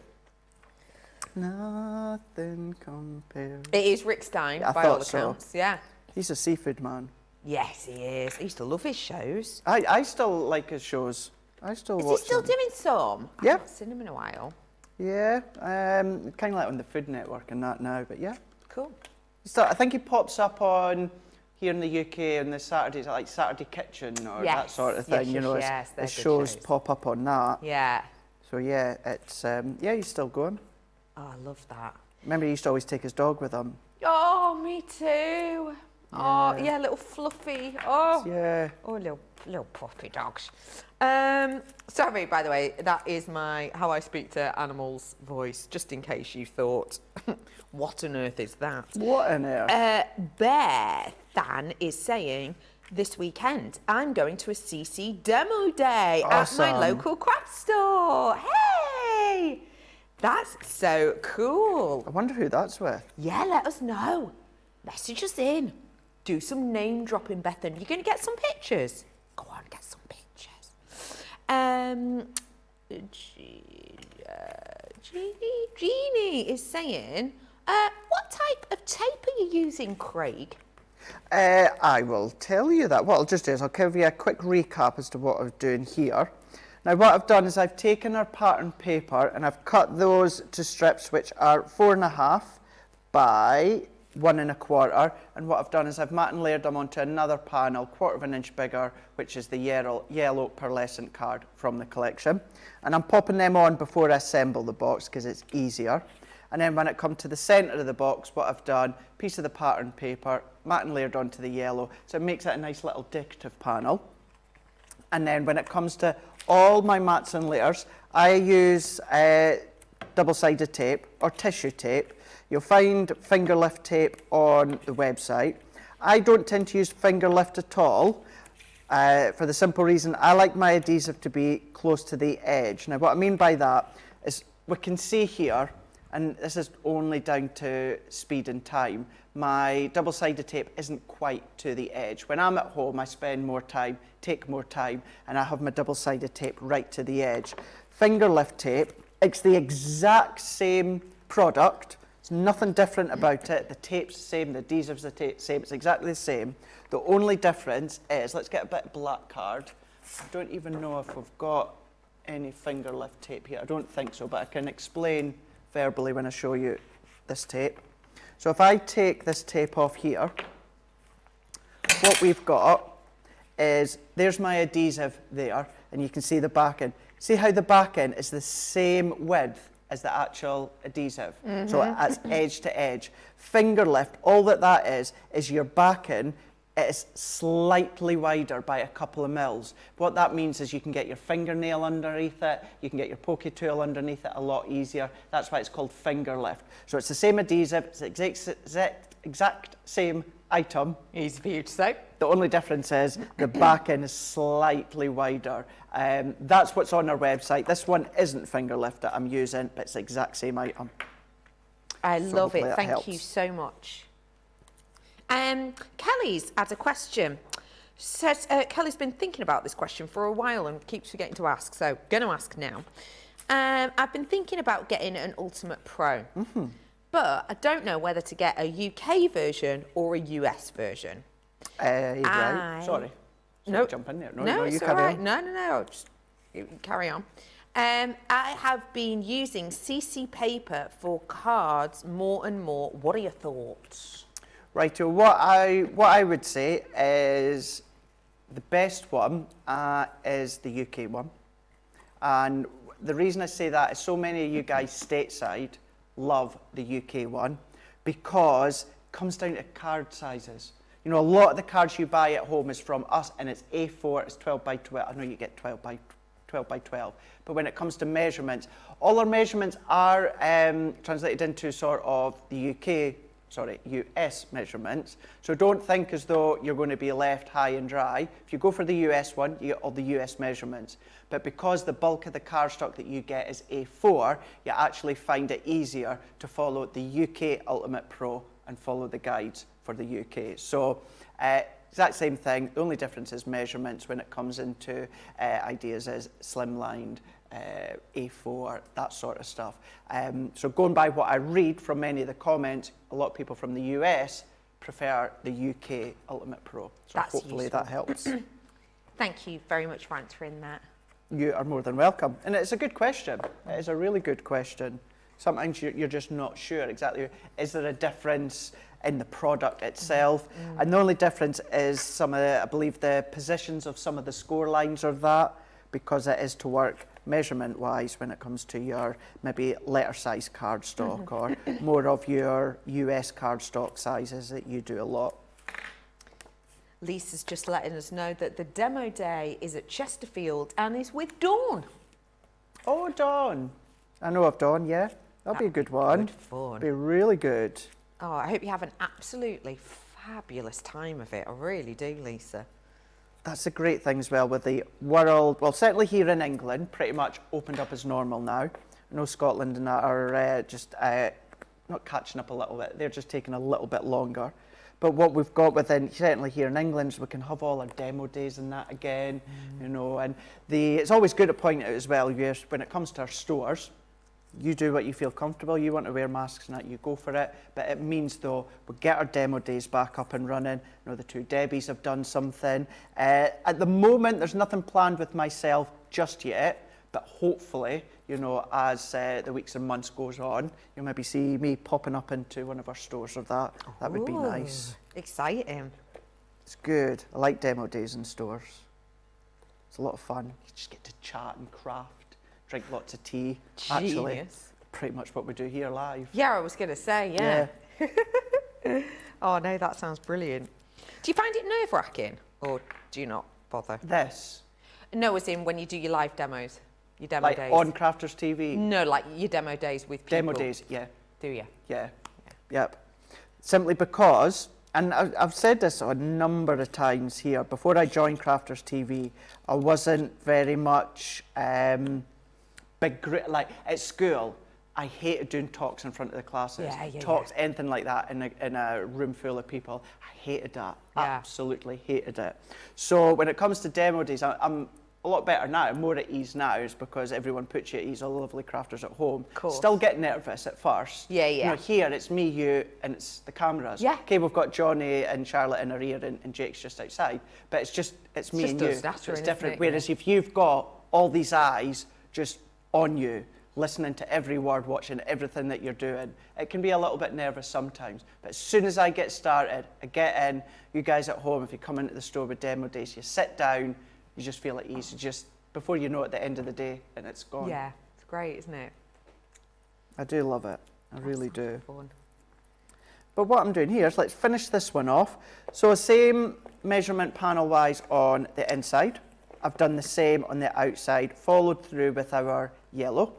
Nothing compares. It is Rick Stein, Yeah, I by all thought so. accounts. Yeah. He's a seafood man. Yes, he is. I used to love his shows. I still like his shows. I still Is he watch still them. doing some? Yeah. I've not seen him in a while. Yeah, kind of like on the Food Network and that now, but yeah. Cool. So I think he pops up on here in the UK on the Saturdays, like Saturday Kitchen or that Yes, sort of yes, thing. You yes, know, yes, they're his good shows shows. pop up on that. Yeah. So yeah, it's yeah, he's still going. Oh, I love that. Remember, he used to always take his dog with him. Oh, me too. Oh, yeah, little fluffy. Oh, Yeah, oh, little Little puppy dogs. Sorry, by the way, that is my how I speak to animals voice, just in case you thought, what on earth is that? What on earth? Bethan is saying, this weekend, I'm going to a CC demo day at my Awesome. local craft store. Hey! That's so cool. I wonder who that's with. Yeah, let us know. Message us in. Do some name dropping, Bethan. You're going to get some pictures. Go on, get some pictures. Jeannie is saying, what type of tape are you using, Craig? I will tell you that. What I'll just do is I'll give you a quick recap as to what I'm doing here. Now what I've done is I've taken our pattern paper and I've cut those to strips which are 4.5 by 1 1/4, and what I've done is I've mat and layered them onto another panel 1/4 of an inch bigger, which is the yellow pearlescent card from the collection, and I'm popping them on before I assemble the box because it's easier. And then when it comes to the centre of the box, what I've done, piece of the pattern paper, mat and layered onto the yellow, so it makes it a nice little decorative panel. And then when it comes to all my mats and layers, I use double-sided tape or tissue tape. You'll find finger lift tape on the website. I don't tend to use finger lift at all for the simple reason I like my adhesive to be close to the edge. Now what I mean by that is we can see here, and this is only down to speed and time, my double-sided tape isn't quite to the edge. When I'm at home, I spend more time, take more time, and I have my double-sided tape right to the edge. Finger lift tape, it's the exact same product. There's nothing different about it. The tape's the same, the adhesive's the same, it's exactly the same. The only difference is, let's get a bit of black card. I don't even know if we've got any finger lift tape here. I don't think so, but I can explain verbally when I show you this tape. So if I take this tape off here, what we've got is, there's my adhesive there, and you can see the back end. See how the back end is the same width as the actual adhesive? So it's edge to edge. Finger lift, all that is your back end, it is slightly wider by a couple of mils. What that means is you can get your fingernail underneath it, you can get your pokey tool underneath it a lot easier. That's why it's called finger lift. So it's the same adhesive, it's the exact same item. Easy for you to say. The only difference is the back end is slightly wider. That's what's on our website. This one isn't finger lift that I'm using, but it's the exact same item. I So love hopefully it. that Thank helps. you so much. Kelly's had a question. Says, Kelly's been thinking about this question for a while and keeps forgetting to ask, so going to ask now. I've been thinking about getting an Ultimate Pro, but I don't know whether to get a UK version or a US version. Right. Sorry. No, Jump in there. No, you it's all carry right. on. No. Just you carry on. I have been using CC paper for cards more and more. What are your thoughts? Right, so what I would say is the best one is the UK one. And the reason I say that is so many of you guys stateside love the UK one because it comes down to card sizes. You know, a lot of the cards you buy at home is from us and it's A4, it's 12 by 12. I know you get 12 by 12. But when it comes to measurements, all our measurements are translated into sort of the US measurements. So don't think as though you're going to be left high and dry. If you go for the US one, you get all the US measurements. But because the bulk of the cardstock that you get is A4, you actually find it easier to follow the UK Ultimate Pro and follow the guides for the UK. So exact same thing. The only difference is measurements when it comes into ideas as slimlined, A4, that sort of stuff. So going by what I read from many of the comments, a lot of people from the US prefer the UK Ultimate Pro. So That's hopefully useful. that helps. Thank you very much for answering that. You are more than welcome. And it's a good question. It is a really good question. Sometimes you're just not sure exactly. Is there a difference in the product itself? And the only difference is some of the, I believe the positions of some of the score lines are that, because it is to work measurement wise when it comes to your maybe letter size cardstock or more of your US cardstock sizes that you do a lot. Lisa's just letting us know that the demo day is at Chesterfield and is with Dawn. Oh, Dawn. I know of Dawn, yeah. That'll be a good one. Good fun. Be really good. Oh, I hope you have an absolutely fabulous time of it. I really do, Lisa. That's a great thing as well with the world, well, certainly here in England, pretty much opened up as normal now. I know Scotland and that are just not catching up a little bit. They're just taking a little bit longer. But what we've got within, certainly here in England, is we can have all our demo days and that again, you know, and it's always good to point out as well, yes, when it comes to our stores, you do what you feel comfortable. You want to wear masks and that, you go for it. But it means, though, we'll get our demo days back up and running. You know, the two Debbies have done something. At the moment, there's nothing planned with myself just yet. But hopefully, you know, as the weeks and months goes on, you'll maybe see me popping up into one of our stores of that. That would be nice. Exciting. It's good. I like demo days in stores. It's a lot of fun. You just get to chat and craft, drink lots of tea. Actually, Genius. pretty much what we do here live. Yeah, I was going to say, yeah. Oh, no, that sounds brilliant. Do you find it nerve-wracking or do you not bother? This, No, as in when you do your live demos, your demo like days. on Crafters TV. No, like your demo days with people. Demo days, yeah. Do you? Yeah. Yep. Simply because, and I've said this a number of times here, before I joined Crafters TV, I wasn't very much like at school. I hated doing talks in front of the classes. Talks, anything like that in a room full of people. I hated that. Yeah. Absolutely hated it. So when it comes to demo days, I'm a lot better now. I'm more at ease now, is because everyone puts you at ease, all the lovely crafters at home. Cool. Still get nervous at first. Yeah, yeah. You know, here it's me, you, and it's the cameras. Yeah. Okay, we've got Johnny and Charlotte in our ear and Jake's just outside. But it's me just and you. us So nattering, it's different. isn't it? Whereas if you've got all these eyes just on you, listening to every word, watching everything that you're doing, it can be a little bit nervous sometimes. But as soon as I get started, I get in, you guys at home, if you come into the store with demo days, you sit down, you just feel at ease. You just, before you know it, at the end of the day, and it's gone. Yeah, it's great, isn't it? I do love it. I really do. Fun. But what I'm doing here is let's finish this one off. So same measurement panel-wise on the inside. I've done the same on the outside, followed through with our yellow.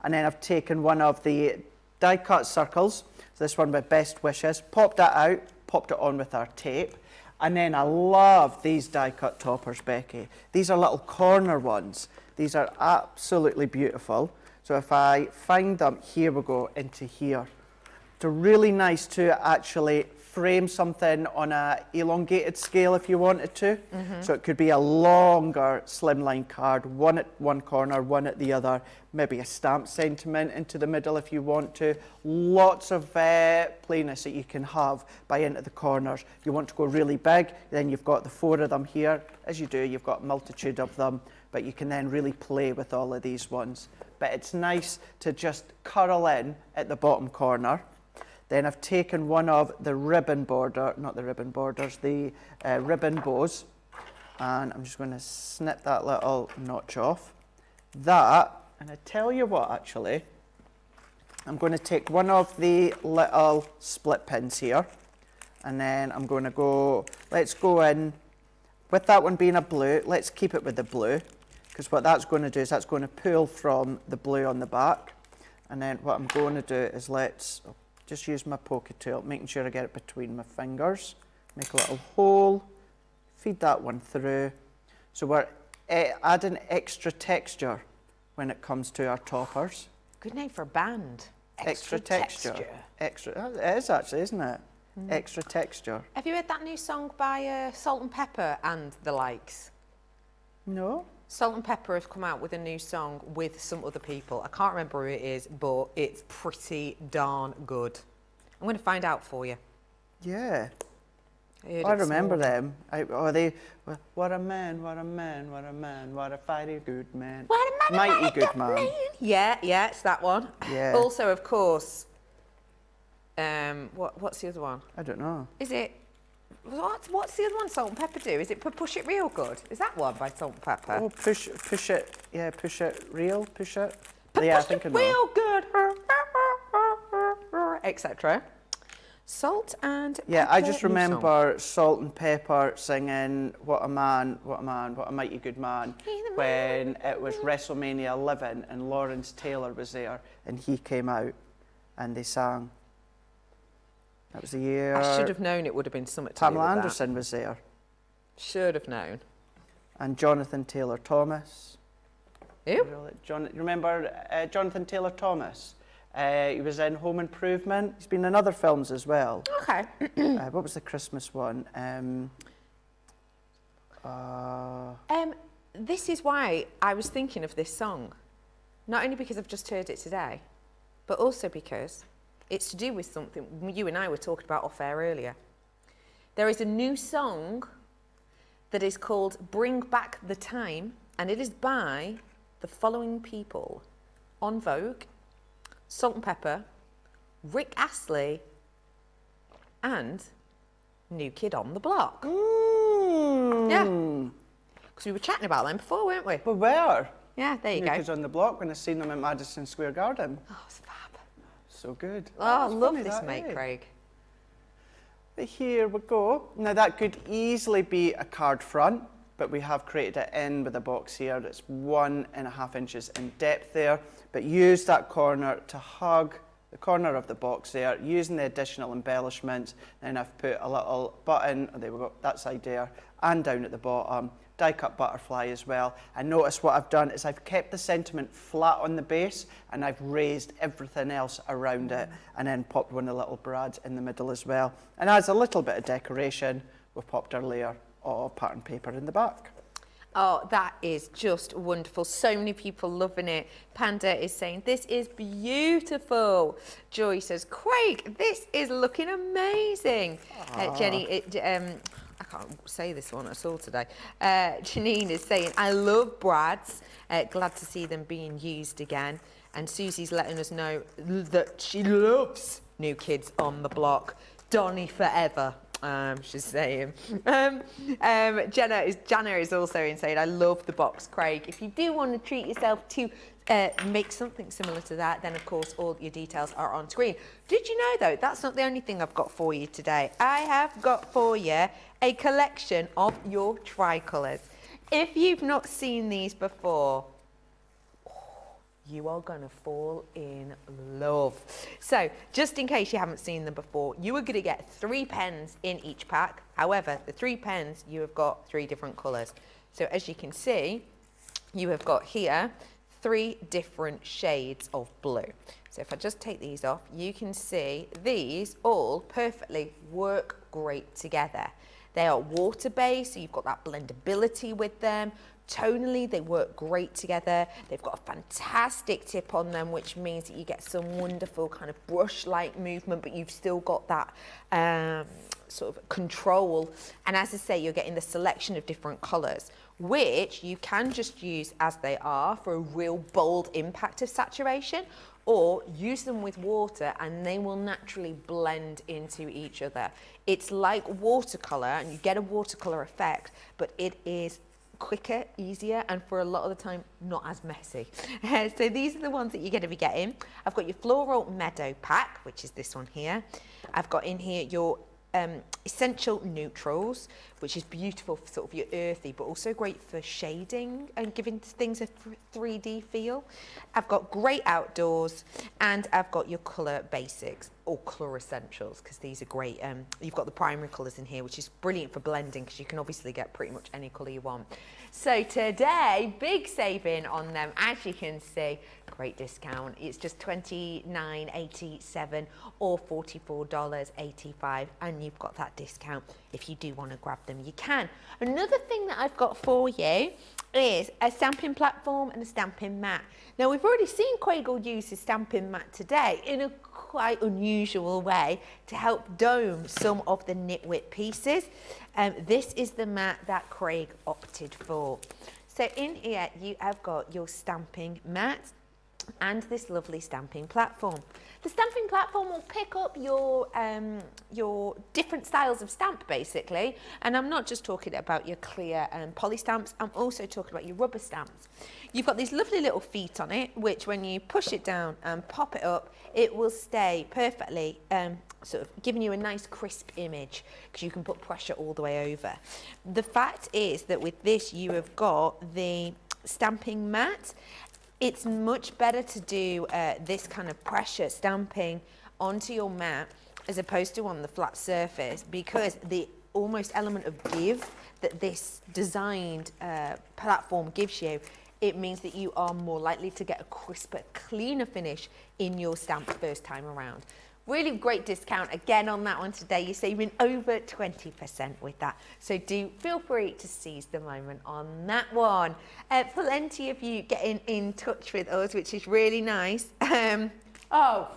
And then I've taken one of the die-cut circles, so this one with best wishes, popped that out, popped it on with our tape. And then I love these die-cut toppers, Becky. These are little corner ones. These are absolutely beautiful. So if I find them, here we go, into here. They're really nice to actually frame something on a elongated scale if you wanted to. So it could be a longer slimline card, one at one corner, one at the other, maybe a stamp sentiment into the middle if you want to. Lots of plainness that you can have by into the corners. If you want to go really big, then you've got the 4 of them here. As you do, you've got a multitude of them, but you can then really play with all of these ones. But it's nice to just curl in at the bottom corner. Then I've taken one of the ribbon border, not the ribbon borders, the ribbon bows, and I'm just going to snip that little notch off. That, and I tell you what actually, I'm going to take one of the little split pins here, and then I'm going to go, let's go in, with that one being a blue, let's keep it with the blue, because what that's going to do is that's going to pull from the blue on the back, and then what I'm going to do is let's just use my poker tool, making sure I get it between my fingers. Make a little hole, feed that one through. So we're adding extra texture when it comes to our toppers. Good name for a band. Extra texture. Extra, it is actually, isn't it? Extra texture. Have you heard that new song by Salt and Pepper and the likes? No? Salt and Pepper have come out with a new song with some other people. I can't remember who it is, but it's pretty darn good. I'm going to find out for you. Yeah. I remember them. What a man, what a man, what a man, what a mighty good man. What a mighty good man. Yeah, it's that one. Yeah. Also, of course, what's the other one? I don't know. Is it, what's the other one Salt and Pepper do? Is it Push It Real Good? Is that one by Salt and Pepper? Oh, push it, yeah, push it real, push it. Push Yeah, I it think I know. real good, etc. Salt and Yeah, I Pepper just new song. remember Salt and Pepper singing "What a Man, what a Man, what a Mighty Good Man" when it was WrestleMania 11 and Lawrence Taylor was there and he came out and they sang. That was the year. I should have known it would have been something to do Pamela with Anderson was there Should have known. and Jonathan Taylor Thomas. Who? You remember Jonathan Taylor Thomas? He was in Home Improvement. He's been in other films as well. Okay. What was the Christmas one? This is why I was thinking of this song. Not only because I've just heard it today, but also because it's to do with something you and I were talking about off air earlier. There is a new song that is called Bring Back the Time, and it is by the following people: On Vogue, Salt and Pepper, Rick Astley, and New Kid on the Block. Yeah. Because we were chatting about them before, weren't we? But where? Yeah, there you New go. Kids on the Block when I seen them at Madison Square Garden. Oh, it's fab. So good. Oh, I It's love funny this, that, mate, eh? Craig. But here we go. Now that could easily be a card front, but we have created it in with a box here that's 1.5 inches in depth there. But use that corner to hug the corner of the box there, using the additional embellishments. Then I've put a little button, there we go, that side there, and down at the bottom. Die cut butterfly as well. And notice what I've done is I've kept the sentiment flat on the base and I've raised everything else around it and then popped one of the little brads in the middle as well. And as a little bit of decoration, we've popped our layer of pattern paper in the back. Oh, that is just wonderful. So many people loving it. Panda is saying, this is beautiful. Joy says, Craig, this is looking amazing. Jenny, I can't say this one at all today. Janine is saying, I love brads. Glad to see them being used again. And Susie's letting us know that she loves New Kids on the Block. Donny forever. She's saying. Jana is also in saying, I love the box, Craig. If you do want to treat yourself to make something similar to that, then of course all your details are on screen. Did you know though, that's not the only thing I've got for you today. I have got for you a collection of your tricolours. If you've not seen these before, you are going to fall in love. So, just in case you haven't seen them before, you are going to get 3 pens in each pack. However, the 3 pens, you have got 3 different colours. So, as you can see, you have got here 3 different shades of blue. So, if I just take these off, you can see these all perfectly work great together. They are water-based, so you've got that blendability with them. Tonally, they work great together. They've got a fantastic tip on them, which means that you get some wonderful kind of brush-like movement, but you've still got that sort of control. And as I say, you're getting the selection of different colours, which you can just use as they are for a real bold impact of saturation, or use them with water and they will naturally blend into each other. It's like watercolour, and you get a watercolour effect, but it is quicker, easier, and for a lot of the time not as messy. So these are the ones that you're going to be getting. I've got your Floral Meadow pack, which is this one here. I've got in here your Essential Neutrals, which is beautiful for sort of your earthy, but also great for shading and giving things a 3D feel. I've got Great Outdoors, and I've got your Colour Basics, or Colour Essentials, because these are great. You've got the primary colours in here, which is brilliant for blending, because you can obviously get pretty much any colour you want. So today, big saving on them, as you can see, great discount. It's just $29.87 or $44.85, and you've got that discount. If you do want to grab them, you can. Another thing that I've got for you is a stamping platform and a stamping mat. Now, we've already seen Craig use his stamping mat today in a quite unusual way to help dome some of the Nitwit pieces. This is the mat that Craig opted for. So in here, you have got your stamping mat. and this lovely stamping platform. The stamping platform will pick up your different styles of stamp, basically. And I'm not just talking about your clear poly stamps, I'm also talking about your rubber stamps. You've got these lovely little feet on it, which when you push it down and pop it up, it will stay perfectly, sort of giving you a nice crisp image, because you can put pressure all the way over. The fact is that with this, you have got the stamping mat. It's much better to do this kind of pressure stamping onto your mat as opposed to on the flat surface, because the almost element of give that this designed platform gives you, it means that you are more likely to get a crisper, cleaner finish in your stamp first time around. Really great discount again on that one today. You're saving over 20% with that. So do feel free to seize the moment on that one. Plenty of you getting in touch with us, which is really nice. Oh,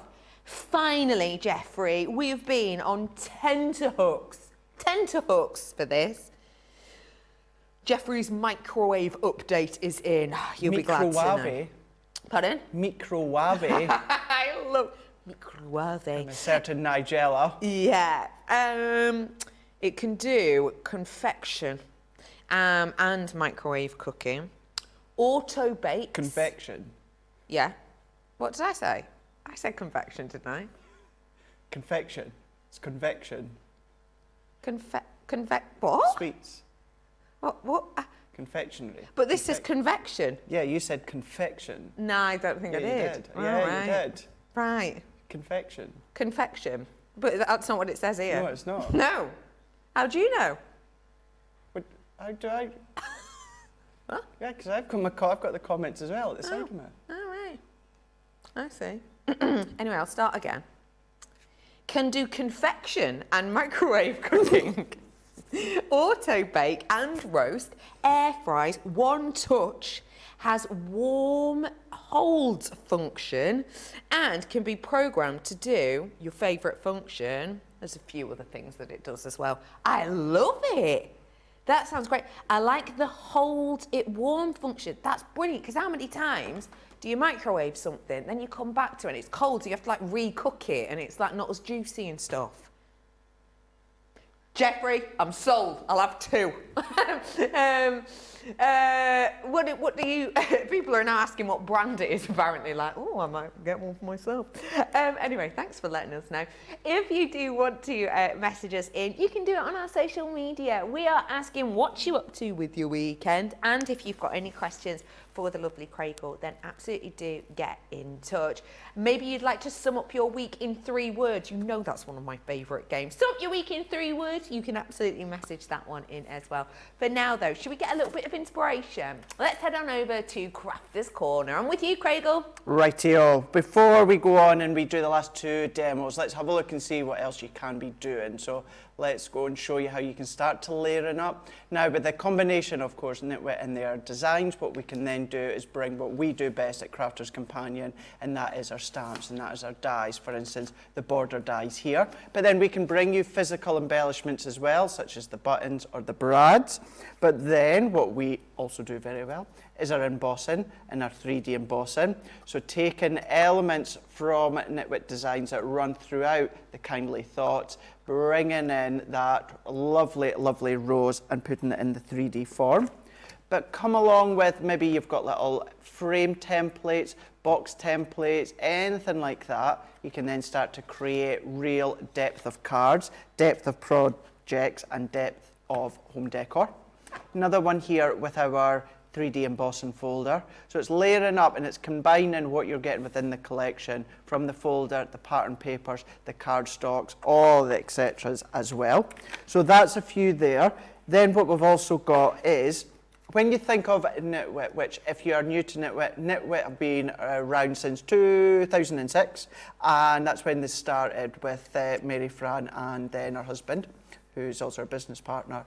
finally, Jeffrey, we've been on tenterhooks for this. Jeffrey's microwave update is in. You'll be glad to know. Pardon? Microwave. I love microwave. And a certain Nigella. Yeah. It can do confection and microwave cooking. Auto bakes. Convection. Yeah. What did I say? I said confection, didn't I? Confection. It's convection. What? Sweets. What? Confectionery. But this is convection. Yeah, you said confection. No, I don't think I Yeah, did. you did. All Yeah, right. you did. Right. Confection. Confection. But that's not what it says here. No, it's not. No. How do you know? But how do I? What? Yeah, because I've got the comments as well at the side of me. All right. I see. Anyway, I'll start again. Can do confection and microwave cooking. Auto bake and roast, air fries, one touch, has warm holds function, and can be programmed to do your favourite function. There's a few other things that it does as well. I love it. That sounds great. I like the hold it warm function. That's brilliant, because how many times do you microwave something, then you come back to it and it's cold, so you have to like recook it and it's like not as juicy and stuff. Jeffrey, I'm sold. I'll have two. What do you? People are now asking what brand it is. Apparently, like, oh, I might get one for myself. Anyway, thanks for letting us know. If you do want to message us in, you can do it on our social media. We are asking what you up to with your weekend, and if you've got any questions for the lovely Craigle, then absolutely do get in touch. Maybe you'd like to sum up your week in 3 words. You know that's one of my favourite games. Sum up your week in 3 words. You can absolutely message that one in as well. For now, though, should we get a little bit of inspiration? Let's head on over to Crafter's Corner. I'm with you, Craigle. Rightio. Before we go on and we do the last 2 demos, let's have a look and see what else you can be doing. So let's go and show you how you can start to layering up. Now, with the combination, of course, Nitwit and their designs, what we can then do is bring what we do best at Crafter's Companion, and that is our stamps and that is our dies. For instance, the border dies here. But then we can bring you physical embellishments as well, such as the buttons or the brads. But then what we also do very well is our embossing and our 3D embossing. So taking elements from Nitwit designs that run throughout the Kindly Thoughts, bringing in that lovely, lovely rose and putting it in the 3D form. But come along with, maybe you've got little frame templates, box templates, anything like that. You can then start to create real depth of cards, depth of projects, and depth of home decor. Another one here with our 3D embossing folder. So it's layering up and it's combining what you're getting within the collection from the folder, the pattern papers, the card stocks, all the etceteras as well. So that's a few there. Then what we've also got is, when you think of Nitwit, which if you are new to Nitwit, Nitwit have been around since 2006, and that's when they started with Mary Fran and then her husband, who's also her business partner.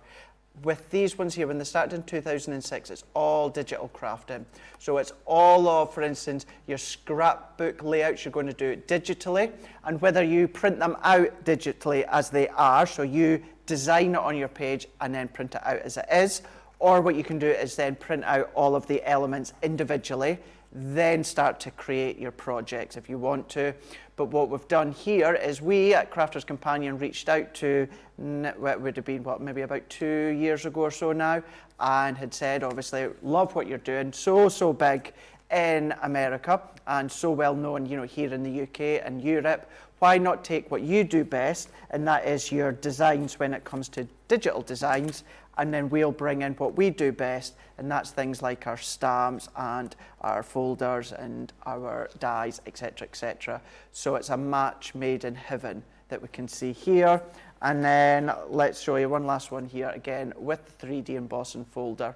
With these ones here, when they started in 2006, it's all digital crafting. So it's all of, for instance, your scrapbook layouts, you're going to do it digitally, and whether you print them out digitally as they are, so you design it on your page and then print it out as it is, Or what you can do is then print out all of the elements individually, then start to create your projects if you want to. But what we've done here is we at Crafters Companion reached out to, what would have been, maybe about 2 years ago or so now, and had said, obviously, love what you're doing, so big in America and so well known, you know, here in the UK and Europe. Why not take what you do best, and that is your designs when it comes to digital designs, and then we'll bring in what we do best, and that's things like our stamps and our folders and our dies, etc., etc. So it's a match made in heaven that we can see here. And then let's show you one last one here again with the 3D embossing folder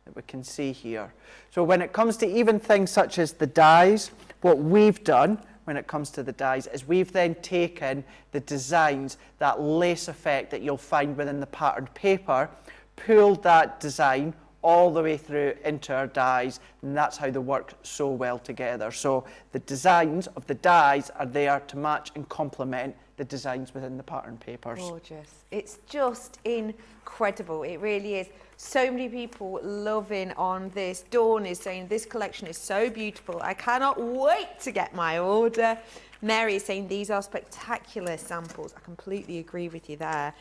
that we can see here. So when it comes to even things such as the dies, what we've done when it comes to the dies is we've then taken the designs, that lace effect that you'll find within the patterned paper, pulled that design all the way through into our dies, and that's how they work so well together. So the designs of the dies are there to match and complement the designs within the pattern papers. Gorgeous. It's just incredible. It really is. So many people loving on this. Dawn is saying this collection is so beautiful. I cannot wait to get my order. Mary is saying these are spectacular samples. I completely agree with you there.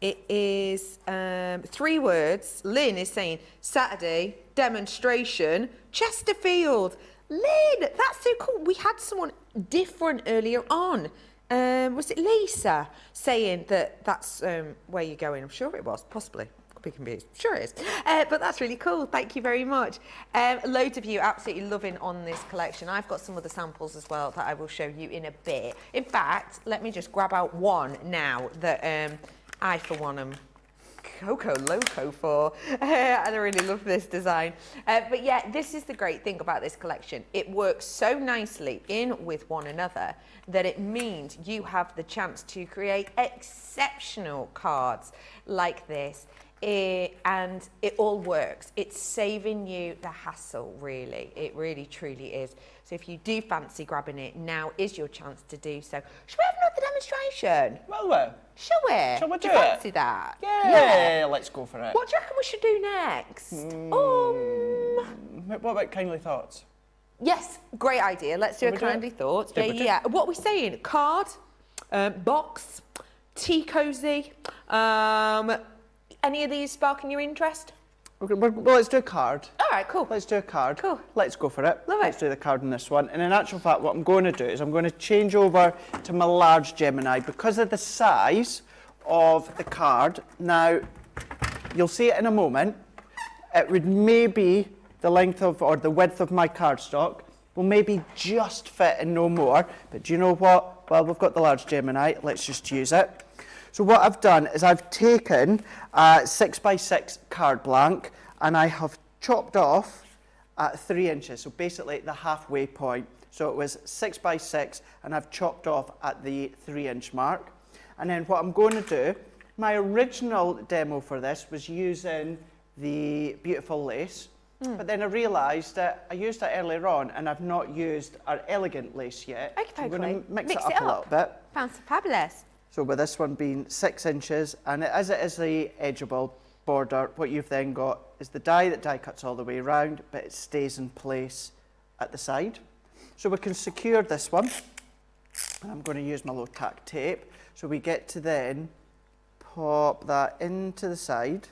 It is 3 words. Lynn is saying Saturday demonstration, Chesterfield. Lynn, that's so cool. We had someone different earlier on. Was it Lisa saying that that's where you're going? I'm sure it was, possibly. Could be confused. Sure it is. But that's really cool. Thank you very much. Loads of you absolutely loving on this collection. I've got some other samples as well that I will show you in a bit. In fact, let me just grab out one now that I, for one, am Coco Loco for. And I really love this design. But yeah, this is the great thing about this collection. It works so nicely in with one another that it means you have the chance to create exceptional cards like this. And it all works. It's saving you the hassle, really. It really, truly is. So if you do fancy grabbing it, now is your chance to do so. Should we have another demonstration? Well, Shall we? Shall we do you fancy that? yeah, let's go for it. What do you reckon we should do next? What about kindly thoughts? Yes, great idea. Let's do a kindly thoughts. Yeah. What are we saying? Card, box, tea cozy. Any of these sparking your interest? Okay, well, let's do a card. All right, cool. Let's do a card. Cool. Let's go for it. Love it. Let's do the card in this one. And in actual fact, what I'm going to do is I'm going to change over to my large Gemini because of the size of the card. Now, you'll see it in a moment. It would maybe the length of or the width of my cardstock will maybe just fit and no more. But do you know what? Well, we've got the large Gemini. Let's just use it. So what I've done is I've taken a 6x6 card blank and I have chopped off at 3 inches, so basically the halfway point. So it was 6x6 and I've chopped off at the 3-inch mark. And then what I'm going to do, my original demo for this was using the beautiful lace, but then I realised that I used it earlier on and I've not used our elegant lace yet. Okay, so I'm going to mix it up a little bit. Sounds fabulous. So with this one being 6 inches, and as it is the edgeable border, what you've then got is the die that die cuts all the way around, but it stays in place at the side. So we can secure this one, and I'm going to use my low tack tape. So we get to then pop that into the side,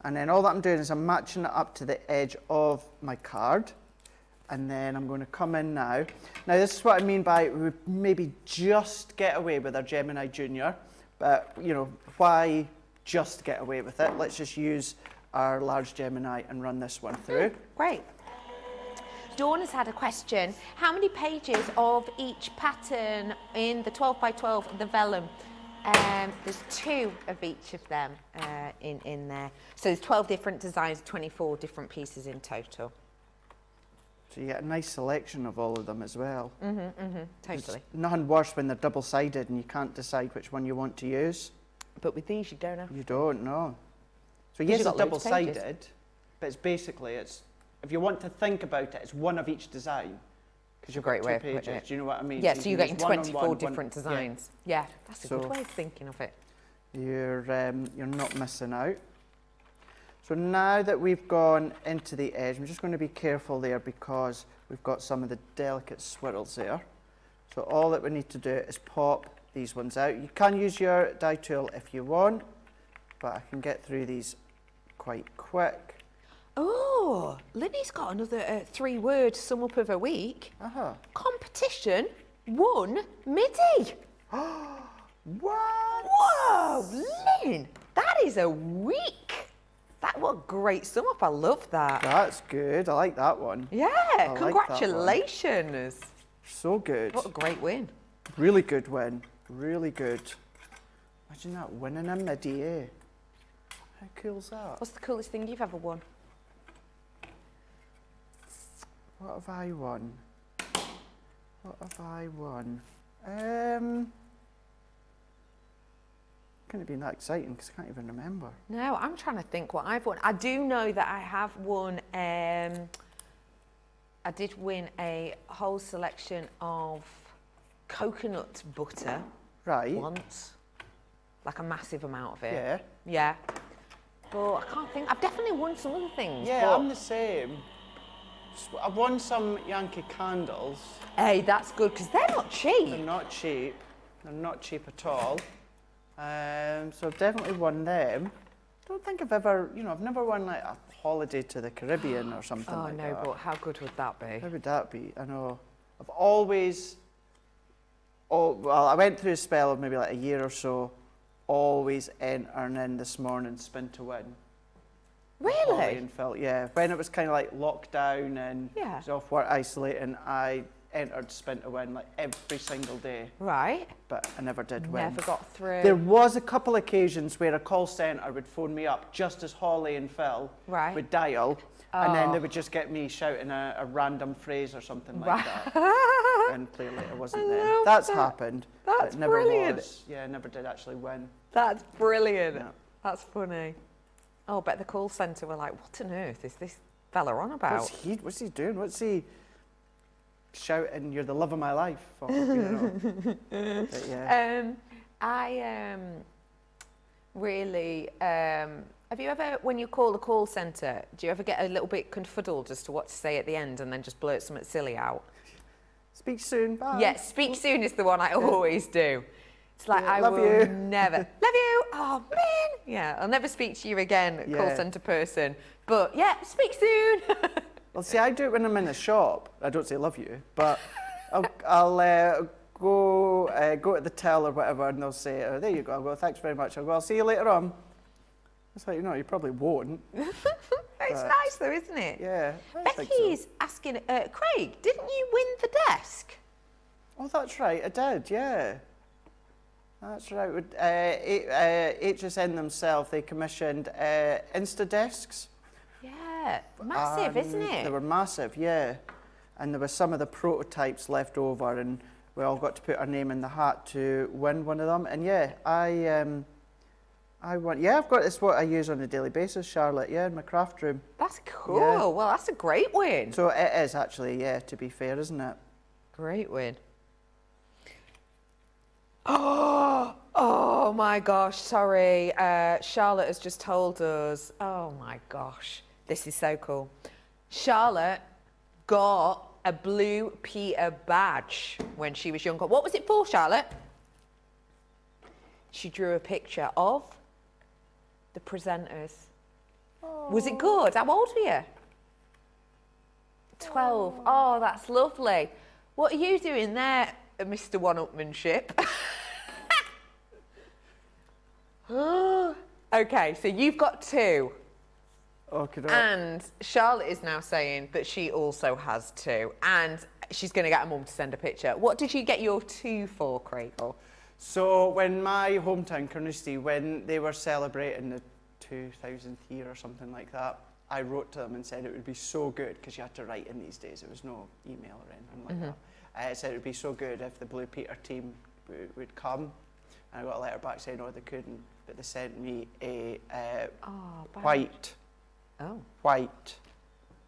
and then all that I'm doing is I'm matching it up to the edge of my card. And then I'm going to come in now. Now this is what I mean by we would maybe just get away with our Gemini Junior, but you know, why just get away with it? Let's just use our large Gemini and run this one through. Great. Dawn has had a question. How many pages of each pattern in the 12x12 the vellum? There's 2 of each of them in there. So there's 12 different designs, 24 different pieces in total. So you get a nice selection of all of them as well. Totally. It's nothing worse when they're double-sided and you can't decide which one you want to use. But with these, you don't have. You don't, no. So You've yes, got it's loads of pages. double-sided, but it's basically, if you want to think about it, it's one of each design. Because you've got Great 2 way of putting pages, it. do you know what I mean? Yeah, so you you're can getting use one on 24 one, different designs. Yeah, that's a good So- way of thinking of it. You're not missing out. So now that we've gone into the edge, I'm just going to be careful there because we've got some of the delicate swirls there. So all that we need to do is pop these ones out. You can use your die tool if you want, but I can get through these quite quick. Oh, Linny's got another 3-word sum up of a week. Competition won MIDI. What? Whoa, Lynn, that is a week. What a great sum up. I love that. That's good. I like that one. Yeah, like that one. congratulations. So good. What a great win. Really good win. Really good. Imagine that winning a MIDI, eh? How cool's that? What's the coolest thing you've ever won? What have I won? What have I won? Couldn't have been that exciting because I can't even remember. No, I'm trying to think what I've won. I do know that I have won, I did win a whole selection of coconut butter Right. once. Like a massive amount of it. Yeah. Yeah. But I can't think. I've definitely won some other things. Yeah, but I'm the same. I've won some Yankee candles. Hey, that's good because they're not cheap. They're not cheap. They're not cheap at all. So I've definitely won them. Don't think I've ever, I've never won like a holiday to the Caribbean or something like that. Oh no, but how good would that be? How would that be? I know. I've always, well, I went through a spell of maybe like a year or so, always entering in this morning spin to win. Really? And felt, yeah. When it was kind of like lockdown and Yeah. it was off work isolating, I entered spin to win like every single day, Right. but I never did win. Never got through. There was a couple occasions where a call centre would phone me up just as Holly and Phil Right. would dial, and then Oh. they would just get me shouting a random phrase or something like Right. that. And clearly it wasn't I them. love That's that. happened. That's but never brilliant. was. Yeah, never did actually win. That's brilliant. Yeah. That's funny. Oh, I bet the call centre were like, what on earth is this fella on about? What's he doing? What's he shouting? You're the love of my life. For, But yeah. I really, have you ever, when you call the call centre, do you ever get a little bit confuddled as to what to say at the end and then just blurt something silly out? Speak soon. Bye. Yeah, speak soon is the one I always do. It's like, Yeah, I love will you. never, love you, oh man. Yeah, I'll never speak to you again, call Yeah. centre person. But yeah, speak soon. Well, see, I do it when I'm in the shop. I don't say love you, but I'll go to the till or whatever, and they'll say, oh, there you go. I'll go, thanks very much. I'll go, I'll see you later on. It's like, you probably won't. It's nice though, isn't it? Yeah. I think so. Becky's asking, Craig, didn't you win the desk? Oh, that's right. I did, yeah. That's right. HSN themselves, they commissioned Insta desks. Yeah, massive, isn't it? They were massive, yeah. And there were some of the prototypes left over, and we all got to put our name in the hat to win one of them. And yeah, I won. Yeah, I've got this. What I use on a daily basis, Charlotte. Yeah, in my craft room. That's cool. Yeah. Well, that's a great win. So it is actually, yeah. To be fair, isn't it? Great win. Oh my gosh, sorry. Charlotte has just told us, oh my gosh, this is so cool. Charlotte got a Blue Peter badge when she was younger. What was it for, Charlotte? She drew a picture of the presenters. Was it good? How old were you? 12. Oh, that's lovely. What are you doing there, Mr. One-Upmanship? Okay, so you've got 2. Okay. And Charlotte is now saying that she also has 2. And she's going to get her mum to send a picture. What did you get your 2 for, Craig? So when my hometown, Carnoustie, when they were celebrating the 2000th year or something like that, I wrote to them and said it would be so good, because you had to write in these days, there was no email or anything like that. I said it would be so good if the Blue Peter team would come. And I got a letter back saying, no, they couldn't, but they sent me a white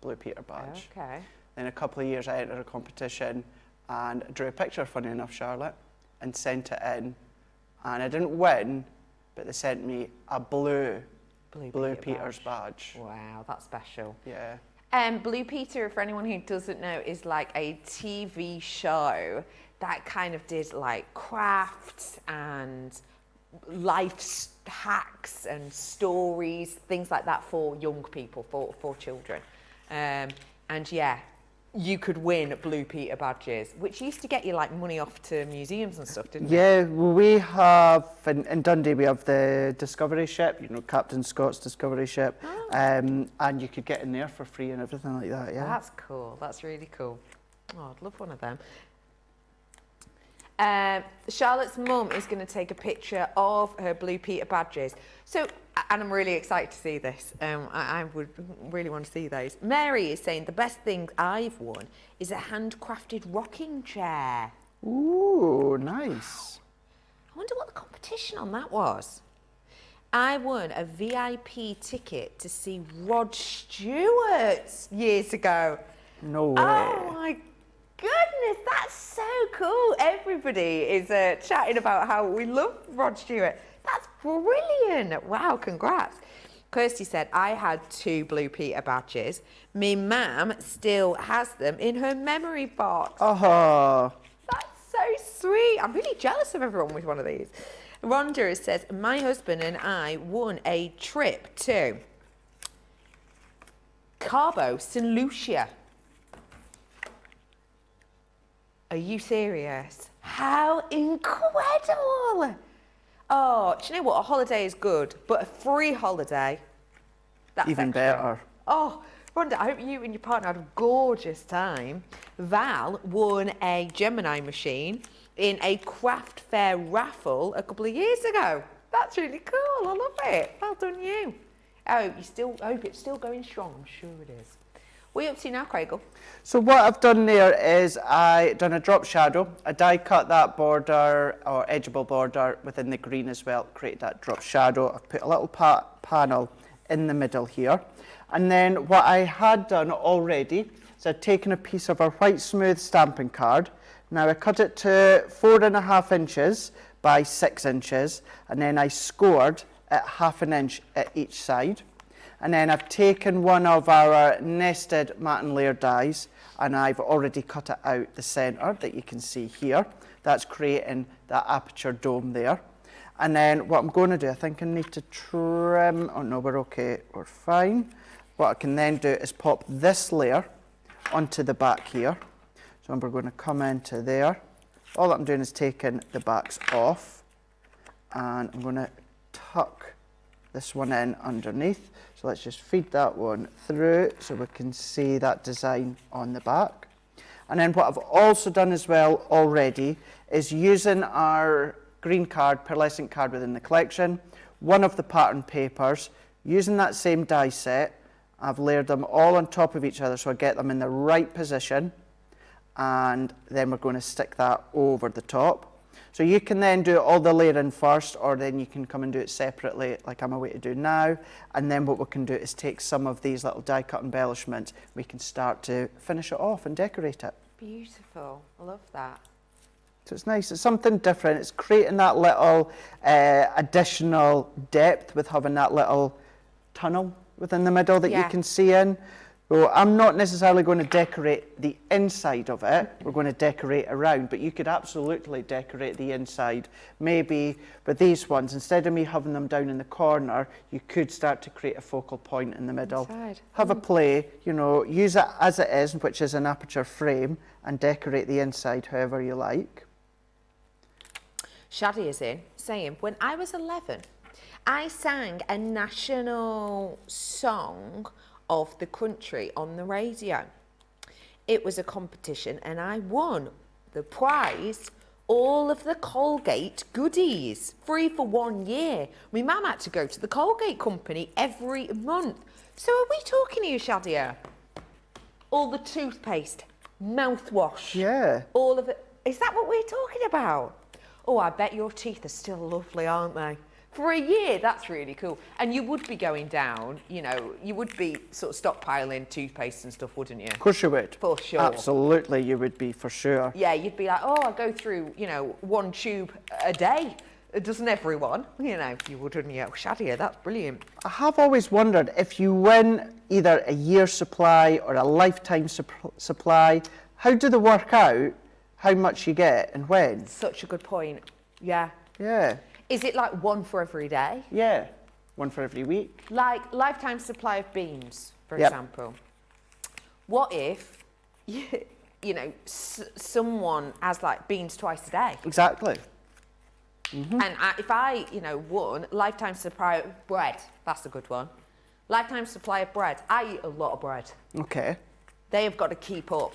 Blue Peter badge. Okay. Then a couple of years I entered a competition and drew a picture, funny enough, Charlotte, and sent it in. And I didn't win, but they sent me a blue Blue Peter's badge. Wow, that's special. Yeah. Blue Peter, for anyone who doesn't know, is like a TV show that kind of did like crafts and life hacks and stories, things like that for young people, for children. And yeah, you could win Blue Peter badges, which used to get you like money off to museums and stuff, didn't it? Yeah, well, we have, in Dundee, we have the Discovery ship, you know, Captain Scott's Discovery ship, and you could get in there for free and everything like that, yeah. That's cool, that's really cool. Oh, I'd love one of them. Charlotte's mum is going to take a picture of her Blue Peter badges. So, and I'm really excited to see this. I would really want to see those. Mary is saying the best thing I've won is a handcrafted rocking chair. Ooh, nice. I wonder what the competition on that was. I won a VIP ticket to see Rod Stewart years ago. No way. Oh my goodness, that's so cool. Everybody is chatting about how we love Rod Stewart. That's brilliant. Wow, congrats. Kirsty said, I had 2 Blue Peter badges. Me mum still has them in her memory box. Oh. That's so sweet. I'm really jealous of everyone with one of these. Rhonda says, my husband and I won a trip to Cabo, St. Lucia. Are you serious? How incredible! Oh, do you know what? A holiday is good, but a free holiday, that's Even extra. better. Oh, Rhonda, I hope you and your partner had a gorgeous time. Val won a Gemini machine in a craft fair raffle a couple of years ago. That's really cool. I love it. Well done, you. I hope it's still going strong. I'm sure it is. What are you up to now, Craig? So what I've done there is I done a drop shadow. I die cut that border or edgeable border within the green as well, created that drop shadow. I've put a little panel in the middle here. And then what I had done already is I'd taken a piece of our white smooth stamping card. Now I cut it to 4.5 inches by 6 inches, and then I scored at 1/2 inch at each side. And then I've taken one of our nested Matt and Laird dies, and I've already cut it out the centre that you can see here. That's creating that aperture dome there. And then what I'm going to do, I think I need to trim, oh no, we're okay, we're fine. What I can then do is pop this layer onto the back here. So we're going to come into there. All that I'm doing is taking the backs off, and I'm going to tuck this one in underneath. So let's just feed that one through so we can see that design on the back. And then what I've also done as well already is using our green card, pearlescent card within the collection, one of the pattern papers, using that same die set, I've layered them all on top of each other so I get them in the right position, and then we're going to stick that over the top. So you can then do all the layering first, or then you can come and do it separately like I'm away to do now. And then what we can do is take some of these little die cut embellishments, we can start to finish it off and decorate it. Beautiful. I love that. So it's nice, it's something different. It's creating that little additional depth with having that little tunnel within the middle that you can see in. So I'm not necessarily going to decorate the inside of it, we're going to decorate around, but you could absolutely decorate the inside. Maybe with these ones, instead of me having them down in the corner, you could start to create a focal point in the middle. Inside. Have a play, you know, use it as it is, which is an aperture frame, and decorate the inside however you like. Shadi is in, saying, when I was 11, I sang a national song of the country on the radio. It was a competition and I won the prize, all of the Colgate goodies, free for 1 year. My mum had to go to the Colgate company every month. So are we talking here, Shadia? All the toothpaste, mouthwash, Yeah. all of it. Is that what we're talking about? Oh, I bet your teeth are still lovely, aren't they? For a year, that's really cool. And you would be going down, you know, you would be sort of stockpiling toothpaste and stuff, wouldn't you? Of course you would. For sure. Absolutely you would be, for sure. Yeah, you'd be like, oh, I go through, you know, 1 tube a day Doesn't everyone? You know, you wouldn't, yeah, Shadia, that's brilliant. I have always wondered if you win either a year's supply or a lifetime supply, how do they work out how much you get and when? Such a good point. Yeah. Yeah. Is it like one for every day? Yeah. One for every week. Like lifetime supply of beans, for Yep. example. What if, you know, someone has like beans twice a day? Exactly. And if I, you know, won lifetime supply of bread, that's a good one. Lifetime supply of bread. I eat a lot of bread. Okay. They have got to keep up.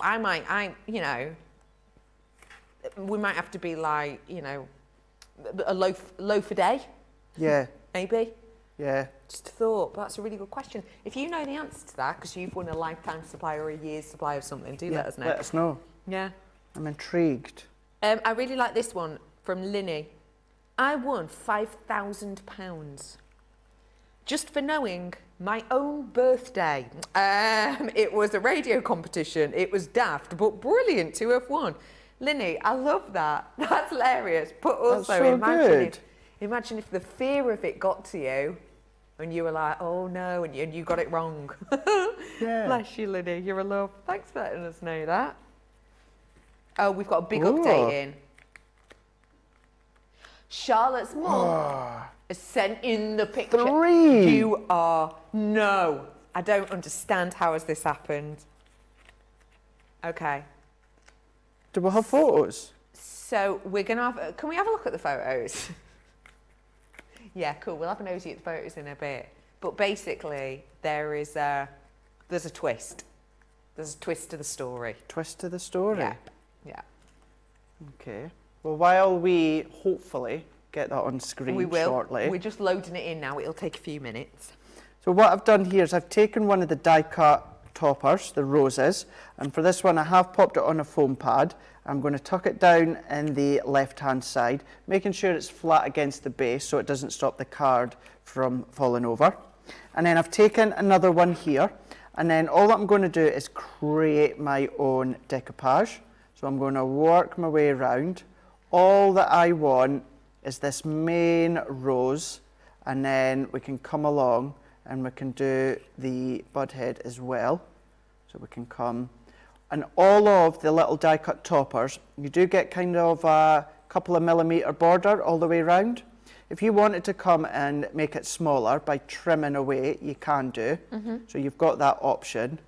You know, we might have to be like, you know, a loaf a day, Yeah. maybe. Yeah. Just a thought, but that's a really good question. If you know the answer to that, because you've won a lifetime supply or a year's supply of something, do let us know. Let us know. Yeah. I'm intrigued. I really like this one from Linny. I won £5,000 just for knowing my own birthday. It was a radio competition. It was daft, but brilliant to have won. Linny, I love that. That's hilarious. But also, so good. Imagine if the fear of it got to you and you were like, oh no, and you got it wrong. Yeah. Bless you, Linny. You're a love. Thanks for letting us know that. Oh, we've got a big Ooh. update in. Charlotte's mum has sent in the picture. 3. You are... No. I don't understand how has this happened. Okay. Do we have photos? So we're going to have... Can we have a look at the photos? Yeah, cool. We'll have a nosy at the photos in a bit. But basically, there's a twist. There's a twist to the story. Twist to the story? Yeah. Yeah. Okay. Well, while we hopefully get that on screen We will. shortly. We're just loading it in now. It'll take a few minutes. So what I've done here is I've taken one of the die-cut toppers, the roses, and for this one I have popped it on a foam pad. I'm going to tuck it down in the left-hand side, making sure it's flat against the base so it doesn't stop the card from falling over. And then I've taken another one here, and then all that I'm going to do is create my own decoupage. So I'm going to work my way around. All that I want is this main rose, and then we can come along and we can do the bud head as well. So we can come, and all of the little die cut toppers, you do get kind of a couple of millimetre border all the way around. If you wanted to come and make it smaller by trimming away, you can do. So you've got that option,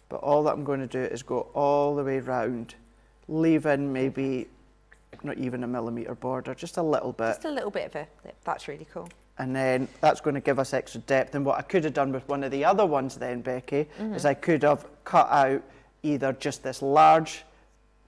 but all that I'm going to do is go all the way around, leaving maybe not even a millimetre border, just a little bit. Just a little bit of a lip. That's really cool. And then that's going to give us extra depth. And what I could have done with one of the other ones then, Becky, is I could have cut out either just this large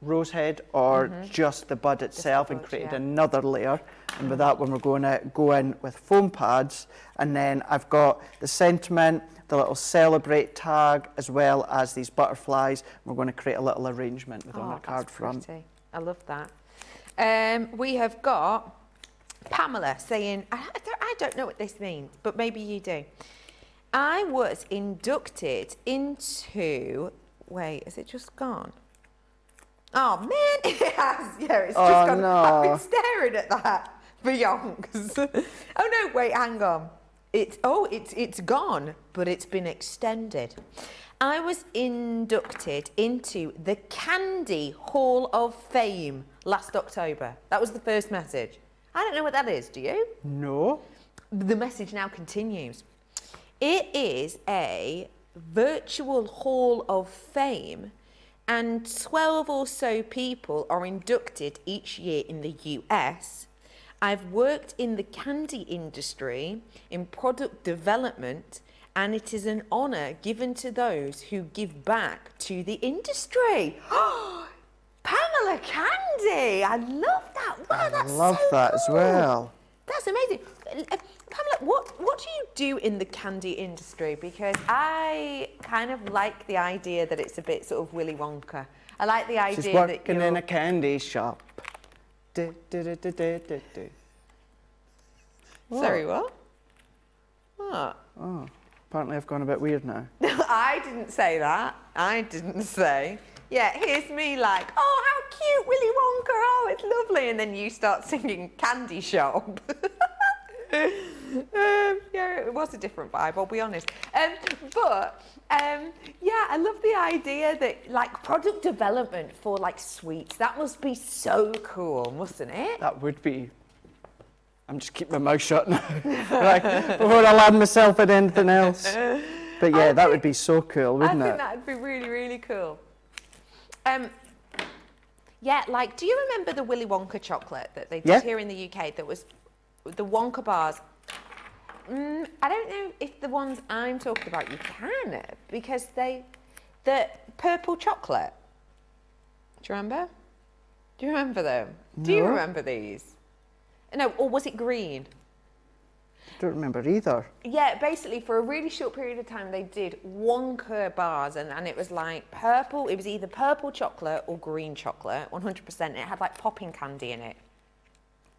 rose head or just the bud itself and bud, created yeah. another layer. And with that one, we're going to go in with foam pads. And then I've got the sentiment, the little celebrate tag, as well as these butterflies. We're going to create a little arrangement with on our card front. Pretty. I love that. We have got Pamela saying, I don't know what this means, but maybe you do. I was inducted into... Wait, has it just gone? Oh, man, it has. Yeah, it's just gone. no. I've been staring at that for yonks. Oh, no, wait, hang on. It's gone, but it's been extended. I was inducted into the Candy Hall of Fame last October. That was the first message. I don't know what that is, do you? No. The message now continues. It is a virtual Hall of Fame, and 12 or so people are inducted each year in the US. I've worked in the candy industry, in product development, and it is an honour given to those who give back to the industry. Pamela Candy! I love that. Wow, that's I love so that as cool. well. That's amazing. Pamela, what do you do in the candy industry? Because I kind of like the idea that it's a bit sort of Willy Wonka. I like the idea She's that working you're... in a candy shop. Sorry, what? What? Oh, apparently I've gone a bit weird now. I didn't say that. I didn't say. Yeah, here's me like, oh, how cute, Willy Wonka, oh, it's lovely. And then you start singing Candy Shop. Yeah, it was a different vibe, I'll be honest. Yeah, I love the idea that, like, product development for, like, sweets, that must be so cool, mustn't it? That would be. I'm just keeping my mouth shut now, right, before I land myself in anything else. But yeah, that would be so cool, wouldn't I it? think that'd be really, really cool. Yeah, like, do you remember the Willy Wonka chocolate that they did here in the UK that was the Wonka bars? I don't know if the ones I'm talking about you can, because the purple chocolate. Do you remember? Do you remember them? Do you remember these? No, or was it green? I don't remember either. Yeah, basically for a really short period of time they did Wonka bars and it was like purple, it was either purple chocolate or green chocolate, 100%. It had like popping candy in it.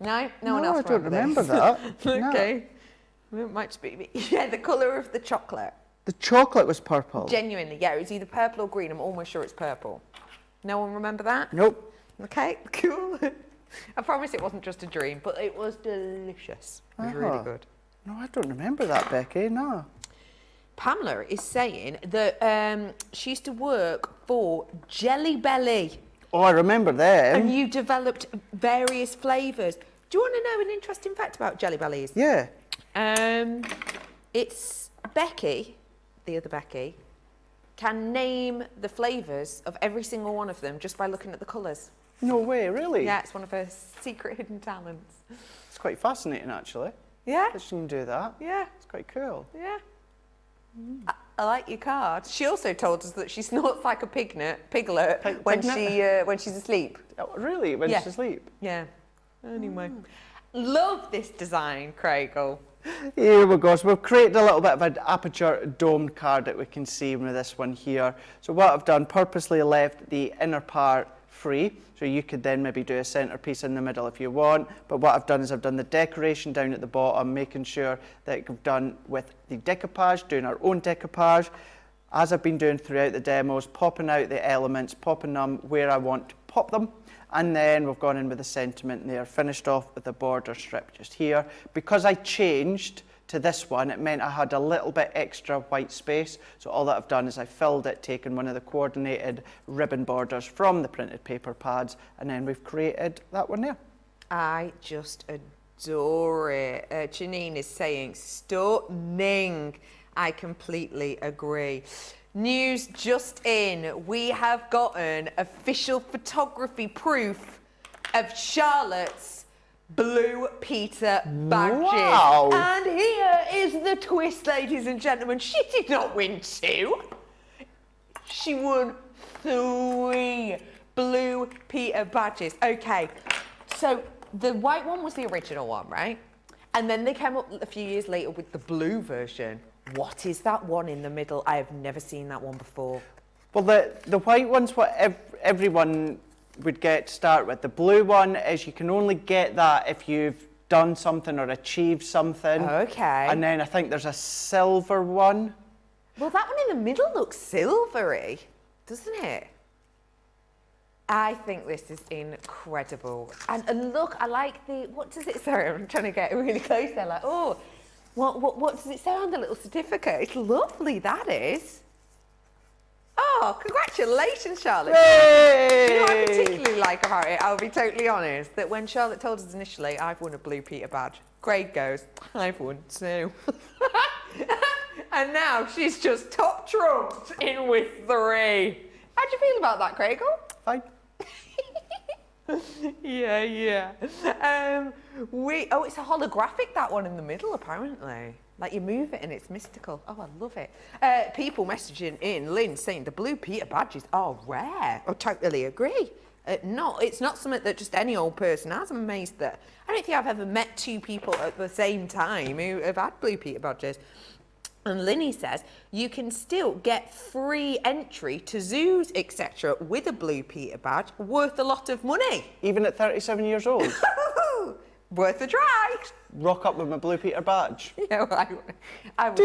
No? No one else I don't remember this? that. Okay. Well, it might just be me. Yeah, the colour of the chocolate. The chocolate was purple. Genuinely, yeah, it was either purple or green. I'm almost sure it's purple. No one remember that? Nope. Okay, cool. I promise it wasn't just a dream, but it was delicious. It was really good. No, I don't remember that, Becky, no. Pamela is saying that she used to work for Jelly Belly. Oh, I remember them. And you developed various flavours. Do you want to know an interesting fact about Jelly Bellies? Yeah. It's Becky, the other Becky, can name the flavours of every single one of them just by looking at the colours. No way, really? Yeah, it's one of her secret hidden talents. It's quite fascinating, actually. Yeah? That she can do that. Yeah. It's quite cool. Yeah. I like your card. She also told us that she snorts like a piglet when she's asleep. Oh, really? When she's asleep? Yeah. Anyway. Love this design, Craigle. Here we go. So we've created a little bit of an aperture domed card that we can see with this one here. So what I've done, purposely left the inner part free, so you could then maybe do a centerpiece in the middle if you want. But what I've done is I've done the decoration down at the bottom, making sure that we've done with the decoupage, doing our own decoupage, as I've been doing throughout the demos, popping out the elements, popping them where I want to pop them. And then we've gone in with the sentiment there, finished off with the border strip just here. Because I changed to this one, it meant I had a little bit extra white space. So all that I've done is I filled it, taken one of the coordinated ribbon borders from the printed paper pads, and then we've created that one there. I just adore it. Janine is saying stunning. I completely agree. News just in, we have gotten official photography proof of Charlotte's Blue Peter badges. Wow. And here is the twist, ladies and gentlemen. She did not win 2. She won 3 Blue Peter badges. Okay, so the white one was the original one, right? And then they came up a few years later with the blue version. What is that one in the middle? I have never seen that one before. Well, the white one's what everyone would get to start with. The blue one is you can only get that if you've done something or achieved something. Okay. And then I think there's a silver one. Well, that one in the middle looks silvery, doesn't it? I think this is incredible. And look, I like the, what does it say? I'm trying to get really close there, like, oh, what does it say on the little certificate? It's lovely, that is. Oh, congratulations, Charlotte. Yay! You know what I particularly like about it, I'll be totally honest, that when Charlotte told us initially, I've won a Blue Peter badge, Craig goes, I've won 2. And now she's just top trumped in with 3. How do you feel about that, Craig? Fine. Yeah. It's a holographic, that one in the middle, apparently. Like, you move it and it's mystical. Oh, I love it. People messaging in, Lynn saying the Blue Peter badges are rare. I totally agree. It's not something that just any old person has. I'm amazed that I don't think I've ever met 2 people at the same time who have had Blue Peter badges. And Linny says you can still get free entry to zoos, etc. with a Blue Peter badge worth a lot of money. Even at 37 years old? Worth a try. Rock up with my Blue Peter badge. Yeah, I was.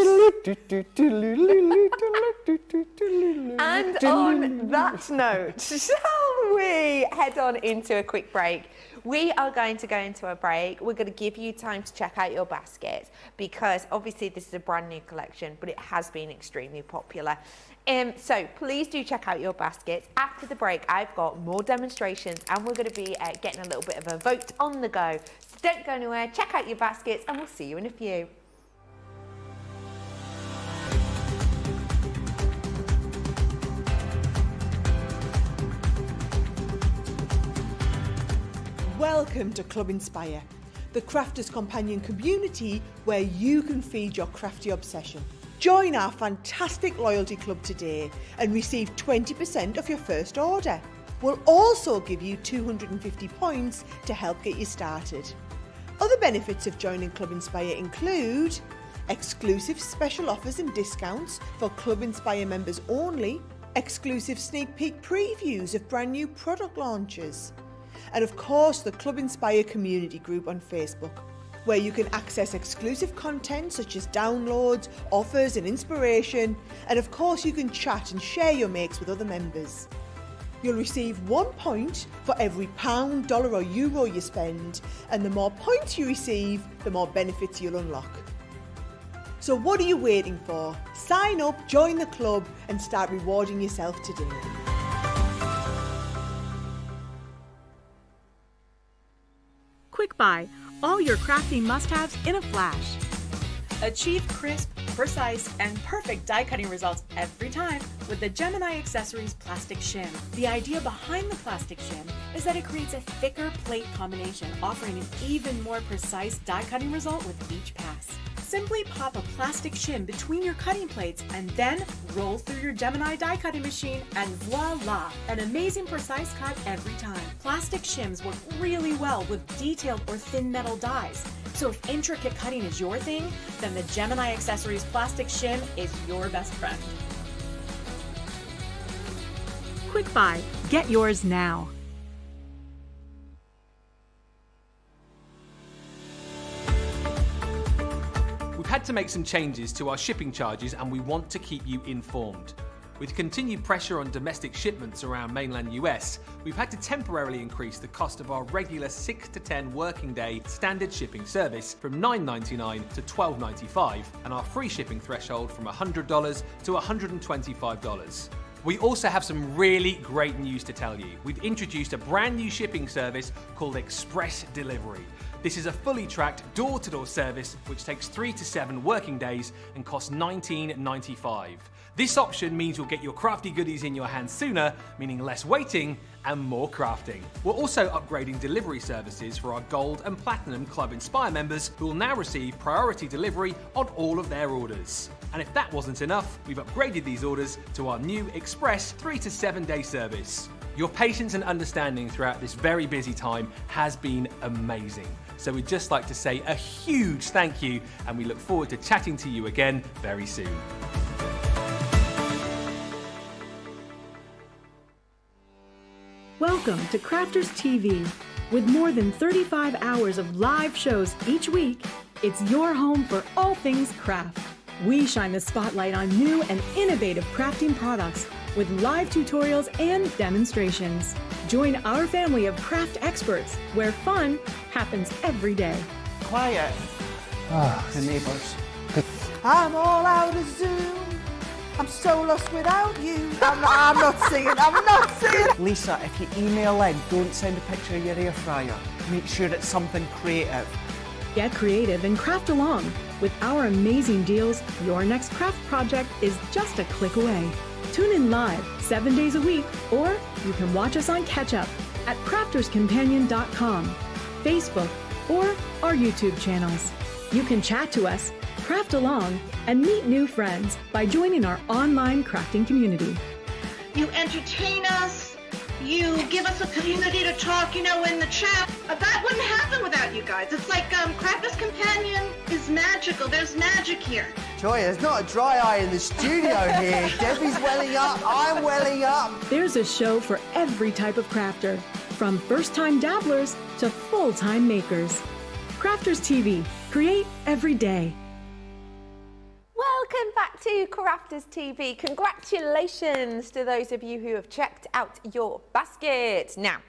And on that note, shall we head on into a quick break? We are going to go into a break. We're going to give you time to check out your baskets because obviously this is a brand new collection, but it has been extremely popular. So please do check out your baskets. After the break, I've got more demonstrations and we're going to be getting a little bit of a vote on the go. So don't go anywhere, check out your baskets and we'll see you in a few. Welcome to Club Inspire, the Crafters Companion community where you can feed your crafty obsession. Join our fantastic loyalty club today and receive 20% off your first order. We'll also give you 250 points to help get you started. Other benefits of joining Club Inspire include exclusive special offers and discounts for Club Inspire members only, exclusive sneak peek previews of brand new product launches, and of course the Club Inspire community group on Facebook, where you can access exclusive content such as downloads, offers and inspiration, and of course you can chat and share your makes with other members. You'll receive 1 point for every £, dollar or euro you spend, and the more points you receive, the more benefits you'll unlock. So what are you waiting for? Sign up, join the club and start rewarding yourself today. Quick Buy, all your crafting must-haves in a flash. Achieve crisp, precise, and perfect die cutting results every time with the Gemini Accessories Plastic Shim. The idea behind the plastic shim is that it creates a thicker plate combination, offering an even more precise die cutting result with each pass. Simply pop a plastic shim between your cutting plates and then roll through your Gemini die cutting machine and voila! An amazing precise cut every time. Plastic shims work really well with detailed or thin metal dies. So if intricate cutting is your thing, then the Gemini Accessories Plastic Shim is your best friend. Quick Buy. Get yours now. We've had to make some changes to our shipping charges and we want to keep you informed. With continued pressure on domestic shipments around mainland US, we've had to temporarily increase the cost of our regular 6 to 10 working day standard shipping service from $9.99 to $12.95 and our free shipping threshold from $100 to $125. We also have some really great news to tell you. We've introduced a brand new shipping service called Express Delivery. This is a fully tracked door-to-door service which takes 3 to 7 working days and costs $19.95. This option means you'll get your crafty goodies in your hands sooner, meaning less waiting and more crafting. We're also upgrading delivery services for our Gold and Platinum Club Inspire members who will now receive priority delivery on all of their orders. And if that wasn't enough, we've upgraded these orders to our new Express 3 to 7 day service. Your patience and understanding throughout this very busy time has been amazing. So we'd just like to say a huge thank you and we look forward to chatting to you again very soon. Welcome to Crafters TV. With more than 35 hours of live shows each week, it's your home for all things craft. We shine the spotlight on new and innovative crafting products with live tutorials and demonstrations. Join our family of craft experts where fun happens every day. Quiet. The neighbours. I'm all out of Zoom. I'm so lost without you. I'm not singing. Lisa, if you email in, don't send a picture of your air fryer. Make sure it's something creative. Get creative and craft along. With our amazing deals, your next craft project is just a click away. Tune in live 7 days a week, or you can watch us on Catch Up at crafterscompanion.com, Facebook, or our YouTube channels. You can chat to us, craft along, and meet new friends by joining our online crafting community. You entertain us. You give us a community to talk, in the chat. That wouldn't happen without you guys. It's like Crafters Companion is magical. There's magic here. Joy, there's not a dry eye in the studio here. Debbie's welling up, I'm welling up. There's a show for every type of crafter, from first-time dabblers to full-time makers. Crafters TV. Create every day. Welcome back to Crafters TV. Congratulations to those of you who have checked out your baskets. Now,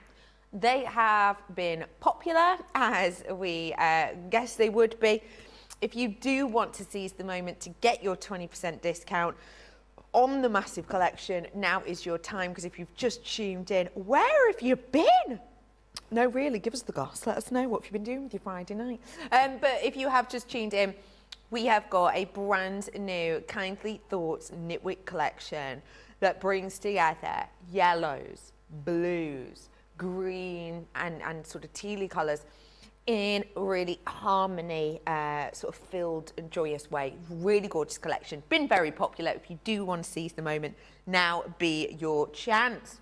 they have been popular, as we guessed they would be. If you do want to seize the moment to get your 20% discount on the massive collection, now is your time, because if you've just tuned in, where have you been? No, really, give us the goss. Let us know what you've been doing with your Friday night. But if you have just tuned in, we have got a brand new Kindly Thoughts Nitwit collection that brings together yellows, blues, green and sort of tealy colours in really harmony, sort of filled and joyous way. Really gorgeous collection. Been very popular. If you do want to seize the moment, now be your chance.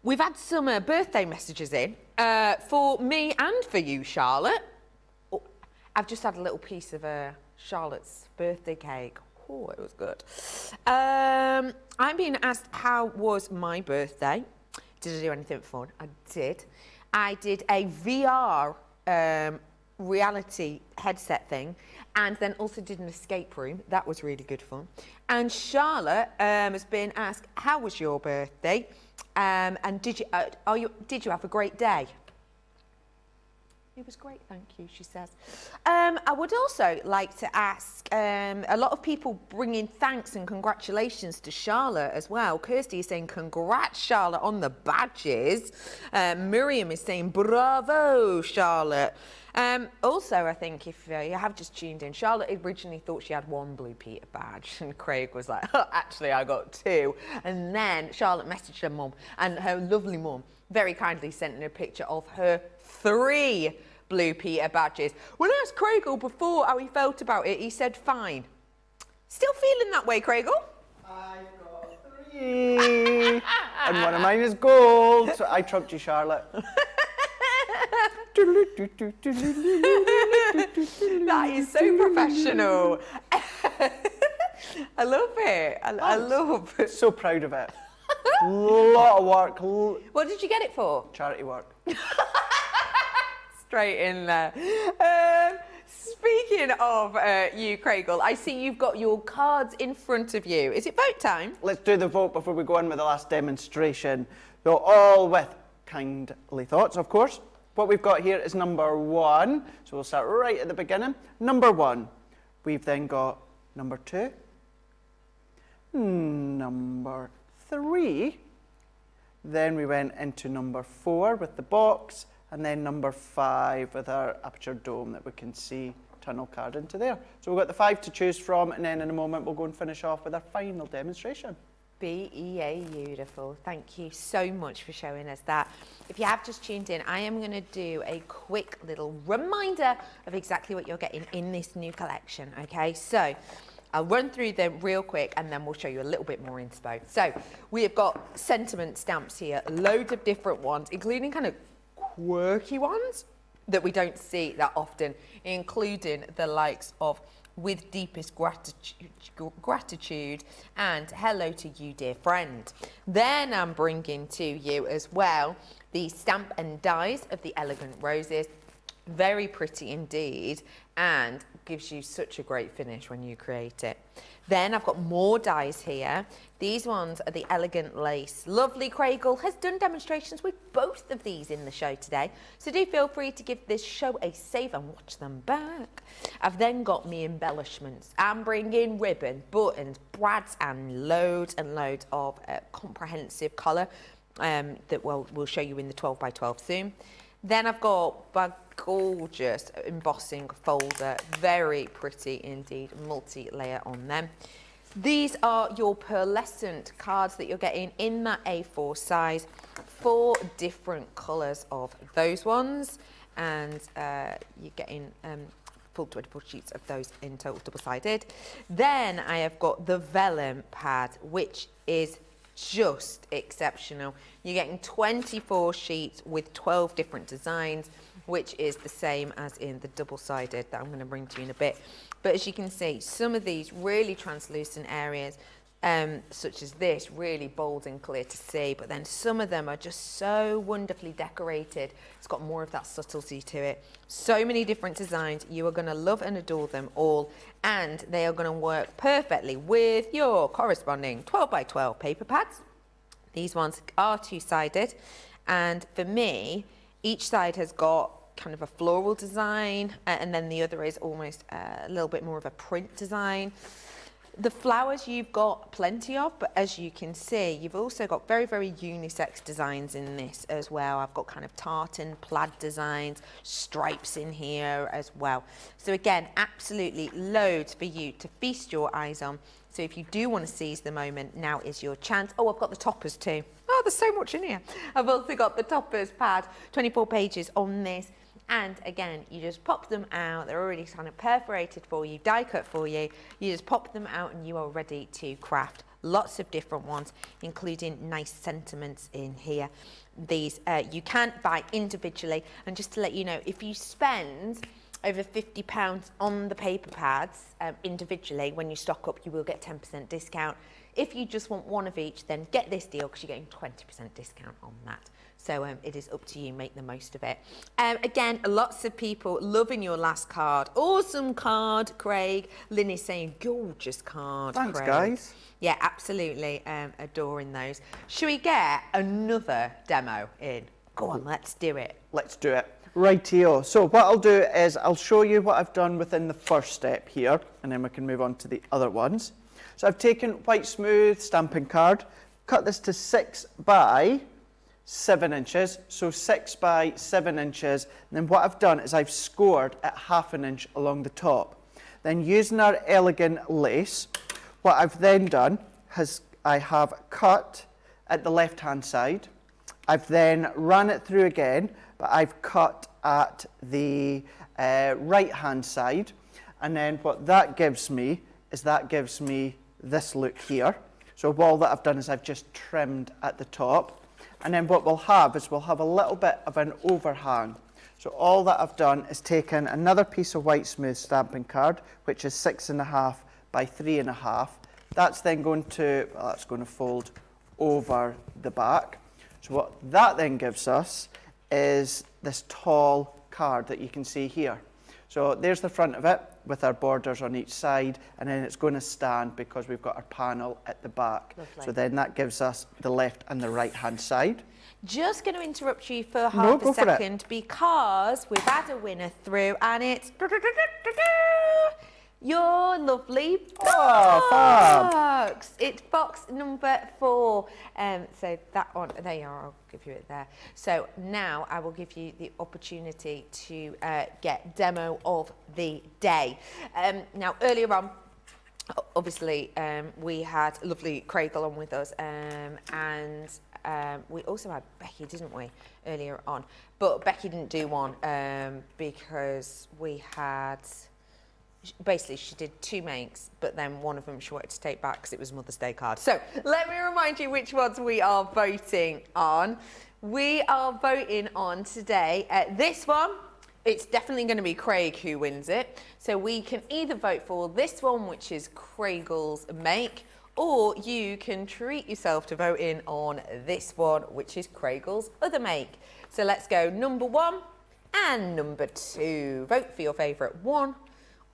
We've had some birthday messages in for me and for you, Charlotte. I've just had a little piece of Charlotte's birthday cake. Oh, it was good. I'm being asked how was my birthday. Did I do anything fun? I did. I did a VR reality headset thing, and then also did an escape room. That was really good fun. And Charlotte has been asked, how was your birthday? And did you have a great day? It was great, thank you, she says. I would also like to ask, a lot of people bringing thanks and congratulations to Charlotte as well. Kirsty is saying, congrats, Charlotte, on the badges. Miriam is saying, bravo, Charlotte. Also, I think if you have just tuned in, Charlotte originally thought she had one Blue Peter badge, and Craig was like, oh, actually, I got two. And then Charlotte messaged her mum, and her lovely mum very kindly sent in a picture of her 3 Blue Peter badges. When I asked Craigle before how he felt about it, he said fine. Still feeling that way, Craigle? I've got 3. And one of mine is gold. So I trumped you, Charlotte. That is so professional. I love it. I love it. So proud of it. Lot of work. What did you get it for? Charity work. Straight in there. Speaking of you, Craigle, I see you've got your cards in front of you. Is it vote time? Let's do the vote before we go on with the last demonstration. So all with kindly thoughts, of course. What we've got here is number 1. So we'll start right at the beginning. Number 1. We've then got number 2. Number 3. Then we went into number 4 with the box. And then number 5 with our aperture dome that we can see tunnel card into there. So we've got the 5 to choose from, and then in a moment we'll go and finish off with our final demonstration. Beautiful. Thank you so much for showing us that. If you have just tuned in, I am going to do a quick little reminder of exactly what you're getting in this new collection, okay? So I'll run through them real quick and then we'll show you a little bit more inspo. So we have got sentiment stamps here, loads of different ones, including kind of quirky ones that we don't see that often, including the likes of with deepest gratitude and hello to you, dear friend. Then I'm bringing to you as well the stamp and dies of the Elegant Roses. Very pretty indeed, and gives you such a great finish when you create it. Then I've got more dies here. These ones are the Elegant Lace. Lovely Craigle has done demonstrations with both of these in the show today, so do feel free to give this show a save and watch them back. I've then got me embellishments. I'm bringing ribbon, buttons, brads, and loads of comprehensive colour that we'll show you in the 12 by 12 soon. Then I've got a gorgeous embossing folder, very pretty indeed, multi-layer on them. These are your pearlescent cards that you're getting in that A4 size, 4 different colours of those ones, and you're getting full 24 sheets of those in total double-sided. Then I have got the vellum pad, which is just exceptional. You're getting 24 sheets with 12 different designs, which is the same as in the double-sided that I'm going to bring to you in a bit. But as you can see, some of these really translucent areas, such as this, really bold and clear to see, but then some of them are just so wonderfully decorated. It's got more of that subtlety to it. So many different designs. You are going to love and adore them all, and they are going to work perfectly with your corresponding 12 by 12 paper pads. These ones are two-sided, and for me, each side has got kind of a floral design, and then the other is almost a little bit more of a print design. The flowers you've got plenty of, but as you can see, you've also got very, very unisex designs in this as well. I've got kind of tartan, plaid designs, stripes in here as well. So again, absolutely loads for you to feast your eyes on. So if you do want to seize the moment, now is your chance. Oh, I've got the toppers too. Oh, there's so much in here. I've also got the toppers pad, 24 pages on this. And again, you just pop them out. They're already kind of perforated for you, die cut for you. You just pop them out and you are ready to craft. Lots of different ones, including nice sentiments in here. These you can buy individually. And just to let you know, if you spend over £50 on the paper pads individually, when you stock up, you will get 10% discount. If you just want one of each, then get this deal because you're getting 20% discount on that. So it is up to you, make the most of it. Again, lots of people loving your last card. Awesome card, Craig. Lynn is saying, gorgeous card, Thanks, Craig. guys. Yeah, absolutely adoring those. Should we get another demo in? Go on, let's do it. Let's do it. Rightio. So what I'll do is I'll show you what I've done within the first step here, and then we can move on to the other ones. So I've taken white smooth stamping card, cut this to 6 by 7 inches, so 6 by 7 inches. And then what I've done is I've scored at ½ an inch along the top. Then using our elegant lace, what I've then done is I have cut at the left hand side. I've then run it through again, but I've cut at the right hand side. And then what that gives me is that gives me this look here. So all that I've done is I've just trimmed at the top. And then what we'll have is we'll have a little bit of an overhang. So all that I've done is taken another piece of white smooth stamping card, which is 6.5 by 3.5. That's then going to, well, that's going to fold over the back. So what that then gives us is this tall card that you can see here. So there's the front of it with our borders on each side, and then it's going to stand because we've got our panel at the back. Lovely. So then that gives us the left and the right hand side. Just going to interrupt you for half a second because we've had a winner through, and it's your lovely box. It's box number 4. So that one, there you are, I'll give you it there. So now I will give you the opportunity to get demo of the day. Now earlier on, obviously, we had lovely Craig along with us, and we also had Becky, didn't we, earlier on? But Becky didn't do one because we had... Basically, she did 2 makes, but then one of them she wanted to take back because it was Mother's Day card. So let me remind you which ones we are voting on. We are voting on today this one. It's definitely going to be Craig who wins it. So we can either vote for this one, which is Craig's make, or you can treat yourself to voting on this one, which is Craig's other make. So let's go number 1 and number 2. Vote for your favourite 1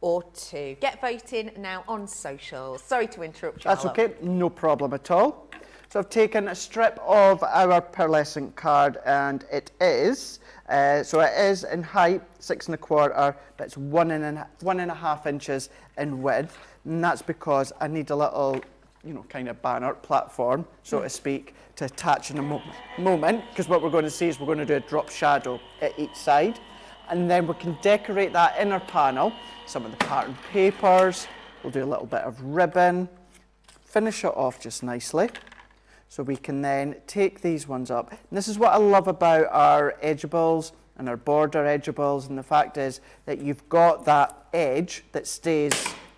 or 2. Get voting now on socials. Sorry to interrupt you. That's okay, no problem at all. So I've taken a strip of our pearlescent card, and it is, so it is in height 6 1/4, but it's 1.5 inches in width, and that's because I need a little, you know, kind of banner platform, so to speak, to attach in a moment, because what we're going to see is we're going to do a drop shadow at each side. And then we can decorate that inner panel, some of the pattern papers, we'll do a little bit of ribbon, finish it off just nicely. So we can then take these ones up. And this is what I love about our edgeables and our border edgeables, and the fact is that you've got that edge that stays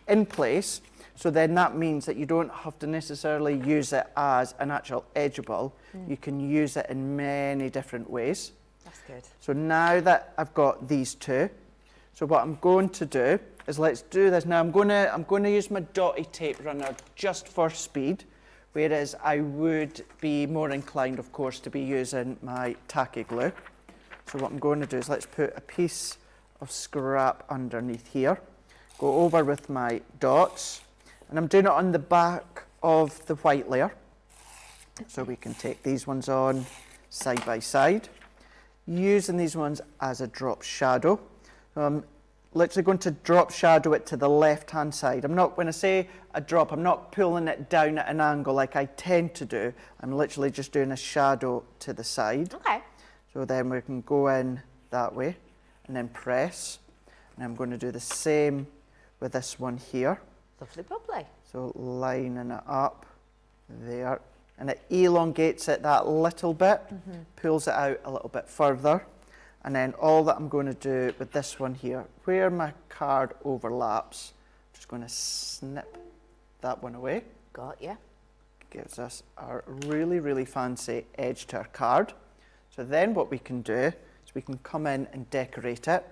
in place, so then that means that you don't have to necessarily use it as an actual edgeable. You can use it in many different ways. That's good. So now that I've got these 2, So what I'm going to do is let's do this. Now I'm going to use my dotty tape runner just for speed, whereas I would be more inclined, of course, to be using my tacky glue. So what I'm going to do is let's put a piece of scrap underneath here, go over with my dots, and I'm doing it on the back of the white layer. So we can take these ones on side by side, using these ones as a drop shadow. So I'm literally going to drop shadow it to the left-hand side. When I say a drop, I'm not pulling it down at an angle like I tend to do. I'm literally just doing a shadow to the side. Okay. So then we can go in that way and then press. And I'm going to do the same with this one here. Lovely bubbly. So lining it up there. And it elongates it that little bit, pulls it out a little bit further. And then all that I'm going to do with this one here, where my card overlaps, I'm just going to snip that one away. Got ya. Gives us our really, really fancy edge to our card. So then what we can do is we can come in and decorate it.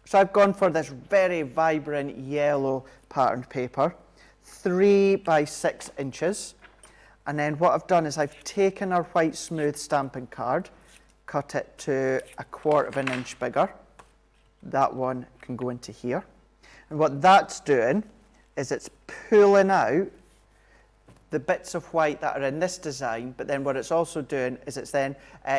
So I've gone for this very vibrant yellow patterned paper, 3 by 6 inches. And then what I've done is I've taken our white smooth stamping card, cut it to 1/4 of an inch bigger. That one can go into here. And what that's doing is it's pulling out the bits of white that are in this design, but then what it's also doing is it's then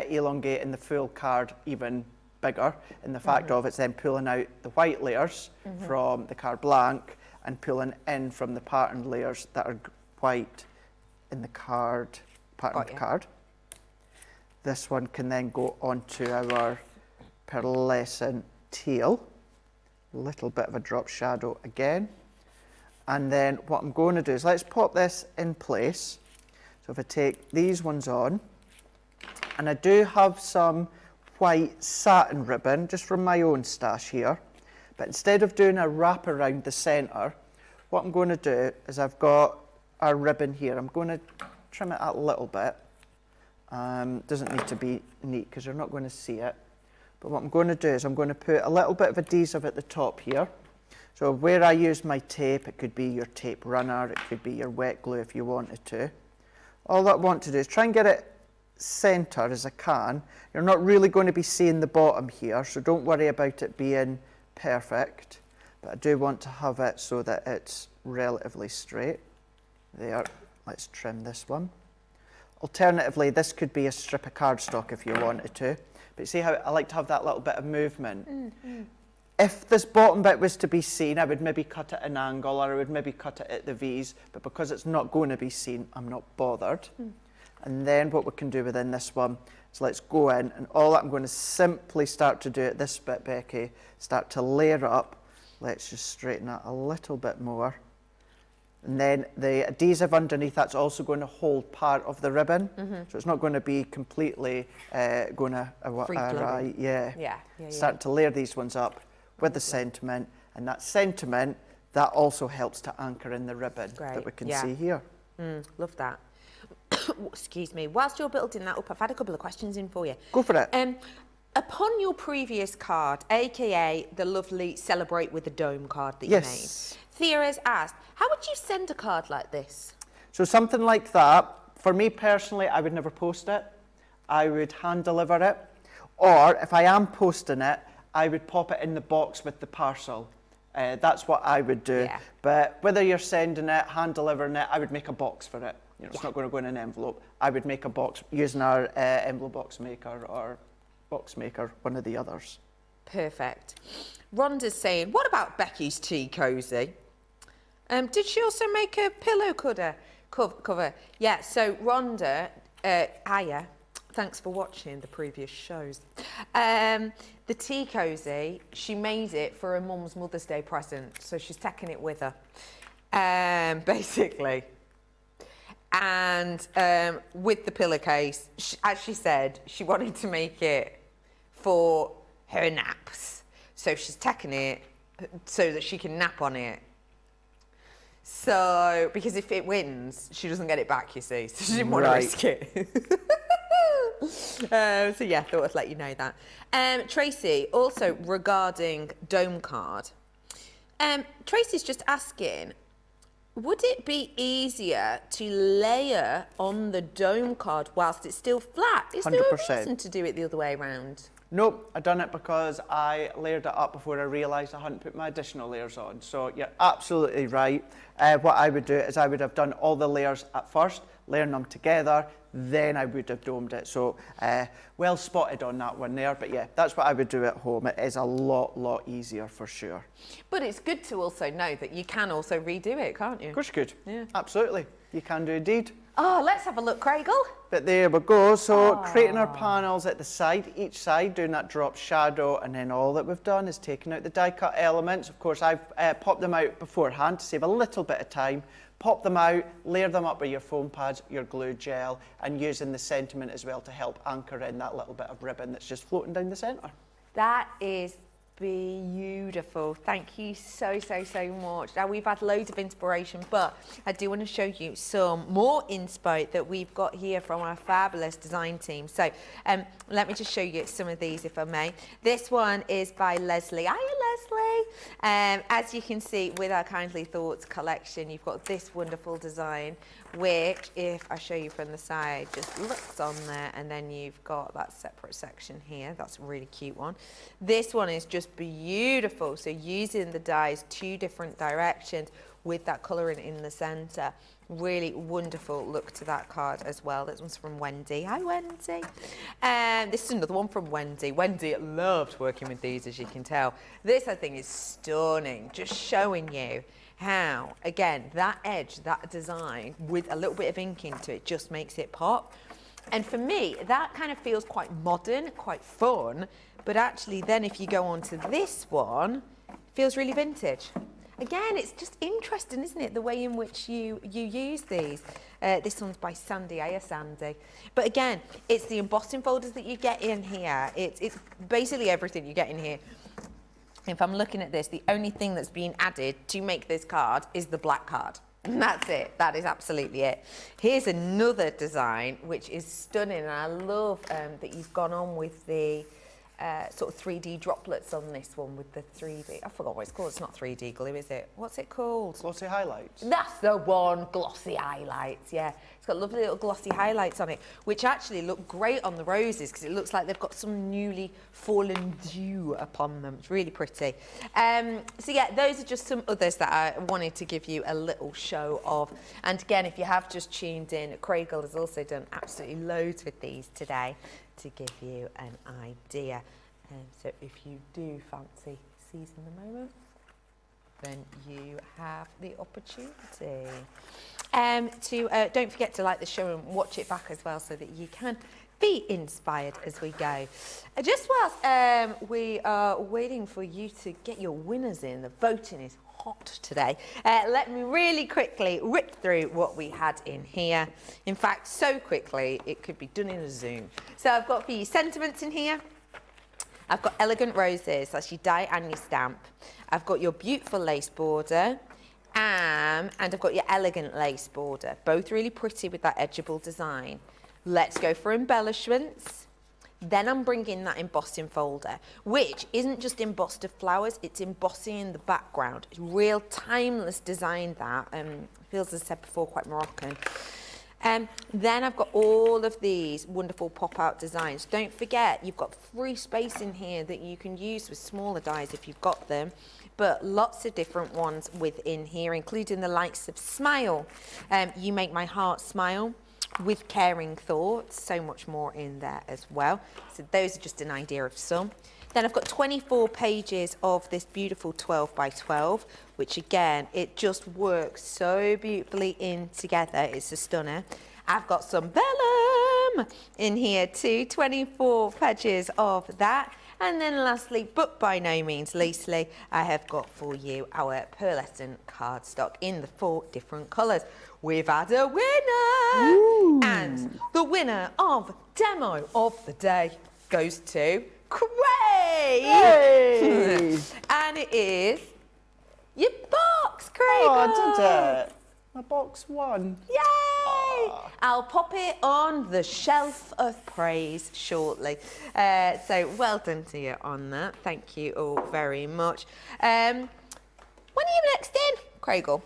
elongating the full card even bigger in the fact of it's then pulling out the white layers from the card blank and pulling in from the patterned layers that are white in the card, patterned card. This one can then go onto our pearlescent teal. Little bit of a drop shadow again. And then what I'm going to do is let's pop this in place. So if I take these ones on, and I do have some white satin ribbon just from my own stash here, but instead of doing a wrap around the centre, what I'm going to do is I've got our ribbon here. I'm going to trim it out a little bit. Doesn't need to be neat because you're not going to see it. But what I'm going to do is I'm going to put a little bit of adhesive at the top here. So where I use my tape, it could be your tape runner, it could be your wet glue if you wanted to. All that I want to do is try and get it centre as I can. You're not really going to be seeing the bottom here, so don't worry about it being perfect. But I do want to have it so that it's relatively straight. There, let's trim this one. Alternatively, this could be a strip of cardstock if you wanted to. But see how I like to have that little bit of movement. If this bottom bit was to be seen, I would maybe cut it at an angle or I would maybe cut it at the V's, but because it's not going to be seen, I'm not bothered. And then what we can do within this one is let's go in, and all that I'm going to simply start to do at this bit, Becky, start to layer up. Let's just straighten that a little bit more. And then the adhesive underneath, that's also going to hold part of the ribbon. So it's not going to be completely going to awry. Start to layer these ones up with the sentiment. And that sentiment, that also helps to anchor in the ribbon that we can see here. Love that. Excuse me. Whilst you're building that up, I've had a couple of questions in for you. Go for it. Upon your previous card, aka the lovely Celebrate with the Dome card that you made, Thea has asked, how would you send a card like this? So something like that, for me personally, I would never post it. I would hand deliver it. Or if I am posting it, I would pop it in the box with the parcel. That's what I would do. But whether you're sending it, hand delivering it, I would make a box for it. You know, it's not going to go in an envelope. I would make a box using our envelope box maker or box maker, one of the others. Perfect. Rhonda's saying, what about Becky's tea cozy? Did she also make a pillow cover? Yeah, so Rhonda, hiya, thanks for watching the previous shows. The tea cozy, she made it for her mum's Mother's Day present, so she's taking it with her, basically. And with the pillowcase, as she said, she wanted to make it for her naps. So she's taking it so that she can nap on it. So, because if it wins, she doesn't get it back, you see. So she didn't want to risk it. So yeah, thought I'd let you know that. Tracy, also regarding dome card. Tracy's just asking, would it be easier to layer on the dome card whilst it's still flat? Is there a 100%. reason to do it the other way around? Nope, I done it because I layered it up before I realised I hadn't put my additional layers on. So you're absolutely right. What I would do is I would have done all the layers at first, layering them together, then I would have domed it. So well spotted on that one there. But yeah, that's what I would do at home. It is a lot easier for sure. But it's good to also know that you can also redo it, can't you? Of course you could. Yeah. Absolutely. You can do indeed. Oh, let's have a look, Craigle. But there we go. So creating our panels at the side, each side doing that drop shadow, and then all that we've done is taken out the die cut elements. Of course, I've popped them out beforehand to save a little bit of time. Pop them out, layer them up with your foam pads, your glue gel, and using the sentiment as well to help anchor in that little bit of ribbon that's just floating down the centre. That is beautiful. Thank you so much. Now, we've had loads of inspiration, but I do want to show you some more inspo that we've got here from our fabulous design team. So let me just show you some of these, if I may. This one is by Leslie. Hiya, Leslie. As you can see with our Kindly Thoughts collection, you've got this wonderful design, which, if I show you from the side, just looks on there, and then you've got that separate section here. That's a really cute one. This one is just beautiful. So using the dies 2 different directions with that colouring in the centre. Really wonderful look to that card as well. This one's from Wendy. Hi, Wendy. This is another one from Wendy. Wendy loved working with these, as you can tell. This, I think, is stunning. Just showing you how, again, that edge, that design with a little bit of ink into it just makes it pop. And for me, that kind of feels quite modern, quite fun, but actually then if you go on to this one, it feels really vintage. Again, it's just interesting, isn't it, the way in which you use these. This one's by Sandy. Hiya, Sandy. But again, it's the embossing folders that you get in here. It's basically everything you get in here. If I'm looking at this, the only thing that's been added to make this card is the black card. And that's it. That is absolutely it. Here's another design, which is stunning. And I love that you've gone on with the sort of 3D droplets on this one with the 3D. I forgot what it's called. It's not 3D glue, is it? What's it called? Glossy highlights. That's the one. Glossy highlights, yeah. It's got lovely little glossy highlights on it, which actually look great on the roses because it looks like they've got some newly fallen dew upon them. It's really pretty. So yeah, those are just some others that I wanted to give you a little show of. And again, if you have just tuned in, Craigle has also done absolutely loads with these today to give you an idea. So if you do fancy seizing the moment, then you have the opportunity. Don't forget to like the show and watch it back as well so that you can be inspired as we go. Just whilst we are waiting for you to get your winners in, the voting is hot today. Let me really quickly rip through what we had in here. In fact, so quickly, it could be done in a Zoom. So I've got for you sentiments in here. I've got elegant roses, that's your die and your stamp. I've got your beautiful lace border, and I've got your elegant lace border. Both really pretty with that edgeable design. Let's go for embellishments. Then I'm bringing that embossing folder, which isn't just embossed of flowers, it's embossing in the background. It's real timeless design that. Feels, as I said before, quite Moroccan. Then I've got all of these wonderful pop-out designs. Don't forget, you've got free space in here that you can use with smaller dies if you've got them, but lots of different ones within here, including the likes of Smile. You Make My Heart Smile, with Caring Thoughts, so much more in there as well. So those are just an idea of some. Then I've got 24 pages of this beautiful 12 by 12, which again, it just works so beautifully in together. It's a stunner. I've got some vellum in here too, 24 pages of that. And then lastly, but by no means leastly, I have got for you our pearlescent cardstock in the 4 different colours. We've had a winner! Ooh. And the winner of Demo of the Day goes to Craig! Hey. And it is your box, Craig! Oh, I did it! My box won. Yay! I'll pop it on the shelf of praise shortly. So well done to you on that. Thank you all very much. When are you next in, Craigle?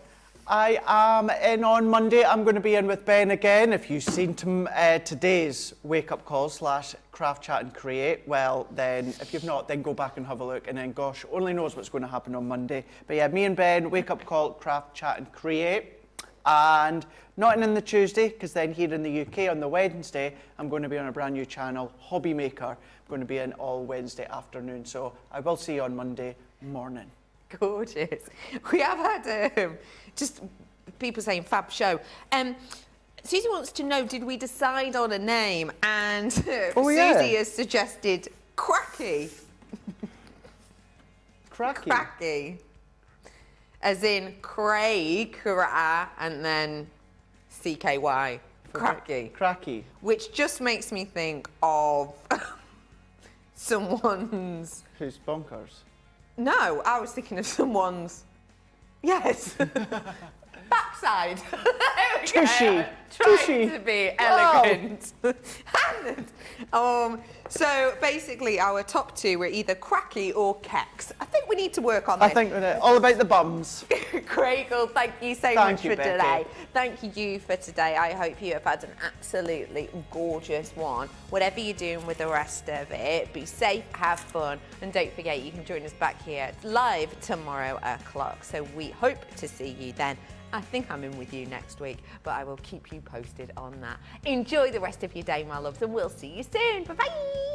I am in on Monday. I'm going to be in with Ben again. If you've seen today's Wake Up Call / Craft Chat and Create, well then, if you've not, then go back and have a look. And then, gosh, only knows what's going to happen on Monday. But yeah, me and Ben, Wake Up Call, Craft Chat and Create. And not in the Tuesday, because then here in the UK on the Wednesday, I'm going to be on a brand new channel, Hobby Maker. I'm going to be in all Wednesday afternoon. So I will see you on Monday morning. Gorgeous. We have had just people saying fab show. Susie wants to know, did we decide on a name? And Susie has suggested Cracky. Cracky. Cracky. As in Craig, and then CKY. Cracky. Cracky. Which just makes me think of someone's... Who's bonkers? No, I was thinking of someone's... Yes. Backside. Tushy. Trying to be elegant. So basically our top two were either Cracky or Kex. I think we need to work on this. I think all about the bums. Craigle, thank you so much for today. Thank you for today. I hope you have had an absolutely gorgeous one. Whatever you're doing with the rest of it, be safe, have fun, and don't forget you can join us back here live tomorrow o'clock. So we hope to see you then. I think I'm in with you next week, but I will keep you posted on that. Enjoy the rest of your day, my loves, and we'll see you soon. Bye-bye.